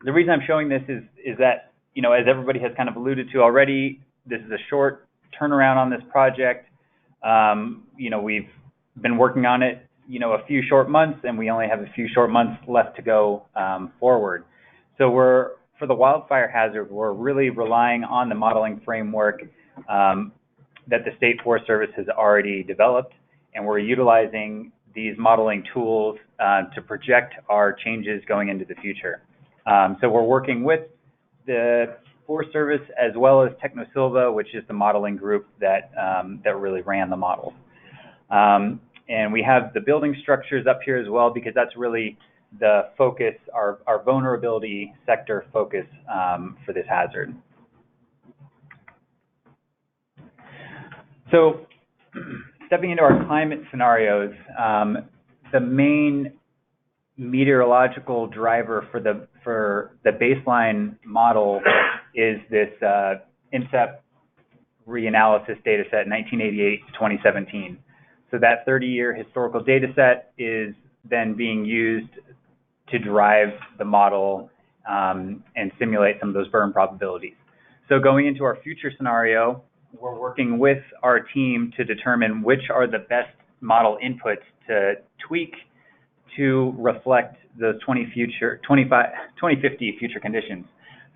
[SPEAKER 13] the reason I'm showing this is that, you know, as everybody has kind of alluded to already, this is a short turnaround on this project. You know, we've been working on it, you know, a few short months, and we only have a few short months left to go forward. So for the wildfire hazard, we're really relying on the modeling framework that the State Forest Service has already developed, and we're utilizing these modeling tools to project our changes going into the future. So we're working with the Forest Service as well as TechnoSilva, which is the modeling group that really ran the models. And we have the building structures up here as well, because that's really the focus, our vulnerability sector focus for this hazard. So stepping into our climate scenarios, the main meteorological driver for the baseline model is this INCEP reanalysis data set 1988 to 2017. So that 30-year historical data set is then being used to drive the model and simulate some of those burn probabilities. So going into our future scenario, we're working with our team to determine which are the best model inputs to tweak to reflect those 2050 future conditions.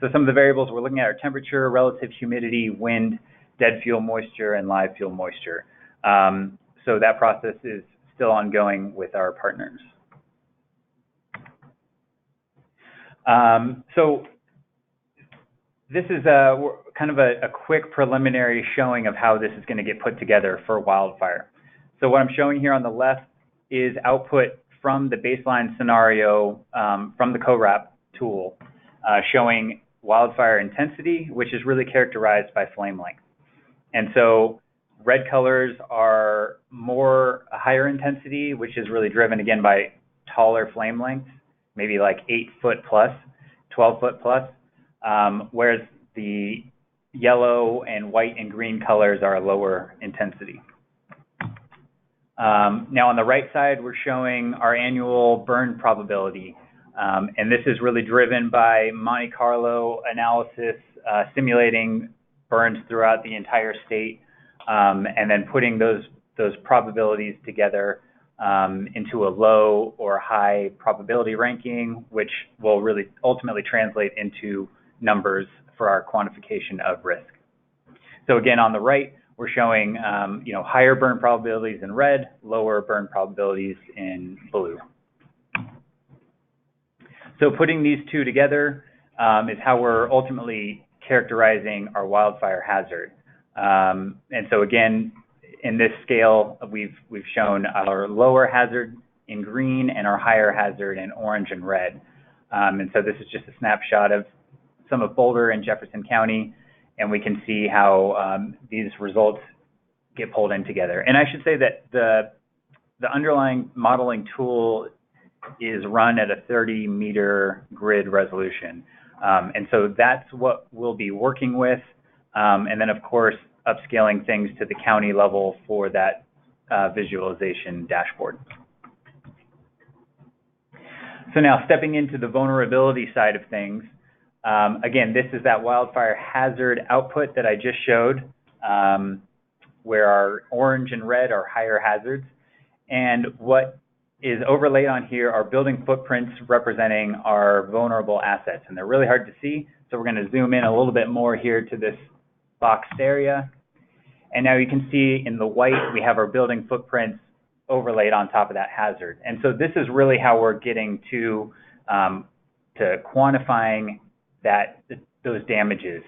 [SPEAKER 13] So some of the variables we're looking at are temperature, relative humidity, wind, dead fuel moisture, and live fuel moisture. So that process is still ongoing with our partners. So this is kind of a quick preliminary showing of how this is going to get put together for wildfire. So what I'm showing here on the left is output from the baseline scenario from the CoRAP tool, showing wildfire intensity, which is really characterized by flame length. And so red colors are more higher intensity, which is really driven again by taller flame lengths, maybe like 8 foot plus, 12 foot plus, whereas the yellow and white and green colors are lower intensity. Now on the right side, we're showing our annual burn probability. And this is really driven by Monte Carlo analysis, simulating burns throughout the entire state, and then putting those probabilities together into a low or high probability ranking, which will really ultimately translate into numbers for our quantification of risk. So again, on the right, we're showing higher burn probabilities in red, lower burn probabilities in blue. So putting these two together is how we're ultimately characterizing our wildfire hazard. And so again, in this scale, we've shown our lower hazard in green and our higher hazard in orange and red. And so this is just a snapshot of some of Boulder and Jefferson County, and we can see how these results get pulled in together. And I should say that the underlying modeling tool is run at a 30-meter grid resolution. And so that's what we'll be working with. And then, of course, upscaling things to the county level for that visualization dashboard. So now stepping into the vulnerability side of things, again, this is that wildfire hazard output that I just showed, where our orange and red are higher hazards. And what is overlaid on here are building footprints representing our vulnerable assets. And they're really hard to see, so we're going to zoom in a little bit more here to this boxed area. And now you can see in the white, we have our building footprints overlaid on top of that hazard. And so this is really how we're getting to quantifying those damages.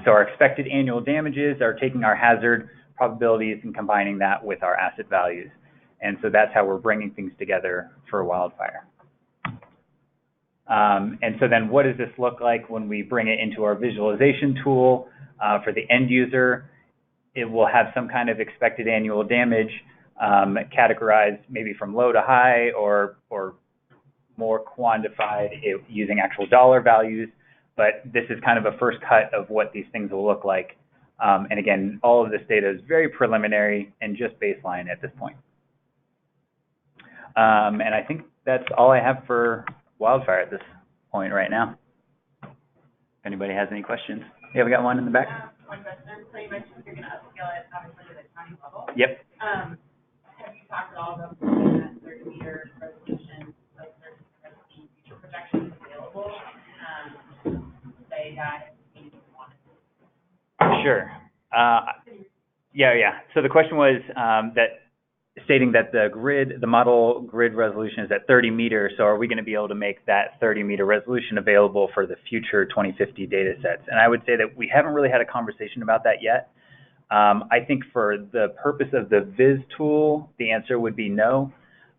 [SPEAKER 13] So our expected annual damages are taking our hazard probabilities and combining that with our asset values. And so that's how we're bringing things together for wildfire. And so then what does this look like when we bring it into our visualization tool for the end user? It will have some kind of expected annual damage categorized maybe from low to high or more quantified using actual dollar values. But this is kind of a first cut of what these things will look like. And again, all of this data is very preliminary and just baseline at this point. And I think that's all I have for wildfire at this point right now. If anybody has any questions. Yeah, we got one in the back.
[SPEAKER 9] One question. So you mentioned you're going to upscale it, obviously, to the county level.
[SPEAKER 13] Yep.
[SPEAKER 9] Have you talked at all about putting that 30-meter resolution, those 30 future projections available? Say that you wanted to.
[SPEAKER 13] Sure. Yeah. So the question was stating that the model grid resolution is at 30 meters. So are we going to be able to make that 30-meter resolution available for the future 2050 data sets? And I would say that we haven't really had a conversation about that yet. I think for the purpose of the Viz tool, the answer would be no.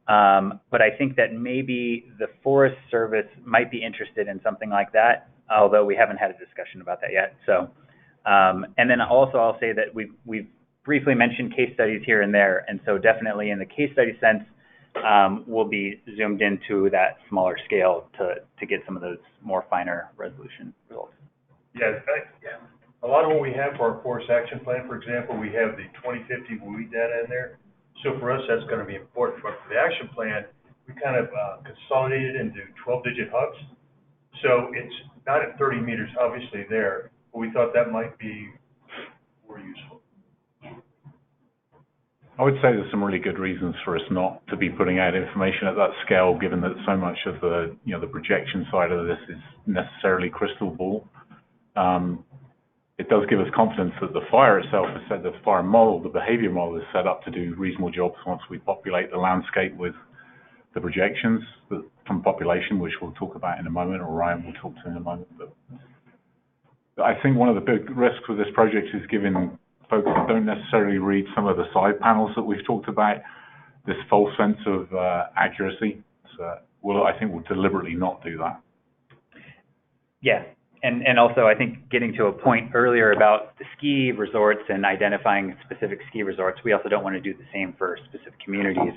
[SPEAKER 13] But I think that maybe the Forest Service might be interested in something like that, although we haven't had a discussion about that yet. So, and then also I'll say that we've briefly mentioned case studies here and there, and so definitely in the case study sense, we'll be zoomed into that smaller scale to get some of those more finer resolution results.
[SPEAKER 4] Yeah, a lot of what we have for our forest action plan, for example, we have the 2050 WUI data in there. So for us, that's going to be important. But for the action plan, we kind of consolidated into 12-digit hubs. So it's not at 30 meters, obviously there, but we thought that might be more useful.
[SPEAKER 5] I would say there's some really good reasons for us not to be putting out information at that scale, given that so much of the, the projection side of this is necessarily crystal ball. It does give us confidence that the fire itself is set, the fire model, the behavior model is set up to do reasonable jobs once we populate the landscape with the projections from population, which we'll talk about in a moment, or Ryan will talk to in a moment. But I think one of the big risks with this project is giving folks that don't necessarily read some of the side panels that we've talked about this false sense of accuracy. So I think we'll deliberately not do that.
[SPEAKER 13] Yeah. And also, I think getting to a point earlier about the ski resorts and identifying specific ski resorts, we also don't want to do the same for specific communities.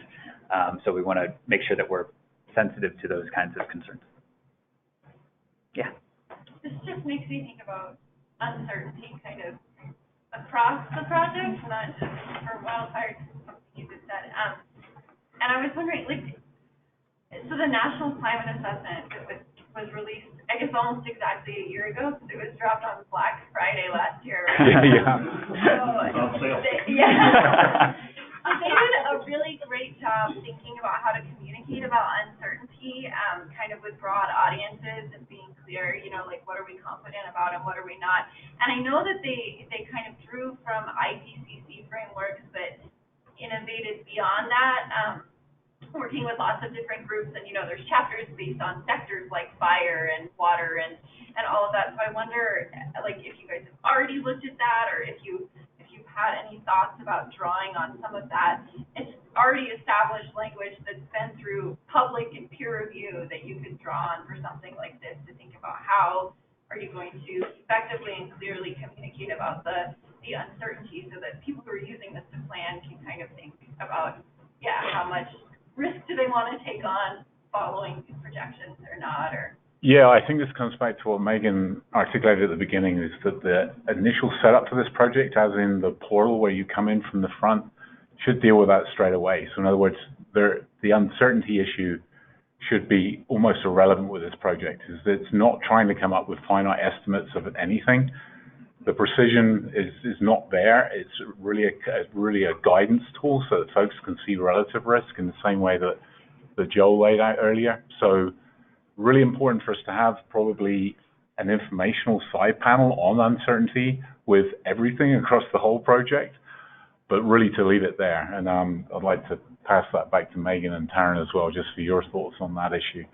[SPEAKER 13] So we want to make sure that we're sensitive to those kinds of concerns. Yeah.
[SPEAKER 9] This just makes me think about uncertainty kind of across the project, not just for wildfire, something you just said. And I was wondering, so the National Climate Assessment was released, I guess, almost exactly a year ago, because it was dropped on Black Friday last year. Right? Yeah. They did a really great job thinking about how to communicate about uncertainty, kind of with broad audiences and being clear, what are we confident about and what are we not. And I know that they kind of drew from IPCC frameworks, but innovated beyond that, working with lots of different groups, and there's chapters based on sectors like fire and water and all of that. So I wonder, if you guys have already looked at that, or if you've had any thoughts about drawing on some of that. It's already established language that's been through public and peer review that you could draw on for something like this, to think about how are you going to effectively and clearly communicate about the uncertainty, so that people who are using this to plan can kind of think about, how much risk do they want to take on following these projections or not, or...
[SPEAKER 5] Yeah, I think this comes back to what Megan articulated at the beginning, is that the initial setup for this project, as in the portal where you come in from the front, should deal with that straight away. So in other words, the uncertainty issue should be almost irrelevant with this project. It's not trying to come up with finite estimates of anything. The precision is not there. It's really a guidance tool so that folks can see relative risk in the same way that Joel laid out earlier. So really important for us to have probably an informational side panel on uncertainty with everything across the whole project, but really to leave it there. And I'd like to pass that back to Megan and Taryn as well, just for your thoughts on that issue.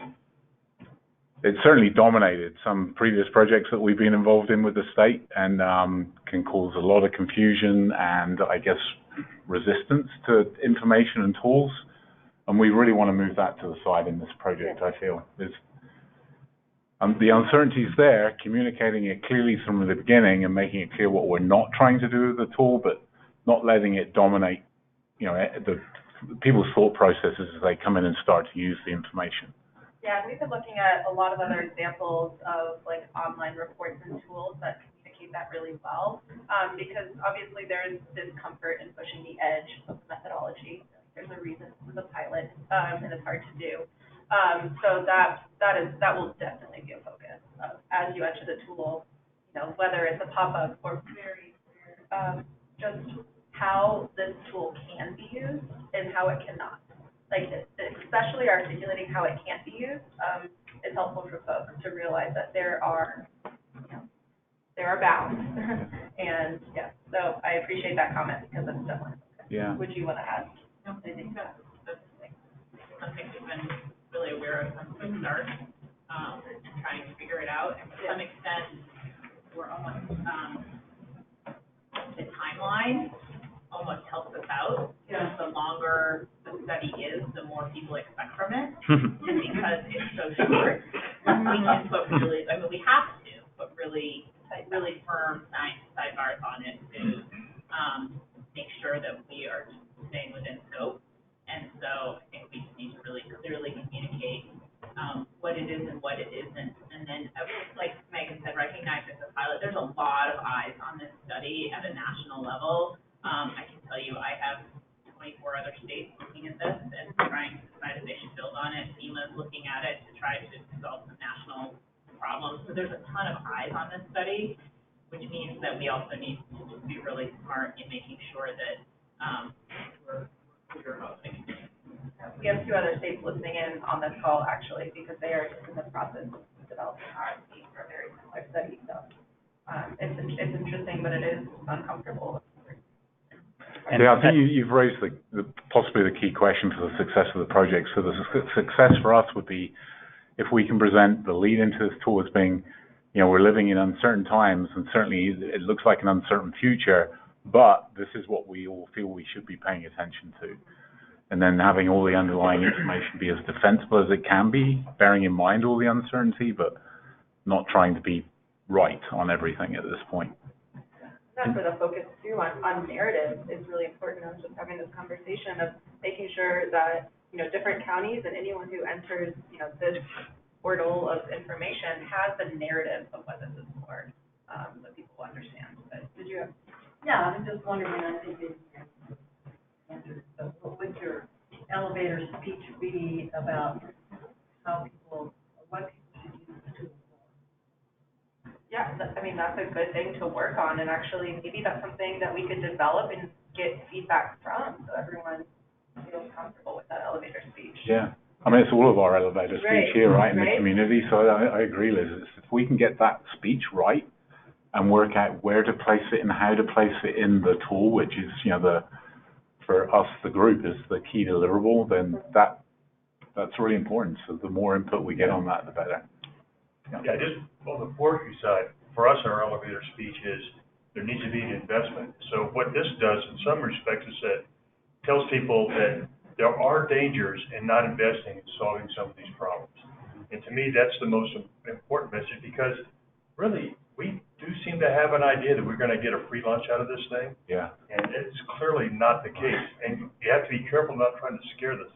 [SPEAKER 5] It certainly dominated some previous projects that we've been involved in with the state, and can cause a lot of confusion and, I guess, resistance to information and tools. And we really want to move that to the side in this project, I feel. The uncertainty is there, communicating it clearly from the beginning and making it clear what we're not trying to do with the tool, but not letting it dominate, the people's thought processes as they come in and start to use the information.
[SPEAKER 2] Yeah, we've been looking at a lot of other examples of online reports and tools that communicate that really well, because obviously there is discomfort in pushing the edge of the methodology. There's a reason this is a pilot, and it's hard to do. So that will definitely be a focus as you enter the tool, whether it's a pop-up or very clear, just how this tool can be used and how it cannot. Especially articulating how it can't be used is helpful for folks to realize that there are bounds. And so I appreciate that comment, because that's definitely okay.
[SPEAKER 5] Yeah.
[SPEAKER 2] Would you want to add?
[SPEAKER 10] No, I think that's something we've been really aware of from the start, trying to figure it out. And to some extent, we're almost, the timeline almost helps us out. Because the longer the study is, the more people expect from it. And because it's so short, we can put we have to put really firm science sidebars on it to make study at a national level. I can tell you I have 24 other states looking at this and trying to decide if they should build on it. FEMA is looking at it to try to solve some national problems. So there's a ton of eyes on this study, which means that we also need to be really smart in making sure that we're clear about things.
[SPEAKER 2] We have 2 other states listening in on this call, actually, because they are just in the process of developing RFP for a very similar study. So it's interesting, but it is uncomfortable.
[SPEAKER 5] Yeah, I think you've raised possibly the key question for the success of the project. So the success for us would be if we can present the lead into this tool as being, we're living in uncertain times, and certainly it looks like an uncertain future, but this is what we all feel we should be paying attention to. And then having all the underlying information be as defensible as it can be, bearing in mind all the uncertainty, but not trying to be right on everything at this point.
[SPEAKER 2] That's where the focus too on narrative is really important. I was just having this conversation of making sure that different counties and anyone who enters this portal of information has the narrative of what this is for, so people understand. But did you have?
[SPEAKER 16] Yeah, I'm just wondering. I think what would your elevator speech be about what people should use the tool?
[SPEAKER 2] Yeah, that's a good thing to work on, and actually maybe that's something that we could develop and get feedback from, so everyone feels comfortable with that elevator speech.
[SPEAKER 5] Yeah, it's all of our elevator speech here, right, in the community. So I agree, Liz. If we can get that speech right and work out where to place it and how to place it in the tool, which is for us the group is the key deliverable, then that's really important. So the more input we get on that, the better.
[SPEAKER 4] Yeah, just on the forestry side, for us, our elevator speech is there needs to be an investment. So what this does, in some respects, is that tells people that there are dangers in not investing in solving some of these problems. And to me, that's the most important message, because really, we do seem to have an idea that we're going to get a free lunch out of this thing.
[SPEAKER 5] Yeah.
[SPEAKER 4] And it's clearly not the case. And you have to be careful not trying to scare the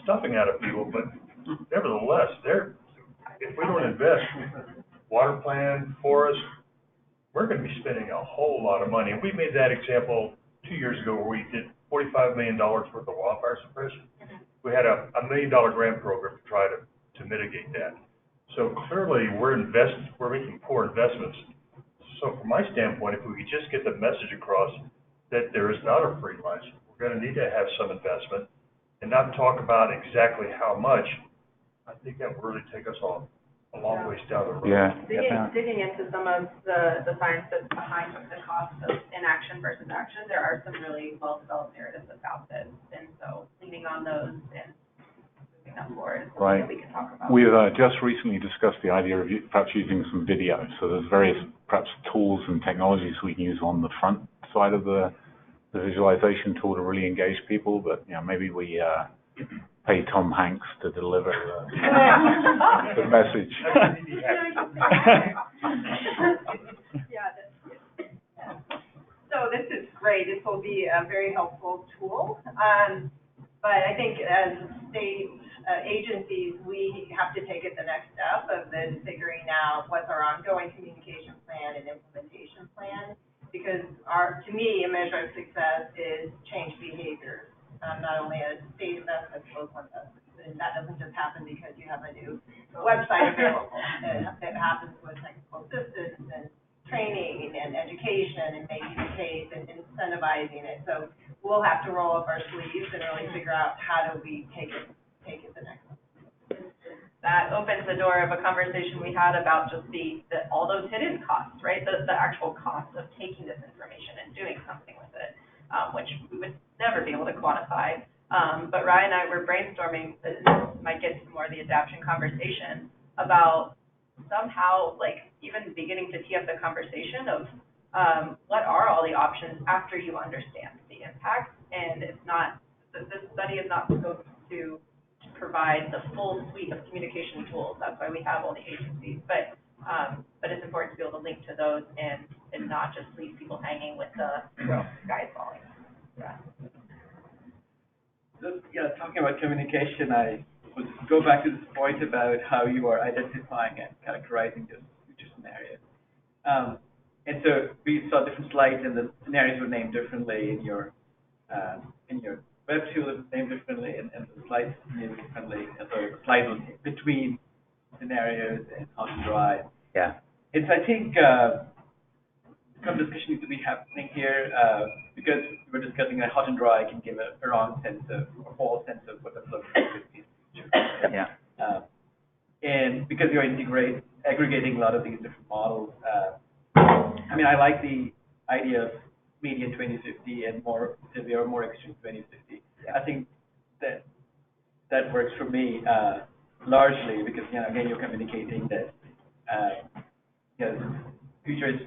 [SPEAKER 4] stuffing out of people, but nevertheless, if we don't invest, water plan, forest, we're going to be spending a whole lot of money. And we made that example 2 years ago where we did $45 million worth of wildfire suppression. We had a $1 million grant program to try to mitigate that. So clearly we're making poor investments. So from my standpoint, if we could just get the message across that there is not a free lunch, we're going to need to have some investment and not talk about exactly how much. I think that will really take us on a long ways down the road.
[SPEAKER 5] Yeah.
[SPEAKER 2] Digging into some of the science that's behind the cost of inaction versus action, there are some really well-developed narratives about this, and so leaning on those and moving them forward is something that we can talk about.
[SPEAKER 5] We've just recently discussed the idea of perhaps using some video. So there's various perhaps tools and technologies we can use on the front side of the visualization tool to really engage people, but maybe we pay Tom Hanks to deliver the message.
[SPEAKER 9] So this is great. This will be a very helpful tool. But I think as state agencies, we have to take it the next step of then figuring out what's our ongoing communication plan and implementation plan. Because to me, a measure of success is change behavior. Not only a state investment, local investment. And that doesn't just happen because you have a new website available. It happens with technical assistance and training and education and making the case and incentivizing it. So we'll have to roll up our sleeves and really figure out how do we take it the next one. That opens the door of a conversation we had about just all those hidden costs, right? The actual cost of taking this information and doing something with it. Which we would never be able to quantify. But Ryan and I were brainstorming, this might get to more of the adaptation conversation, about somehow even beginning to tee up the conversation of what are all the options after you understand the impact. And this study is not supposed to provide the full suite of communication tools. That's why we have all the agencies. But it's important to be able to link to those and not just leave people hanging with the sky falling. Yeah.
[SPEAKER 7] Just, talking about communication, I would go back to this point about how you are identifying and characterizing this future scenario. And so we saw different slides, and the scenarios were named differently in your web tool. It was named differently, and the slides named differently. And so the slides was between scenarios and hot and dry.
[SPEAKER 13] Yeah.
[SPEAKER 7] It's, I think, some discussion needs to be happening here because we're discussing a hot and dry can give a wrong sense of, or false sense of what the flow is in the future.
[SPEAKER 13] Yeah.
[SPEAKER 7] And because you're aggregating a lot of these different models, I mean, I like the idea of median 2050 and more severe, more extreme 2050.
[SPEAKER 13] Yeah.
[SPEAKER 7] I think that works for me largely because, you know, again, you're communicating that future is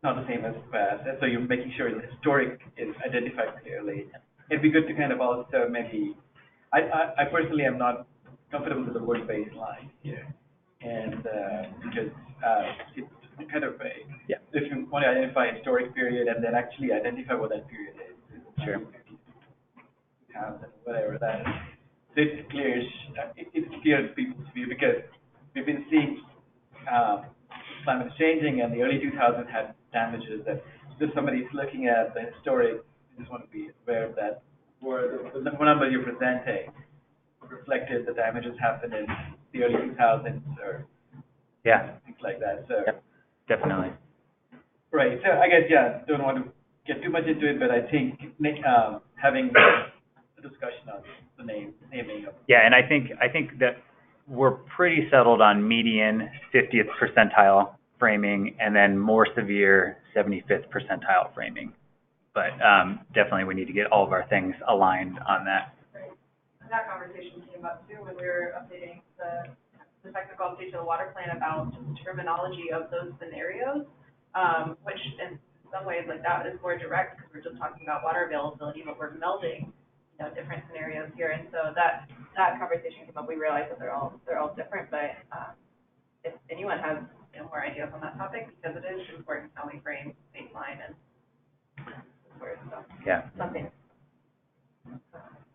[SPEAKER 7] not the same as past, and so you're making sure the historic is identified clearly. It'd be good to kind of also maybe, I personally am not comfortable with the word baseline here, and because it's kind of vague.
[SPEAKER 13] Yeah.
[SPEAKER 7] If you want to identify a historic period and then actually identify what that period is,
[SPEAKER 13] Sure.
[SPEAKER 7] 2000, whatever that is, so it's clear. It's clear to people's view because we've been seeing climate is changing, and the early 2000s had damages that if somebody's looking at the historic, you just want to be aware of that. Where the number you're presenting reflected the damages happened in the early 2000s or things like that. So
[SPEAKER 13] definitely.
[SPEAKER 7] Right. So I guess don't want to get too much into it, but I think having a discussion on the naming of.
[SPEAKER 13] Yeah, and I think that we're pretty settled on median 50th percentile framing and then more severe 75th percentile framing. But definitely we need to get all of our things aligned on that.
[SPEAKER 2] Right. That conversation came up too when we were updating the technical update to the water plan about just terminology of those scenarios, which in some ways like that is more direct because we're just talking about water availability, but we're melding different scenarios here, and so that conversation came up. We realized that they're all different, but if anyone has more ideas on that topic, because it is important how we frame baseline and sort of stuff.
[SPEAKER 13] Yeah.
[SPEAKER 2] Something.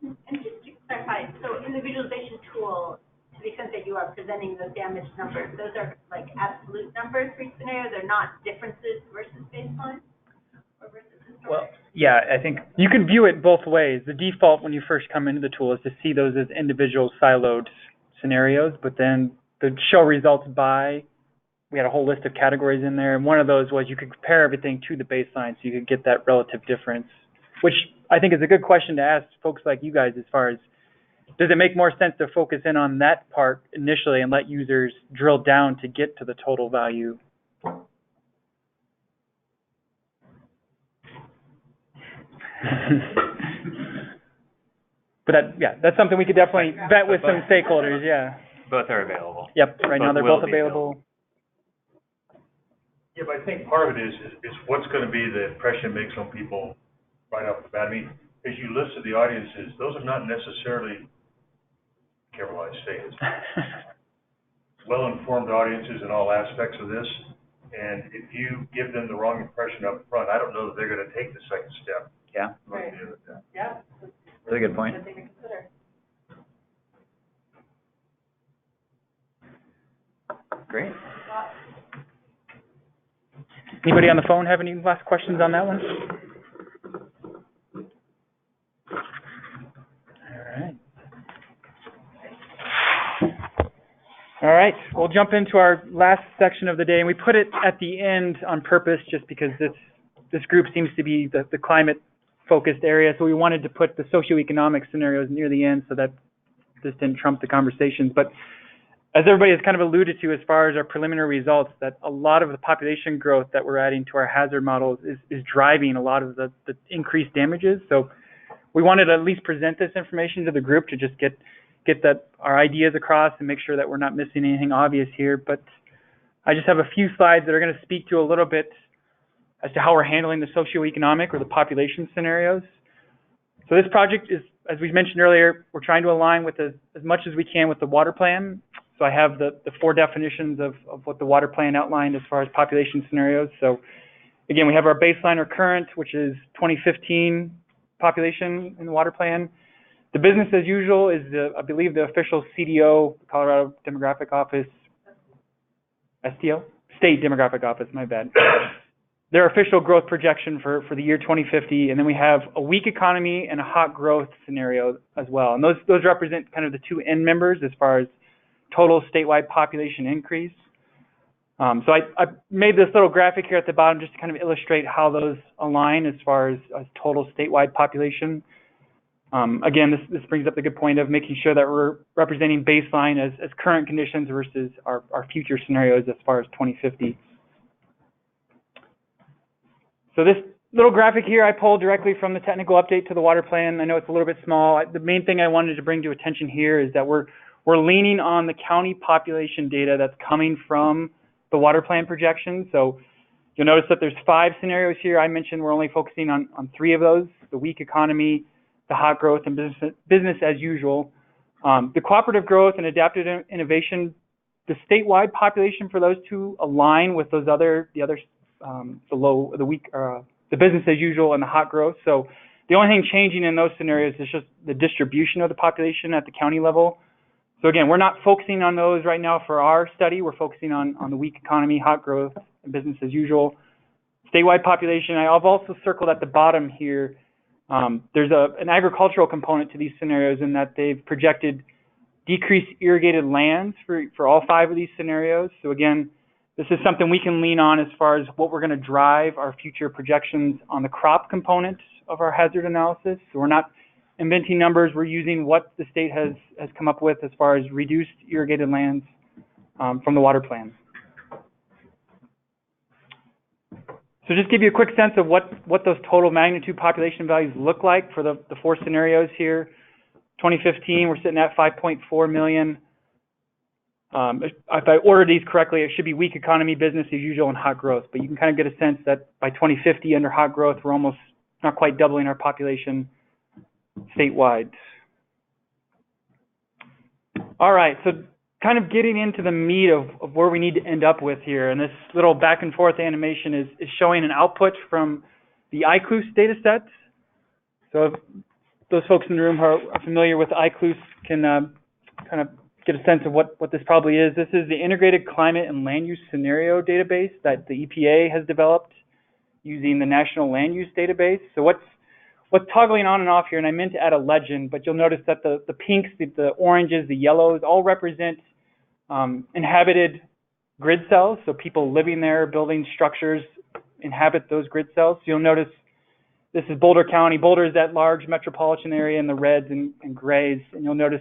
[SPEAKER 9] And just to clarify, so in the visualization tool, to the extent that you are presenting those damage numbers, those are like absolute numbers for each scenario. They're not differences versus baseline or versus historic.
[SPEAKER 3] Well,
[SPEAKER 15] Yeah, I think
[SPEAKER 3] you can view it both ways. The default when you first come into the tool is to see those as individual siloed scenarios, but then the show results by, we had a whole list of categories in there, and one of those was you could compare everything to the baseline so you could get that relative difference, which I think is a good question to ask folks like you guys as far as, does it make more sense to focus in on that part initially and let users drill down to get to the total value? But that's something we could definitely vet with some stakeholders,
[SPEAKER 13] Both are available.
[SPEAKER 3] Yep, right now they're both available.
[SPEAKER 4] Yeah, but I think part of it is what's going to be the impression it makes on people right off the bat. I mean, as you listed the audiences, those are not necessarily, careful how I say it, well-informed audiences in all aspects of this. And if you give them the wrong impression up front, I don't know that they're going to take the second step.
[SPEAKER 13] Yeah.
[SPEAKER 2] Right. Yeah.
[SPEAKER 13] That's a good point.
[SPEAKER 2] Good thing to consider.
[SPEAKER 13] Great.
[SPEAKER 3] Anybody on the phone have any last questions on that one? All right, we'll jump into our last section of the day, and we put it at the end on purpose just because this group seems to be the climate-focused area, so we wanted to put the socioeconomic scenarios near the end so that this didn't trump the conversations. But as everybody has kind of alluded to as far as our preliminary results, that a lot of the population growth that we're adding to our hazard models is driving a lot of the increased damages. So we wanted to at least present this information to the group to just get our ideas across and make sure that we're not missing anything obvious here. But I just have a few slides that are going to speak to a little bit as to how we're handling the socioeconomic or the population scenarios. So this project is, as we mentioned earlier, we're trying to align with as much as we can with the water plan. So I have the 4 definitions of what the water plan outlined as far as population scenarios. So again, we have our baseline or current, which is 2015 population in the water plan. The business as usual is, I believe, the official CDO, Colorado Demographic Office, STO? State Demographic Office, my bad. their official growth projection for the year 2050, and then we have a weak economy and a hot growth scenario as well. And those represent kind of the two end members as far as total statewide population increase. So I made this little graphic here at the bottom just to kind of illustrate how those align as far as total statewide population. Again, this brings up the good point of making sure that we're representing baseline as current conditions versus our future scenarios as far as 2050. So this little graphic here I pulled directly from the technical update to the water plan. I know it's a little bit small. The main thing I wanted to bring to attention here is that we're leaning on the county population data that's coming from the water plan projection. So you'll notice that there's 5 scenarios here. I mentioned we're only focusing on 3 of those: the weak economy, the hot growth, and business as usual. The cooperative growth and adaptive innovation, the statewide population for those two align with those the business as usual and the hot growth. So the only thing changing in those scenarios is just the distribution of the population at the county level. So again, we're not focusing on those right now for our study. We're focusing on the weak economy, hot growth, and business as usual. Statewide population, I've also circled at the bottom here. There's an agricultural component to these scenarios in that they've projected decreased irrigated lands for all 5 of these scenarios. So again, this is something we can lean on as far as what we're going to drive our future projections on the crop component of our hazard analysis. So we're not inventing numbers. We're using what the state has come up with as far as reduced irrigated lands from the water plan. So just give you a quick sense of what those total magnitude population values look like for the 4 scenarios here. 2015, we're sitting at 5.4 million. If I order these correctly, it should be weak economy, business as usual, and hot growth. But you can kind of get a sense that by 2050, under hot growth, we're almost not quite doubling our population statewide. All right, so kind of getting into the meat of where we need to end up with here, and this little back and forth animation is showing an output from the ICLUS data sets. So if those folks in the room who are familiar with ICLUS can kind of get a sense of what this probably is. This is the Integrated Climate and Land Use Scenario Database that the EPA has developed using the National Land Use Database. So what's toggling on and off here, and I meant to add a legend, but you'll notice that the pinks, the oranges, the yellows all represent inhabited grid cells. So people living there, building structures, inhabit those grid cells. So you'll notice this is Boulder County. Boulder is that large metropolitan area in the reds and grays, and you'll notice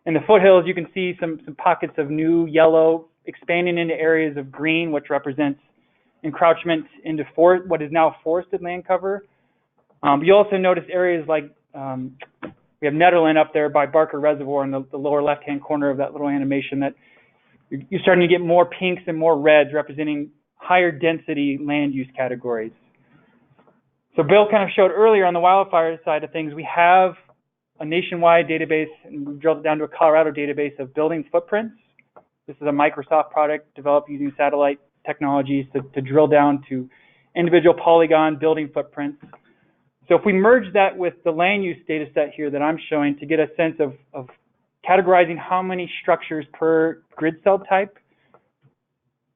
[SPEAKER 3] in the foothills, you can see some pockets of new yellow expanding into areas of green, which represents encroachment into what is now forested land cover. You also notice areas like we have Netherland up there by Barker Reservoir in the lower left-hand corner of that little animation that you're starting to get more pinks and more reds representing higher density land use categories. So Bill kind of showed earlier on the wildfire side of things, we have a nationwide database, and we've drilled it down to a Colorado database of building footprints. This is a Microsoft product developed using satellite technologies to drill down to individual polygon building footprints. So if we merge that with the land use data set here that I'm showing to get a sense of categorizing how many structures per grid cell type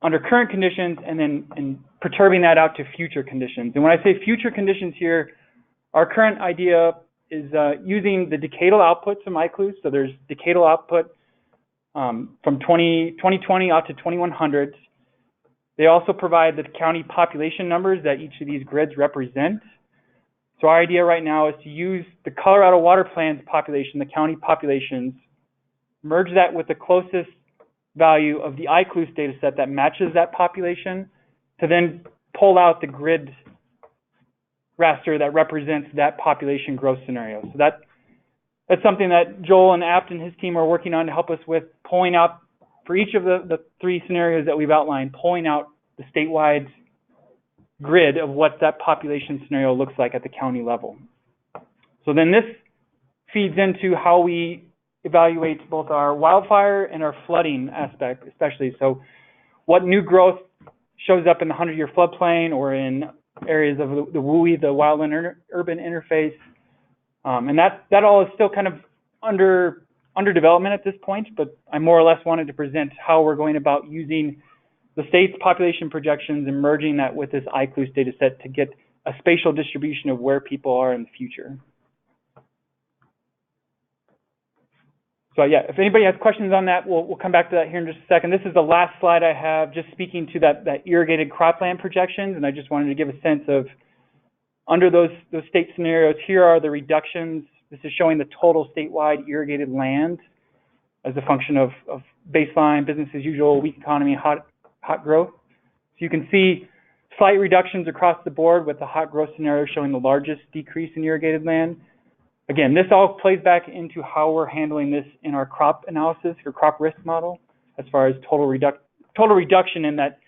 [SPEAKER 3] under current conditions and perturbing that out to future conditions. And when I say future conditions here, our current idea is using the decadal outputs from ICLUS. So there's decadal output from 2020 out to 2100. They also provide the county population numbers that each of these grids represent. So our idea right now is to use the Colorado Water Plan's population, the county populations, merge that with the closest value of the ICLUS data set that matches that population to then pull out the grid raster that represents that population growth scenario. So that's something that Joel and Apt and his team are working on to help us with pulling out, for each of the 3 scenarios that we've outlined, pulling out the statewide grid of what that population scenario looks like at the county level. So then this feeds into how we evaluate both our wildfire and our flooding aspect, especially. So what new growth shows up in the 100-year floodplain or in areas of the WUI, the wildland-urban interface. And that all is still kind of under development at this point, but I more or less wanted to present how we're going about using the state's population projections and merging that with this ICLUS data set to get a spatial distribution of where people are in the future. So yeah, if anybody has questions on that, we'll come back to that here in just a second. This is the last slide I have, just speaking to that irrigated cropland projections, and I just wanted to give a sense of, under those state scenarios, here are the reductions. This is showing the total statewide irrigated land as a function of baseline, business as usual, weak economy, hot growth. So you can see slight reductions across the board, with the hot growth scenario showing the largest decrease in irrigated land. Again, this all plays back into how we're handling this in our crop analysis or crop risk model, as far as total reduction in that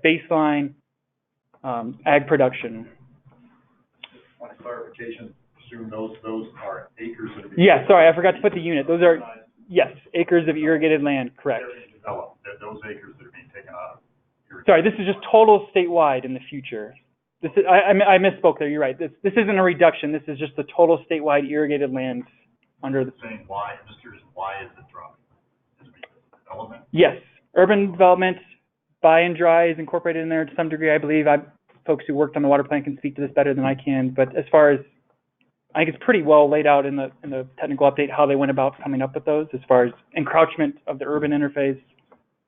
[SPEAKER 3] baseline ag production.
[SPEAKER 4] On a clarification, assume those are acres that are
[SPEAKER 3] Yeah, sorry, I forgot to put the unit. Those are, yes, acres of irrigated land, correct.
[SPEAKER 4] developed, those acres that are being taken out.
[SPEAKER 3] Sorry, this is just total statewide in the future. This is, I misspoke there, you're right. This isn't a reduction, this is just the total statewide irrigated land under the...
[SPEAKER 4] Saying why, I'm just curious, why is it dropping? Is it because of development?
[SPEAKER 3] Yes, urban development, buy and dry is incorporated in there to some degree, I believe. Folks who worked on the water plan can speak to this better than I can, but as far as, I think it's pretty well laid out in the technical update how they went about coming up with those, as far as encroachment of the urban interface,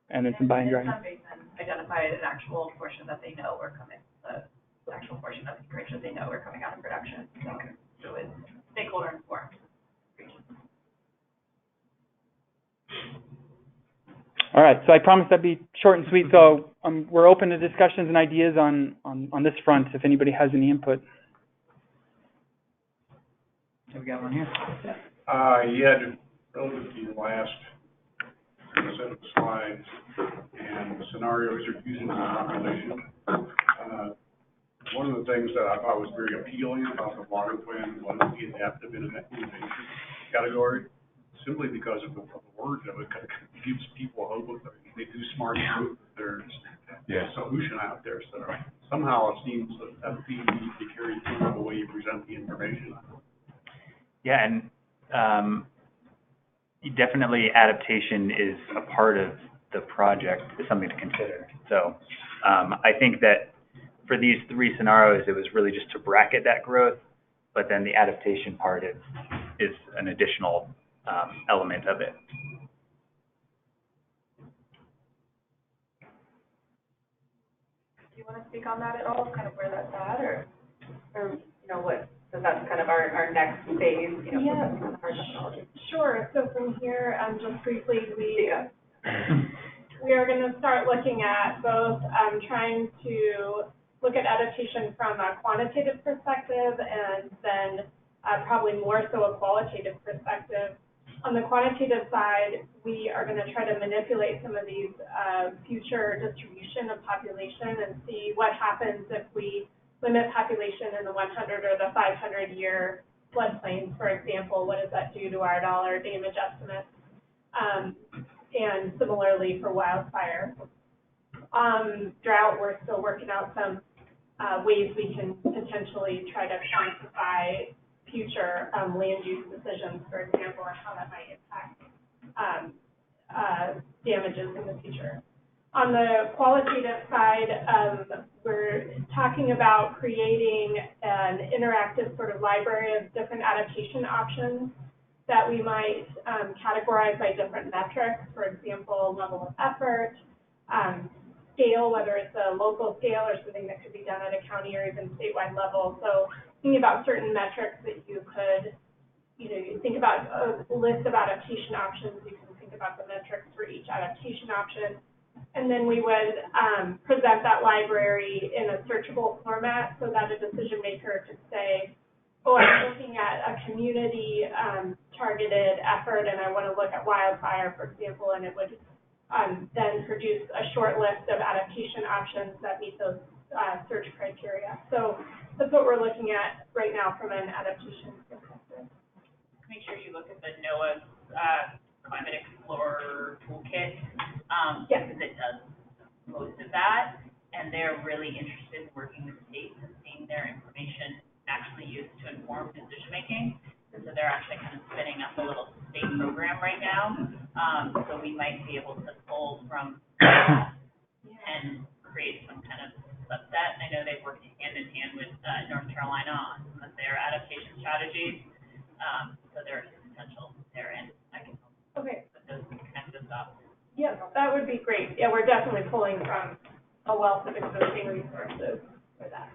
[SPEAKER 3] and then some buy and dry.
[SPEAKER 9] Some basin identified an actual portion that they know are coming, the actual portion of acreage that they know are coming out of production. So it's stakeholder informed.
[SPEAKER 3] All right, so I promised I'd be short and sweet, so we're open to discussions and ideas on this front, if anybody has any input. Have we got one here?
[SPEAKER 11] Yeah, relative to the last set of slides and the scenarios you're using in the population. One of the things that I thought was very appealing about the water plan was the adaptive innovation category, simply because of the words of it. It gives people hope that they do smart stuff. There's a solution out there. So somehow it seems that theme needs to carry through the way you present the information.
[SPEAKER 13] Yeah, and definitely adaptation is a part of the project, is something to consider. So I think that for these three scenarios, it was really just to bracket that growth, but then the adaptation part is an additional element of it.
[SPEAKER 2] Do you want to speak on that at all, kind of where that's at, or you know, what, so that's kind of our next phase, you know,
[SPEAKER 17] yeah,
[SPEAKER 2] kind of our technology.
[SPEAKER 17] Sure. So from here, just briefly, we are going to start looking at both trying to look at adaptation from a quantitative perspective, and then probably more so a qualitative perspective. On the quantitative side, we are going to try to manipulate some of these future distribution of population and see what happens if we limit population in the 100 or the 500-year floodplains, for example. What does that do to our dollar damage estimates? And similarly for wildfire. Drought, we're still working out some ways we can potentially try to quantify future land use decisions, for example, and how that might impact damages in the future. On the qualitative side, we're talking about creating an interactive sort of library of different adaptation options that we might categorize by different metrics, for example, level of effort, scale, whether it's a local scale or something that could be done at a county or even statewide level. So thinking about certain metrics that you could, you know, you think about a list of adaptation options, you can think about the metrics for each adaptation option. And then we would present that library in a searchable format so that a decision maker could say, oh, I'm looking at a community targeted effort and I want to look at wildfire, for example, and it would then produce a short list of adaptation options that meet those search criteria. So that's what we're looking at right now from an adaptation perspective.
[SPEAKER 10] Make sure you look at the NOAA's Climate Explorer toolkit, because it does most of that, and they're really interested in working with states and seeing their information actually used to inform decision making. And so they're actually kind of spinning up a little state program right now. So we might be able to pull from that and Carolina on some of their adaptation strategies. So there's potential there, and I can help
[SPEAKER 17] Okay.
[SPEAKER 10] put those kinds of stuff.
[SPEAKER 17] Yes, that would be great. Yeah, we're definitely pulling from a wealth of existing resources for that.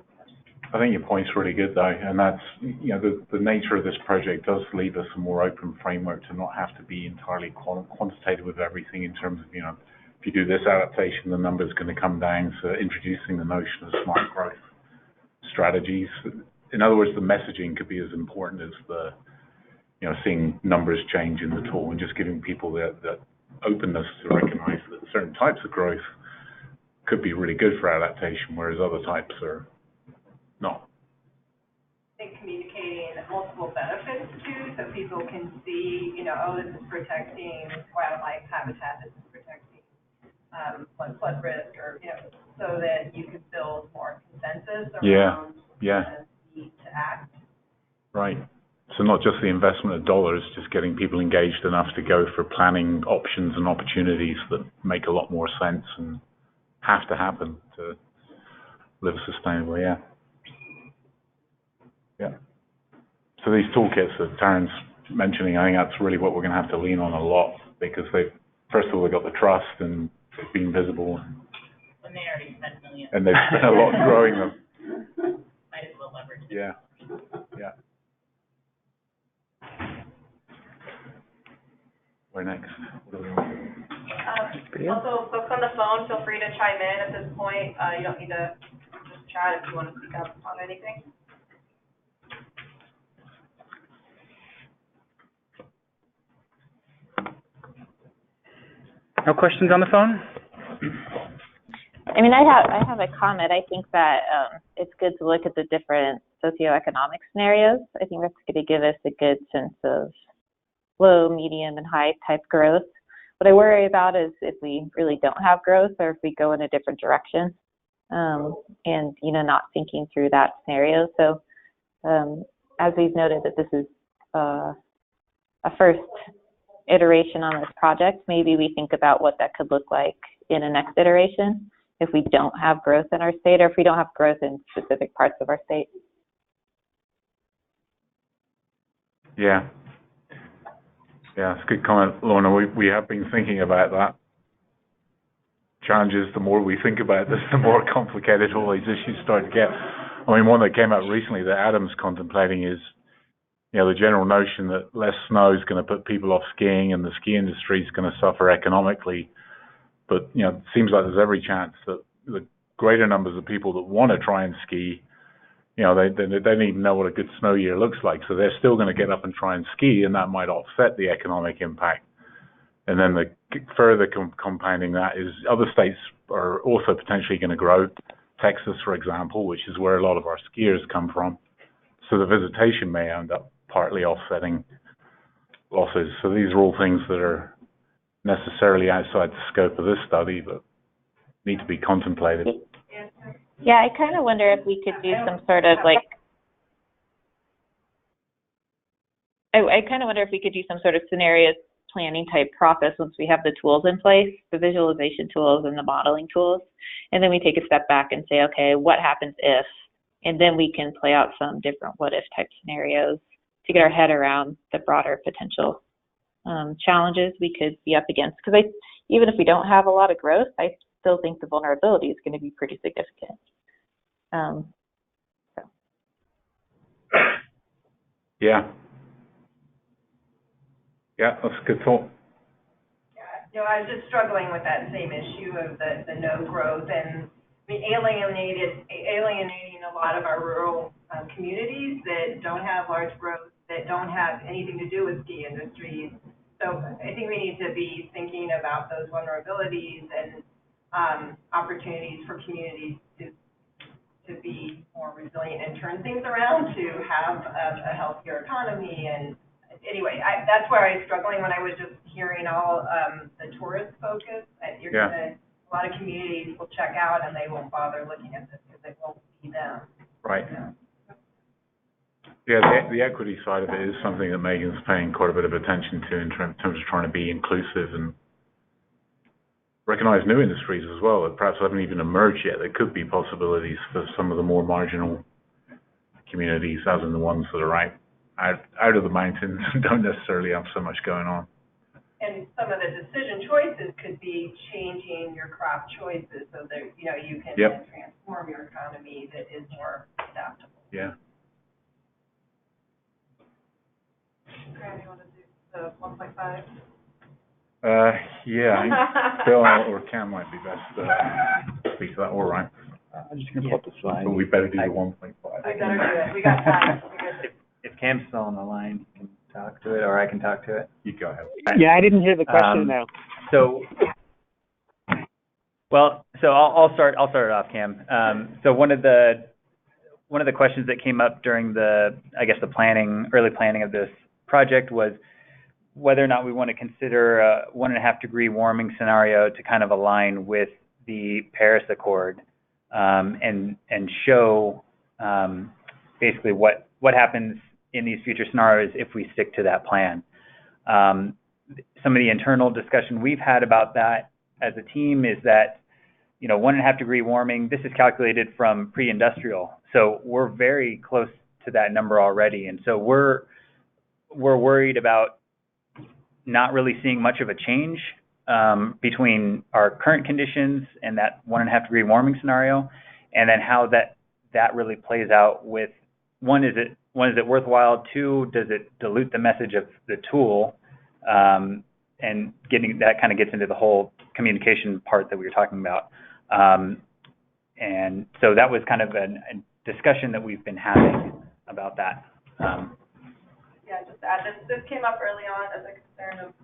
[SPEAKER 5] I think your point's really good though, and that's, you know, the nature of this project does leave us a more open framework to not have to be entirely quantitative with everything in terms of, you know, if you do this adaptation, the number's going to come down. So introducing the notion of smart growth strategies. In other words, the messaging could be as important as the, you know, seeing numbers change in the tool, and just giving people that openness to recognize that certain types of growth could be really good for adaptation, whereas other types are not.
[SPEAKER 16] I think communicating multiple benefits too, so people can see, you know, oh, this is protecting wildlife habitat, this is protecting flood risk, or, you know, so that you can build more consensus around the need to act.
[SPEAKER 5] Right. So not just the investment of dollars, just getting people engaged enough to go for planning options and opportunities that make a lot more sense and have to happen to live sustainably. Yeah. Yeah. So these toolkits that Taryn's mentioning, I think that's really what we're going to have to lean on a lot, because first of all, they've got the trust and they've been visible.
[SPEAKER 10] And they already spent millions.
[SPEAKER 5] And they've spent a lot growing them.
[SPEAKER 10] Might as well leverage it.
[SPEAKER 5] Yeah. Yeah. Where next?
[SPEAKER 2] Also, folks on the phone, feel free to chime in at this point. You don't need to just chat if you want to speak up on anything.
[SPEAKER 3] No questions on the phone?
[SPEAKER 6] I mean, I have a comment. I think that it's good to look at the different socioeconomic scenarios. I think that's going to give us a good sense of low, medium, and high type growth. What I worry about is if we really don't have growth, or if we go in a different direction, and, you know, not thinking through that scenario. So as we've noted that this is a first iteration on this project, maybe we think about what that could look like in a next iteration if we don't have growth in our state, or if we don't have growth in specific parts of our state.
[SPEAKER 5] Yeah. Yeah, it's a good comment, Lorna. We have been thinking about that. Challenge is, the more we think about this, the more complicated all these issues start to get. I mean, one that came out recently that Adam's contemplating is, you know, the general notion that less snow is going to put people off skiing and the ski industry is going to suffer economically. But, you know, it seems like there's every chance that the greater numbers of people that want to try and ski, you know, they don't even know what a good snow year looks like. So they're still going to get up and try and ski, and that might offset the economic impact. And then the further compounding that is other states are also potentially going to grow. Texas, for example, which is where a lot of our skiers come from. So the visitation may end up partly offsetting losses. So these are all things that are necessarily outside the scope of this study, but need to be contemplated.
[SPEAKER 6] Yeah, I kind of wonder if we could do some sort of like, I kind of wonder if we could do some sort of scenario planning type process once we have the tools in place, the visualization tools and the modeling tools. And then we take a step back and say, okay, what happens if? And then we can play out some different what if type scenarios to get our head around the broader potential challenges we could be up against. Because even if we don't have a lot of growth, I still think the vulnerability is going to be pretty significant.
[SPEAKER 5] Yeah. Yeah, that's a good thought.
[SPEAKER 16] You know, I was just struggling with that same issue of the no growth, and I mean, alienating a lot of our rural communities that don't have large growth, that don't have anything to do with ski industries. So I think we need to be thinking about those vulnerabilities and opportunities for communities to be more resilient and turn things around, to have a healthier economy. And anyway, that's where I was struggling when I was just hearing all the tourist focus. You're gonna, a lot of communities will check out and they won't bother looking at this because it won't be them.
[SPEAKER 5] Right. Yeah, the equity side of it is something that Megan's paying quite a bit of attention to in terms of trying to be inclusive and recognize new industries as well that perhaps haven't even emerged yet. There could be possibilities for some of the more marginal communities, as in the ones that are out of the mountains and don't necessarily have so much going on.
[SPEAKER 16] And some of the decision choices could be changing your crop choices so that, you can then transform your economy that is more adaptable.
[SPEAKER 5] Yeah.
[SPEAKER 16] Graham, you want to do the 1.5?
[SPEAKER 5] Yeah, I think Bill or Cam might be best to speak to that. All right.
[SPEAKER 13] I'm just going to pull up the slide.
[SPEAKER 5] But we better do the 1.5.
[SPEAKER 16] We better do it. We got time.
[SPEAKER 13] If Cam's still on the line, you can talk to it, or I can talk to it.
[SPEAKER 5] You go ahead.
[SPEAKER 15] Yeah, I didn't hear the question though.
[SPEAKER 13] So I'll start it off, Cam. So one of the questions that came up during the early planning of this project was whether or not we want to consider a 1.5 degree warming scenario to kind of align with the Paris Accord, and show basically what happens in these future scenarios if we stick to that plan. Some of the internal discussion we've had about that as a team is that, 1.5 degree warming, this is calculated from pre-industrial. So we're very close to that number already. And so we're worried about not really seeing much of a change between our current conditions and that 1.5 degree warming scenario, and then how that really plays out with, one, is it worthwhile? Two, does it dilute the message of the tool? And that kind of gets into the whole communication part that we were talking about. And so that was kind of a discussion that we've been having about that.
[SPEAKER 2] Yeah, just to add, this came up early on as a concern of,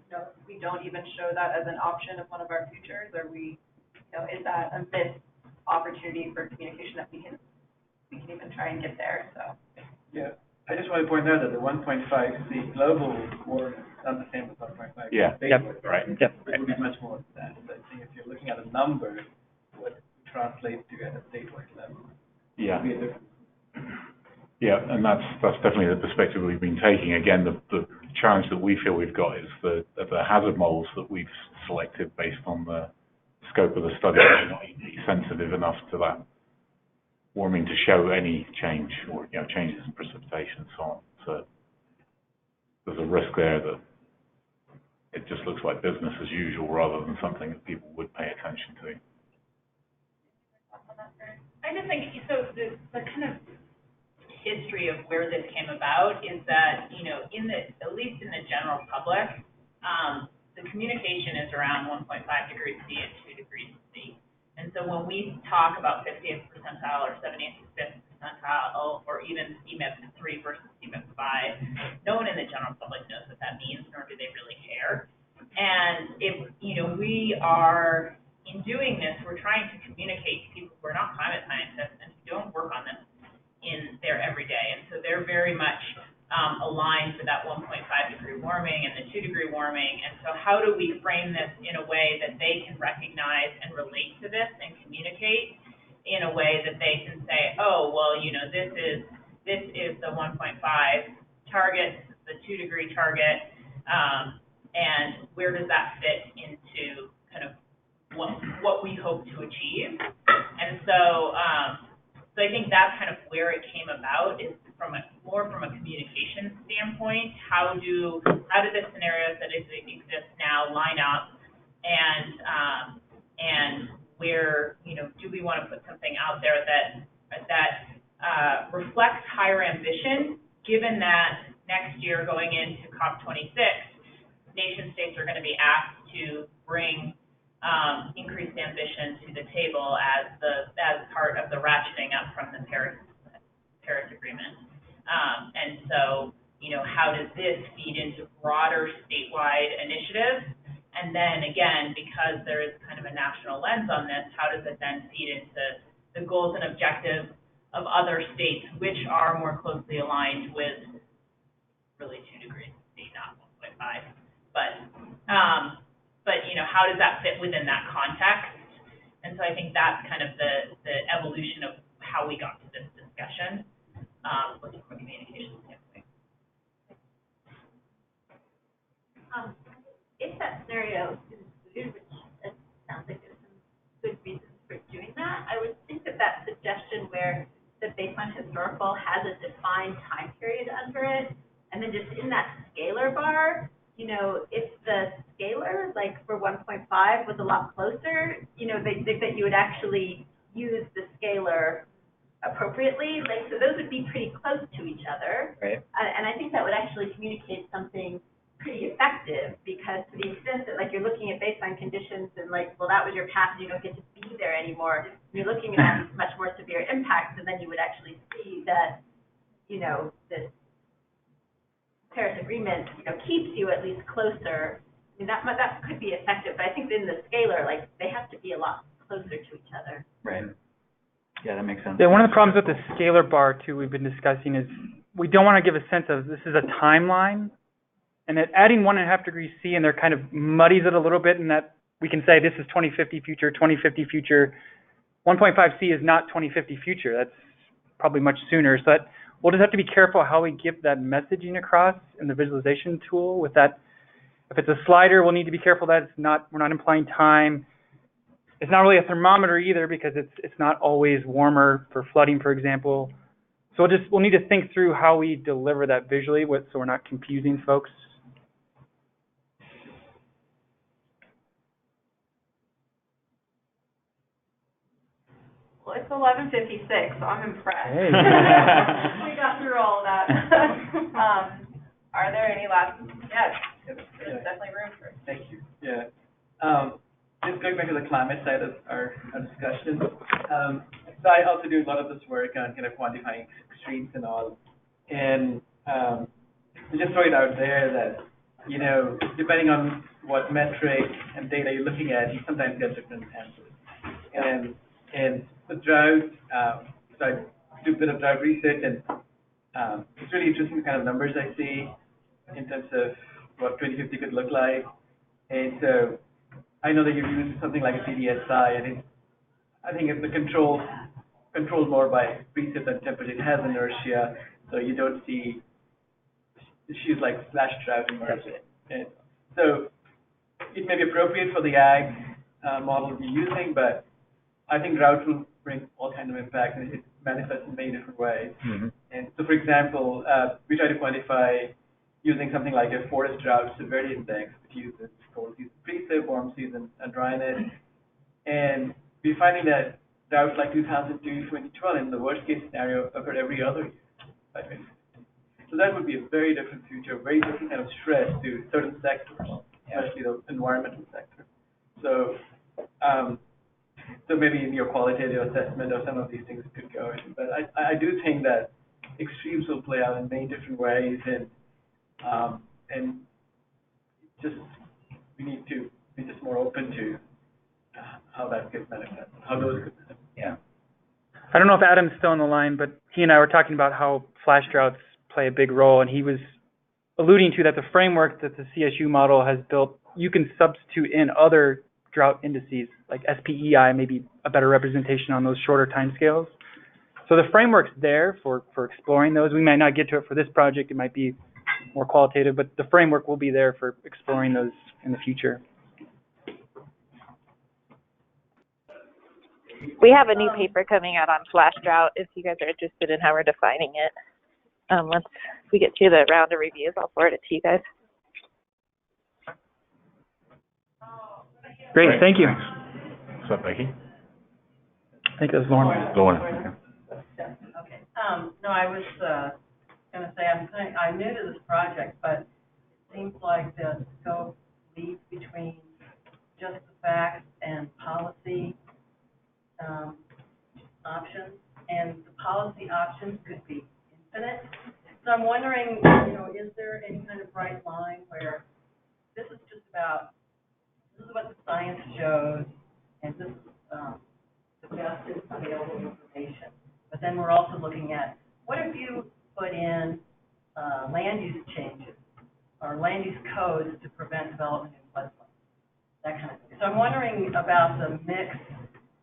[SPEAKER 2] we don't even show that as an option of one of our futures, or is that a missed opportunity for communication that we can even try and get there, so.
[SPEAKER 7] Yeah, I just want to point out that the 1.5, the global warming is not the same as 1.5.
[SPEAKER 5] Yeah, right.
[SPEAKER 7] It would be much more than that. So I think if you're looking at a number, what translates to at a statewide level.
[SPEAKER 5] Yeah. Yeah, and that's definitely the perspective we've been taking. Again, the challenge that we feel we've got is the hazard models that we've selected based on the scope of the study are not sensitive enough to that warming to show any change or changes in precipitation and so on. So there's a risk there that it just looks like business as usual rather than something that people would pay attention to.
[SPEAKER 10] I just think, so the kind of history of where this came about is that, at least in the general public, the communication is around 1.5 degrees C and 2 degrees C. And so when we talk about 50th percentile or 75th percentile, or even CMIP 3 versus CMIP 5, no one in the general public knows what that means, nor do they really care. And if, we are, in doing this, we're trying to communicate to people who are not climate scientists and who don't work on this in their everyday. And so they're very much aligned with that 1.5 degree warming and the 2 degree warming. And so how do we frame this in a way that they can recognize and relate to this and communicate in a way that they can say, oh, well, this is the 1.5 target, this is the 2 degree target, and where does that fit into kind of what we hope to achieve. And so so I think that's kind of where it came about, is more from a communication standpoint. How do the scenarios that exist now line up, and where do we want to put something out there that reflects higher ambition, given that next year going into COP26, nation states are going to be asked to bring increased ambition to the table as part of the ratcheting up from the Paris Agreement. And so, how does this feed into broader statewide initiatives? And then again, because there is kind of a national lens on this, how does it then feed into the goals and objectives of other states, which are more closely aligned with really 2 degrees C, not 1.5. But how does that fit within that context? And so I think that's kind of the evolution of how we got to this discussion, from a communication standpoint.
[SPEAKER 9] If that scenario is included, which it sounds like there's some good reasons for doing that, I would think that suggestion where the baseline historical powerful has a defined time period under it. And then just in that scalar bar, you know, if the scalar, like for 1.5, was a lot closer, you know, they think that you would actually use the scalar appropriately. Like, so those would be pretty close to each other.
[SPEAKER 13] Right.
[SPEAKER 9] And I think that would actually communicate something pretty effective, because to the extent that, like, you're looking at baseline conditions and, like, well, that was your path and you don't get to be there anymore, you're looking at these much more severe impacts, and then you would actually see that, you know, this Paris Agreement, you know, keeps you at least closer. I mean, that could be effective, but I think in the scalar, like, they have to be a lot closer to each other.
[SPEAKER 13] Right. Yeah, that makes sense.
[SPEAKER 3] Yeah, one of the problems with the scalar bar, too, we've been discussing is we don't want to give a sense of this is a timeline, and that adding 1.5 degrees C in there kind of muddies it a little bit, in that we can say this is 2050 future, 2050 future. 1.5 C is not 2050 future. That's probably much sooner. So that we'll just have to be careful how we get that messaging across in the visualization tool with that. If it's a slider, we'll need to be careful that we're not implying time. It's not really a thermometer either, because it's not always warmer for flooding, for example. So we'll need to think through how we deliver that visually so we're not confusing folks.
[SPEAKER 2] Well, it's 11:56, so I'm impressed.
[SPEAKER 3] Hey.
[SPEAKER 2] We got through all of that. Are there any last? Yes, there's definitely room for it.
[SPEAKER 7] Thank you. Yeah. Just going back to the climate side of our discussion. So I also do a lot of this work on kind of quantifying extremes and all. And just throw it out there that, you know, depending on what metric and data you're looking at, you sometimes get different answers. And the drought, so I do a bit of drought research, and it's really interesting the kind of numbers I see in terms of what 2050 could look like. And so I know that you've used something like a CDSI, and I think it's the controlled more by precip and temperature. It has inertia, so you don't see issues like flash drought emerging. And so it may be appropriate for the ag model we're using, but I think drought will bring all kinds of impacts, and it manifests in many different ways.
[SPEAKER 13] Mm-hmm.
[SPEAKER 7] And so, for example, we try to quantify using something like a forest drought severity index, which uses cold season precip, warm season dryness. And we're finding that droughts like 2002, 2012, in the worst case scenario, occurred every other year by 2050. So that would be a very different future, very different kind of stress to certain sectors, especially the environmental sector. So, so maybe in your qualitative assessment of some of these things could go in. But I do think that extremes will play out in many different ways, and just we need to be just more open to how that gets manifested, how those could manifest.
[SPEAKER 13] Yeah.
[SPEAKER 3] I don't know if Adam's still on the line, but he and I were talking about how flash droughts play a big role, and he was alluding to that the framework that the CSU model has built, you can substitute in other drought indices, like SPEI, maybe a better representation on those shorter timescales. So the framework's there for exploring those. We might not get to it for this project. It might be more qualitative, but the framework will be there for exploring those in the future.
[SPEAKER 6] We have a new paper coming out on flash drought if you guys are interested in how we're defining it. Once we get to the round of reviews, I'll forward it to you guys.
[SPEAKER 3] Great, thank you.
[SPEAKER 5] What's up, Becky?
[SPEAKER 3] I think it was Lauren.
[SPEAKER 5] Lauren.
[SPEAKER 16] Okay. No, I was going to say I'm new to this project, but it seems like the scope leads between just the facts and policy options, and the policy options could be infinite. So I'm wondering, you know, is there any kind of bright line where this is just about, this is what the science shows, and this is the best available information. But then we're also looking at, what if you put in land use changes or land use codes to prevent development in floodplains, that kind of thing. So I'm wondering about the mix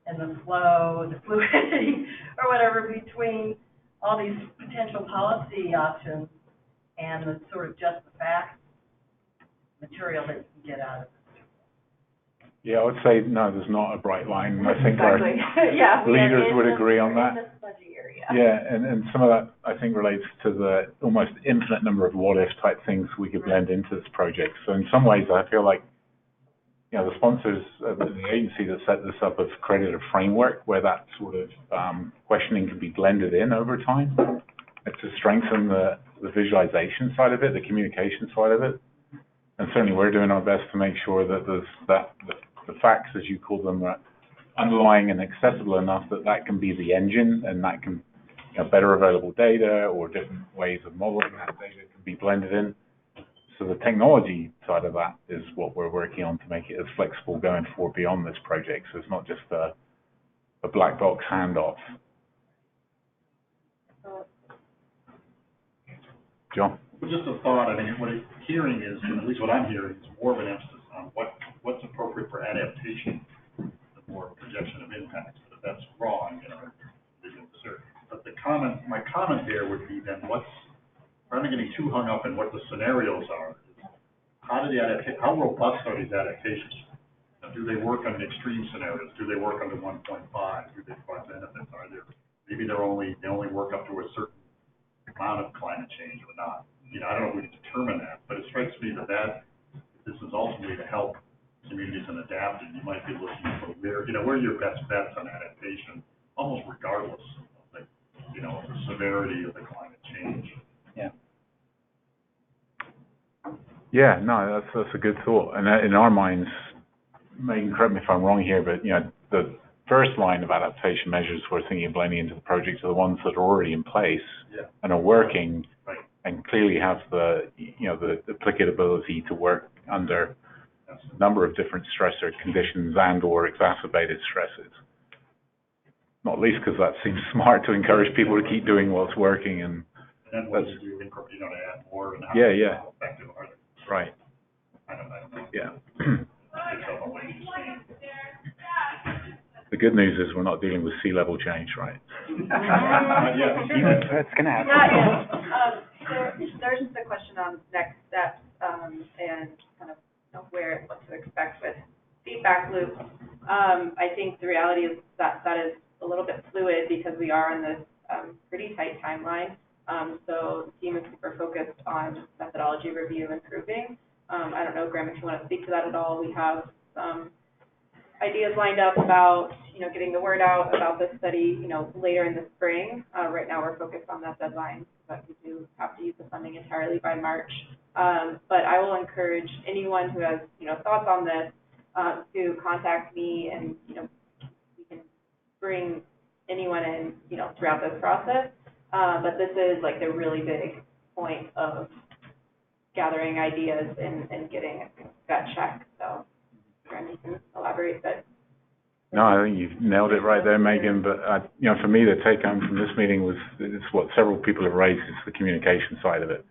[SPEAKER 16] and the flow, the fluidity, or whatever, between all these potential policy options and the sort of just the facts material that you can get out of it.
[SPEAKER 5] Yeah, I would say no, there's not a bright line. I think
[SPEAKER 16] Exactly.
[SPEAKER 5] our leaders would agree on that.
[SPEAKER 16] In the smudgy area.
[SPEAKER 5] Yeah, and some of that I think relates to the almost infinite number of what if type things we could blend into this project. So in some ways I feel like, you know, the sponsors of the agency that set this up have created a framework where that sort of questioning can be blended in over time to strengthen the visualization side of it, the communication side of it. And certainly we're doing our best to make sure that the facts, as you call them, are underlying and accessible enough that that can be the engine, and that can, you know, better available data or different ways of modeling that data can be blended in. So the technology side of that is what we're working on to make it as flexible going forward beyond this project. So it's not just a black box handoff. John?
[SPEAKER 11] Well, just a thought. I mean, what I'm hearing is, and at least what I'm hearing, is more of an emphasis on what's appropriate for adaptation, the more projection of impacts. But if that's wrong, you know, but my comment there would be then rather than getting too hung up in what the scenarios are, how robust are these adaptations? Do they work on extreme scenarios? Do they work under 1.5? Do they provide benefits? Maybe they only work up to a certain amount of climate change or not? You know, I don't know if we can determine that, but it strikes me that this is ultimately to help communities in adapting. You might be looking for where are your best bets on adaptation, almost regardless of the severity of the climate change.
[SPEAKER 13] Yeah.
[SPEAKER 5] Yeah, no, that's a good thought. And in our minds, Megan, correct me if I'm wrong here, but, you know, the first line of adaptation measures we're thinking of blending into the project are the ones that are already in place and are working and clearly have the applicability to work under a number of different stressor conditions and or exacerbated stresses. Not least because that seems smart to encourage people to keep doing what's working. And
[SPEAKER 11] then what do you do, to add more and how effective are they?
[SPEAKER 5] Right.
[SPEAKER 11] I don't know.
[SPEAKER 5] Yeah. The good news is we're not dealing with sea level change, right?
[SPEAKER 13] That's going to happen.
[SPEAKER 18] Not yet. There's just a question on next steps and kind of what to expect with feedback loops. I think the reality is that is a little bit fluid because we are in this pretty tight timeline. So the team is super focused on methodology review and improving. I don't know, Graham, if you want to speak to that at all. We have some ideas lined up about, getting the word out about this study, later in the spring. Right now we're focused on that deadline, but we do have to use the funding entirely by March. But I will encourage anyone who has, thoughts on this to contact me, and, we can bring anyone in, throughout this process. But this is like the really big point of gathering ideas and getting a gut check. So, Graham, you can elaborate, but.
[SPEAKER 5] No, I think you've nailed it right there, Megan. But, for me, the take home from this meeting it's what several people have raised, is the communication side of it.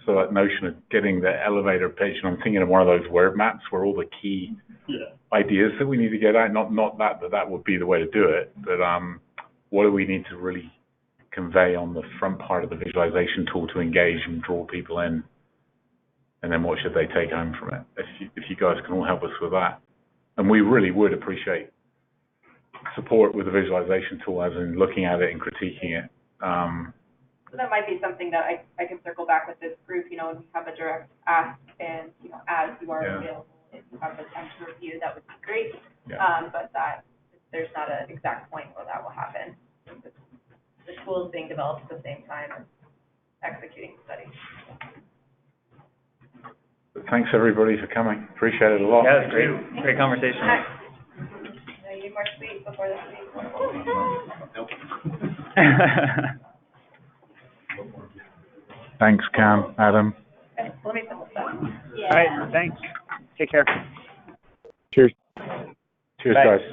[SPEAKER 5] So that notion of getting the elevator pitch, and I'm thinking of one of those word maps where all the key ideas that we need to get out, not that would be the way to do it, but what do we need to really convey on the front part of the visualization tool to engage and draw people in, and then what should they take home from it? If you guys can all help us with that. And we really would appreciate support with the visualization tool, as in looking at it and critiquing it.
[SPEAKER 18] So that might be something that I can circle back with this group, and we have a direct ask, and, as you are available, if you have the time to review, that would be great. But that there's not an exact point where that will happen. The tool is being developed at the same time as executing the study.
[SPEAKER 5] But thanks everybody for coming. Appreciate it a lot.
[SPEAKER 13] Yeah, it was great. Great conversation.
[SPEAKER 18] You need more sweets before this meeting.
[SPEAKER 5] Thanks, Cam, Adam.
[SPEAKER 18] Okay, let me put this up.
[SPEAKER 15] All right, thanks. Take care.
[SPEAKER 5] Cheers. Cheers,
[SPEAKER 13] Bye.
[SPEAKER 5] guys.